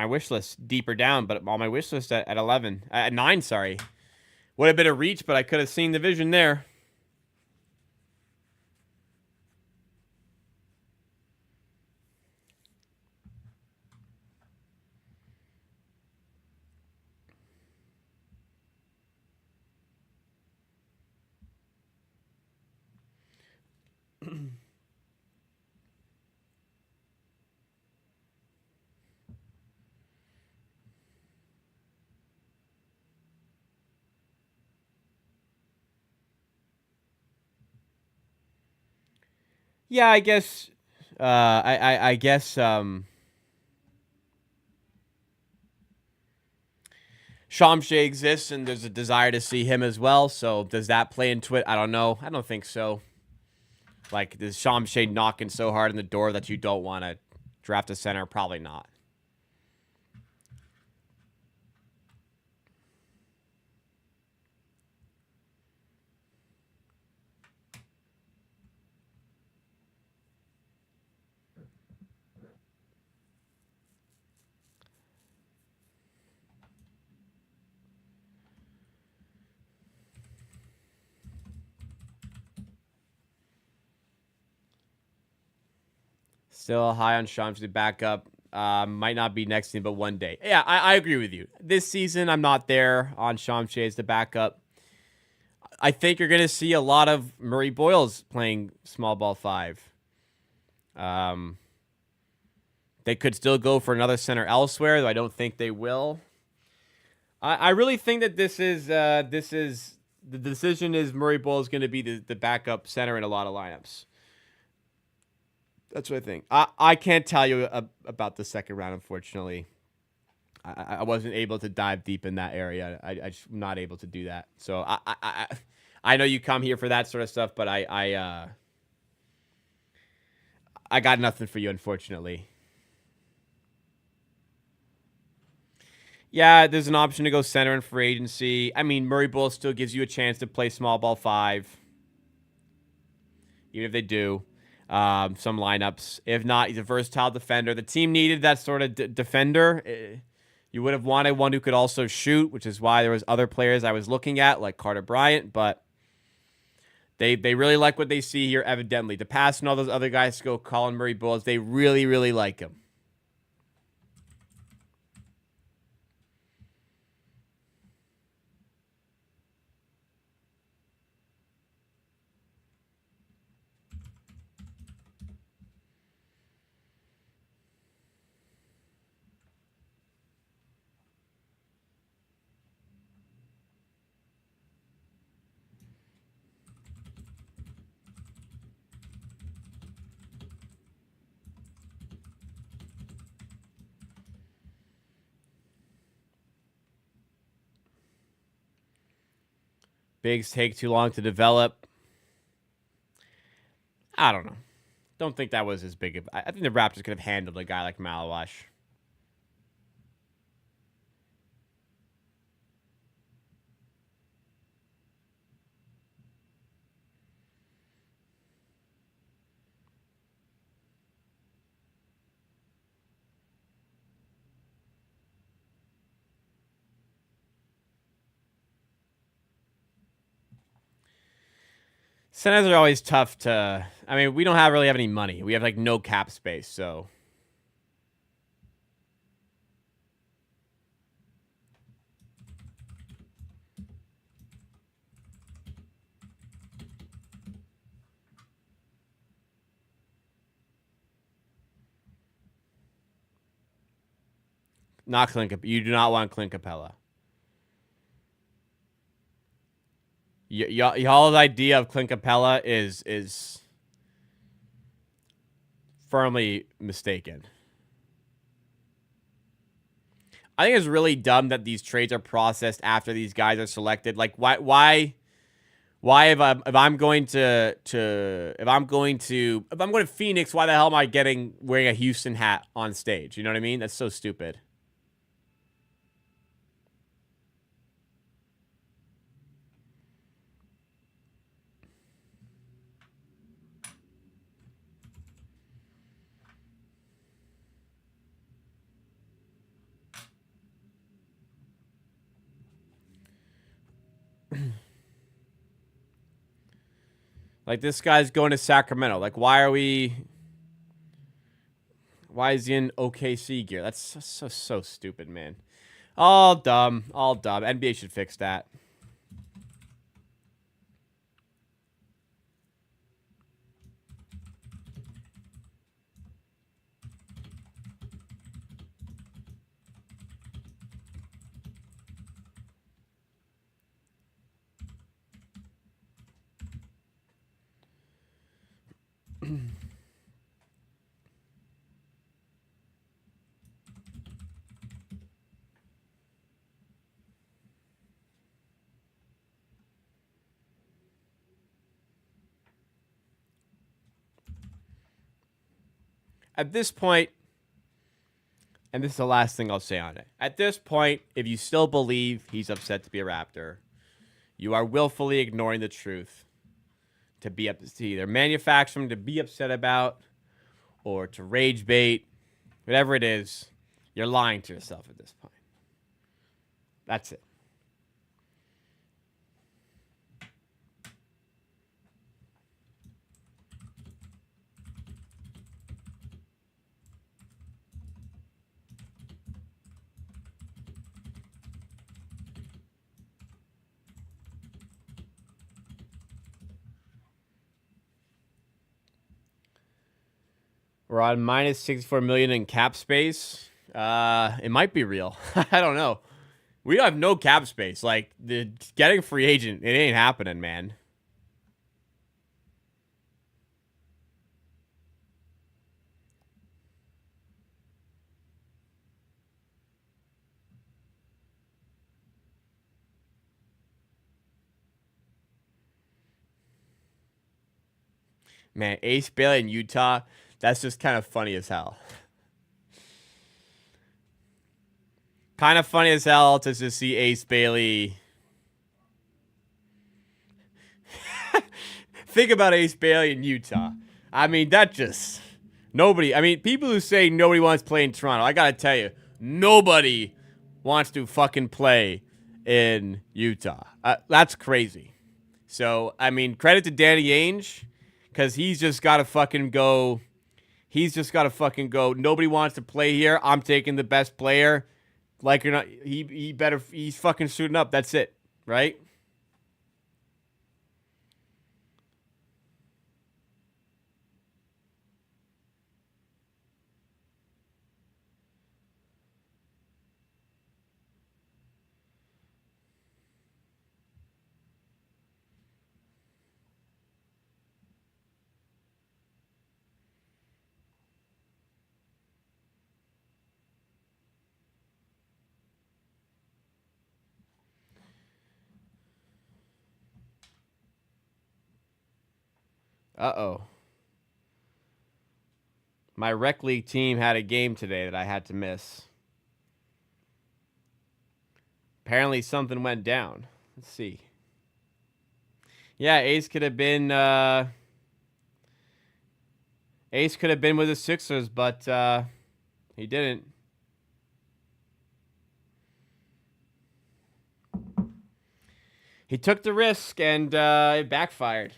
wish list deeper down, but on my wish list at 11, at 9. Sorry, would have been a reach, but I could have seen the vision there. Yeah, I guess. I guess. Shamshay exists, and there's a desire to see him as well. So does that play into it? I don't know. I don't think so. Like, is Shamshay knocking so hard on the door that you don't want to draft a center? Probably not. Still high on Shamshay backup. Might not be next season, but one day. Yeah, I agree with you. This season, I'm not there on Shamshay as the backup. I think you're going to see a lot of Murray Boyles playing small ball 5. They could still go for another center elsewhere, though I don't think they will. I really think that this is the decision is Murray Boyles going to be the backup center in a lot of lineups. That's what I think. I can't tell you about the second round, unfortunately. I wasn't able to dive deep in that area. I just not able to do that. So I know you come here for that sort of stuff, but I got nothing for you, unfortunately. Yeah, there's an option to go center in free agency. I mean, Murray Boyles still gives you a chance to play small ball 5, even if they do. Some lineups. If not, he's a versatile defender. The team needed that sort of defender. You would have wanted one who could also shoot, which is why there was other players I was looking at, like Carter Bryant, but they really like what they see here, evidently. The pass and all those other guys to go Colin Murray Boyles, they really, really like him. Bigs take too long to develop. I don't know. Don't think that was as big of... I think the Raptors could have handled a guy like Malawash. Centers are always tough to... I mean, we don't really have any money. We have, like, no cap space, so... Not Clint. You do not want Clint Capella. Y'all's idea of Clint Capella is firmly mistaken. I think it's really dumb that these trades are processed after these guys are selected. Like, why if I'm going to Phoenix, why the hell am I wearing a Houston hat on stage? You know what I mean? That's so stupid. Like, this guy's going to Sacramento. Like, why is he in OKC gear? That's so stupid, man. All dumb. All dumb. NBA should fix that. At this point, and this is the last thing I'll say on it. At this point, if you still believe he's upset to be a Raptor, you are willfully ignoring the truth to either manufacture him to be upset about or to rage bait, whatever it is. You're lying to yourself at this point. That's it. We're on minus 64 million in cap space. It might be real. I don't know. We have no cap space. Like, getting a free agent, it ain't happening, man. Man, Ace Bailey in Utah, that's just kind of funny as hell. Kind of funny as hell to just see Ace Bailey. Think about Ace Bailey in Utah. I mean, that just... Nobody... I mean, people who say nobody wants to play in Toronto, I gotta tell you, nobody wants to fucking play in Utah. That's crazy. So, I mean, credit to Danny Ainge, because he's just got to fucking go. He's just got to fucking go. Nobody wants to play here. I'm taking the best player. Like or not, he's fucking suiting up. That's it, right? Uh-oh. My rec league team had a game today that I had to miss. Apparently something went down. Let's see. Yeah, Ace could have been with the Sixers, but he didn't. He took the risk, and it backfired.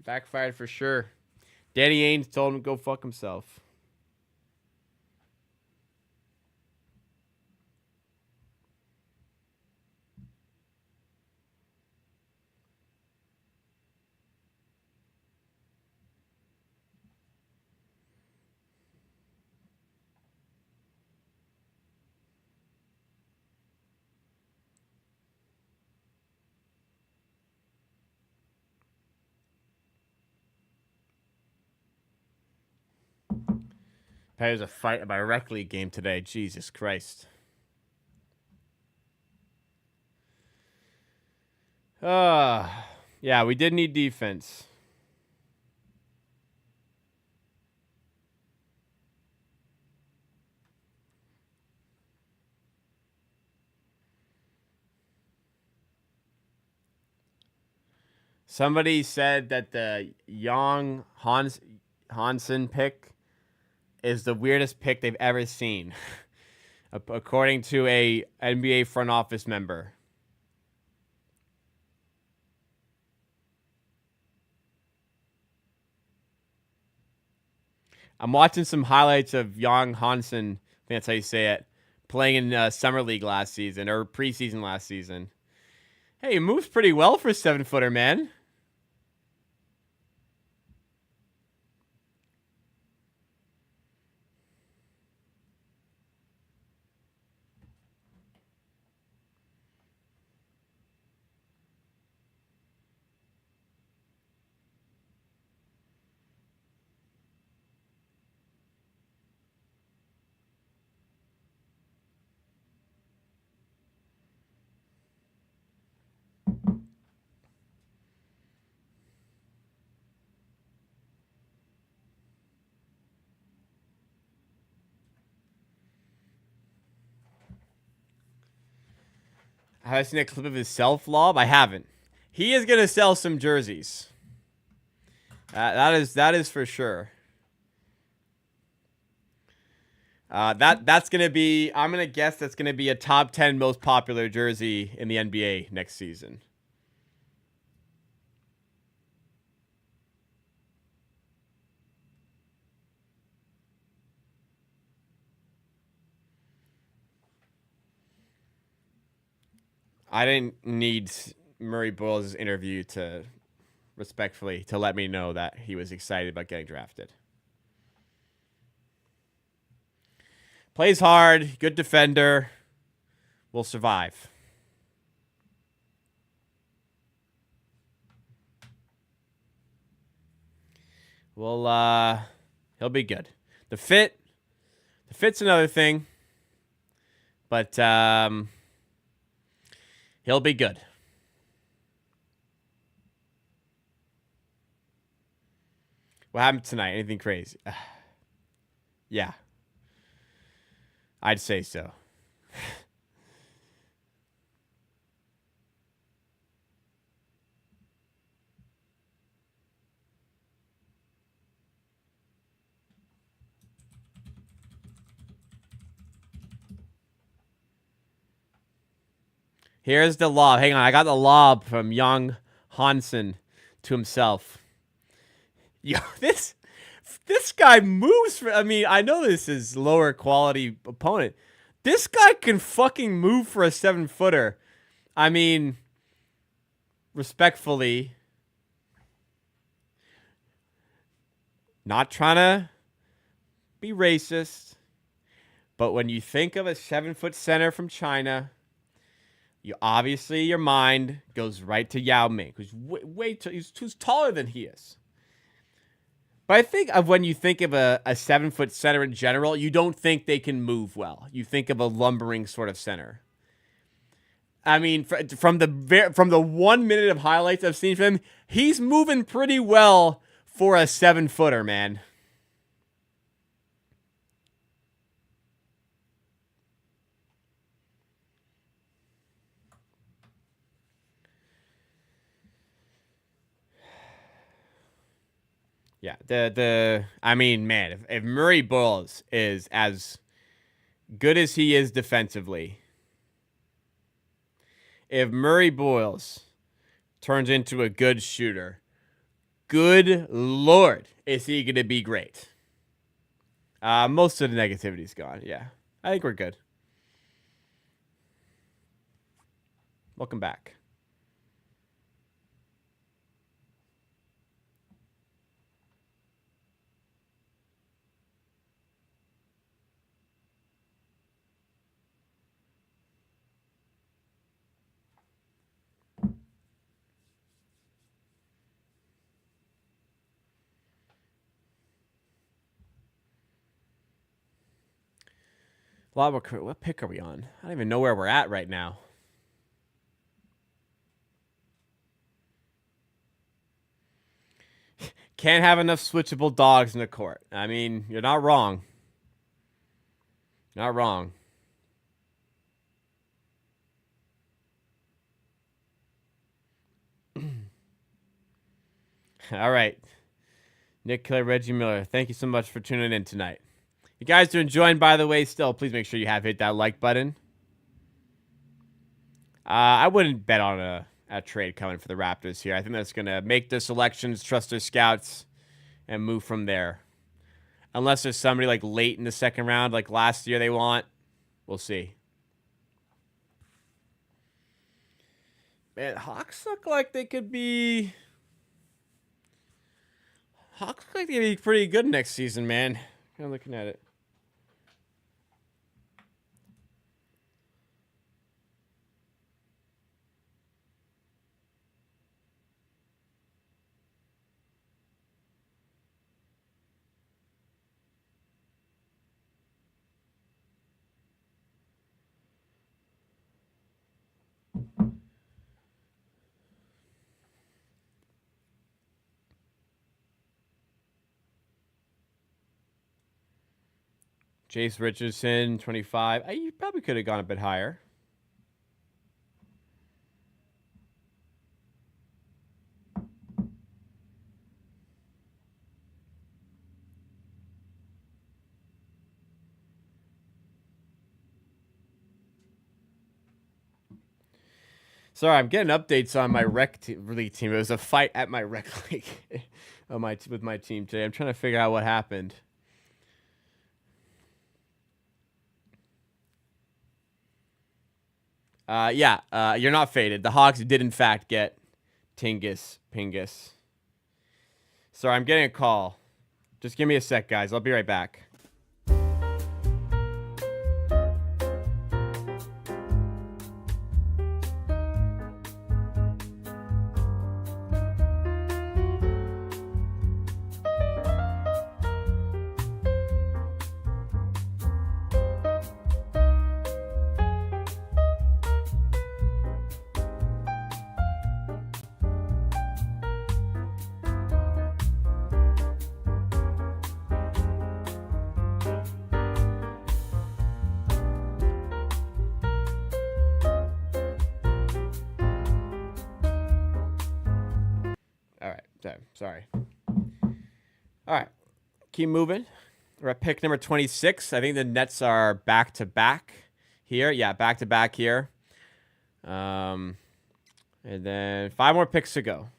Backfired for sure. Danny Ainge told him to go fuck himself. There's a fight in my rec league game today. Jesus Christ. Yeah, we did need defense. Somebody said that the Young Hansen pick is the weirdest pick they've ever seen, according to a NBA front office member. I'm watching some highlights of Young Hansen, I think that's how you say it, playing in Summer League last season, or preseason last season. Hey, he moves pretty well for a 7-footer, man. Have I seen a clip of his self-lob? I haven't. He is going to sell some jerseys. That is for sure. That's gonna be. I'm gonna guess that's gonna be a top 10 most popular jersey in the NBA next season. I didn't need Murray Boyles' interview to respectfully to let me know that he was excited about getting drafted. Plays hard, good defender, will survive. Well, he'll be good. The fit's another thing, but he'll be good. What happened tonight? Anything crazy? Yeah. I'd say so. Here's the lob. Hang on. I got the lob from Young Hansen to himself. Yo, this guy moves. I mean, I know this is lower quality opponent. This guy can fucking move for a 7-footer. I mean, respectfully, not trying to be racist, but when you think of a 7-foot center from China, your mind goes right to Yao Ming, who's who's taller than he is. But I think of when you think of a 7-foot center in general, you don't think they can move well. You think of a lumbering sort of center. I mean, from the 1 minute of highlights I've seen from him, he's moving pretty well for a 7-footer, man. Yeah, I mean, man, if Murray Boyles is as good as he is defensively, if Murray Boyles turns into a good shooter, good Lord, is he going to be great. Most of the negativity's gone. Yeah, I think we're good. Welcome back. What pick are we on? I don't even know where we're at right now. Can't have enough switchable dogs in the court. I mean, you're not wrong. Not wrong. All right. Nick Clay, Reggie Miller, thank you so much for tuning in tonight. You guys are enjoying, by the way, still, please make sure you have hit that like button. I wouldn't bet on a trade coming for the Raptors here. I think that's going to make their selections, trust their scouts, and move from there. Unless there's somebody like late in the second round, like last year they want. We'll see. Man, Hawks look like they could be... Hawks look like they could be pretty good next season, man. I'm looking at it. Jace Richardson, 25. You probably could have gone a bit higher. Sorry, I'm getting updates on my rec league team. It was a fight at my rec league with my team today. I'm trying to figure out what happened. You're not faded. The Hawks did, in fact, get Pingus. Sorry, I'm getting a call. Just give me a sec, guys. I'll be right back. Sorry. All right. Keep moving. We're at pick number 26. I think the Nets are back-to-back here. Yeah, back-to-back here. And then 5 more picks to go.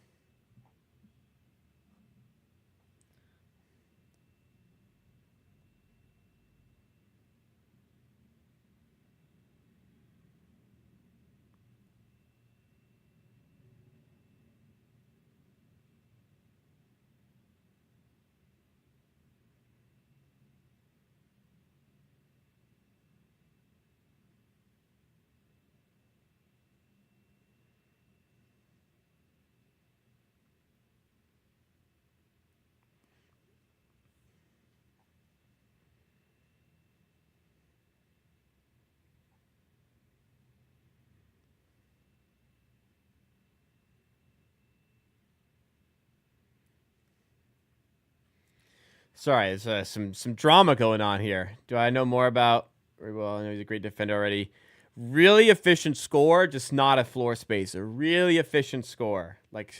Sorry, there's some drama going on here. Do I know more about... Well, I know he's a great defender already. Really efficient score, just not a floor spacer. Really efficient score. Like,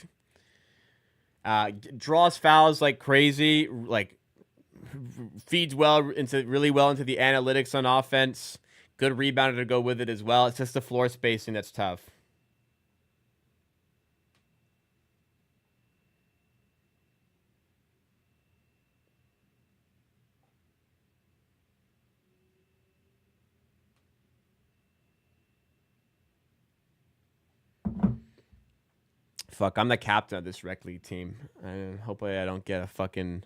draws fouls like crazy. Like, feeds really well into the analytics on offense. Good rebounder to go with it as well. It's just the floor spacing that's tough. Fuck, I'm the captain of this rec league team. Hopefully I don't get a fucking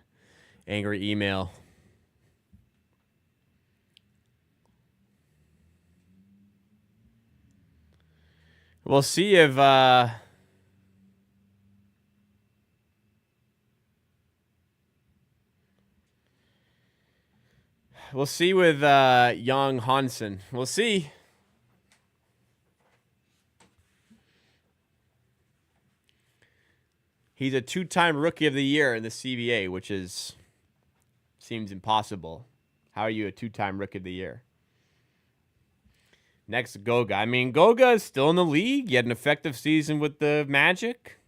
angry email. We'll see if We'll see with young Hansen. We'll see. He's a 2-time Rookie of the Year in the CBA, which seems impossible. How are you a 2-time Rookie of the Year? Next, Goga. I mean, Goga is still in the league. He had an effective season with the Magic.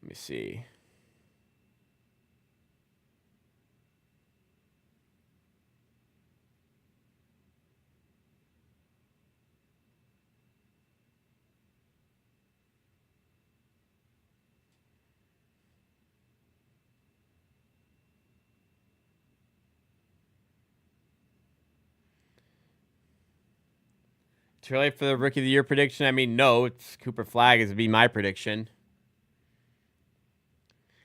Let me see. Too early for the Rookie of the Year prediction? I mean, no. It's Cooper Flagg is be my prediction.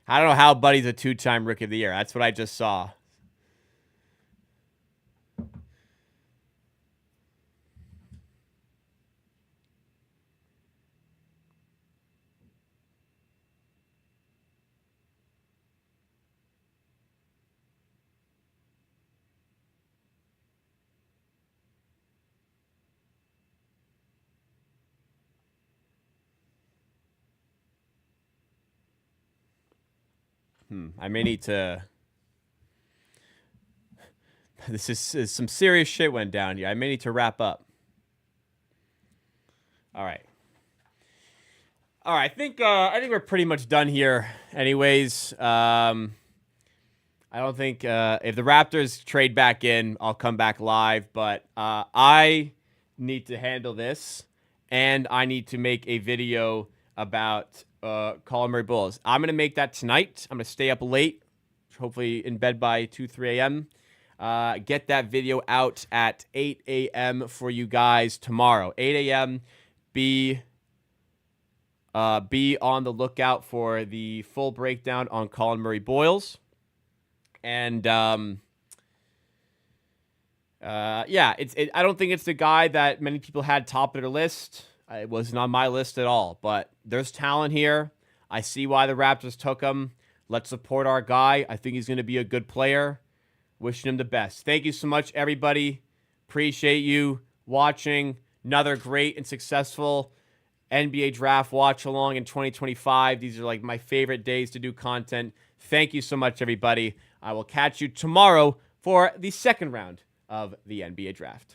I don't know how Buddy's a 2-time Rookie of the Year. That's what I just saw. I may need to... This is some serious shit went down here. I may need to wrap up. All right. I think we're pretty much done here. Anyways, I don't think if the Raptors trade back in, I'll come back live. But I need to handle this, and I need to make a video about Colin Murray Bulls. I'm gonna make that tonight. I'm gonna stay up late, hopefully in bed by 2-3 a.m. Get that video out at 8 a.m. for you guys tomorrow. 8 a.m. Be on the lookout for the full breakdown on Colin Murray Boyles. And I don't think it's the guy that many people had top of their list. It wasn't on my list at all. But there's talent here. I see why the Raptors took him. Let's support our guy. I think he's going to be a good player. Wishing him the best. Thank you so much, everybody. Appreciate you watching. Another great and successful NBA draft watch along in 2025. These are like my favorite days to do content. Thank you so much, everybody. I will catch you tomorrow for the second round of the NBA draft.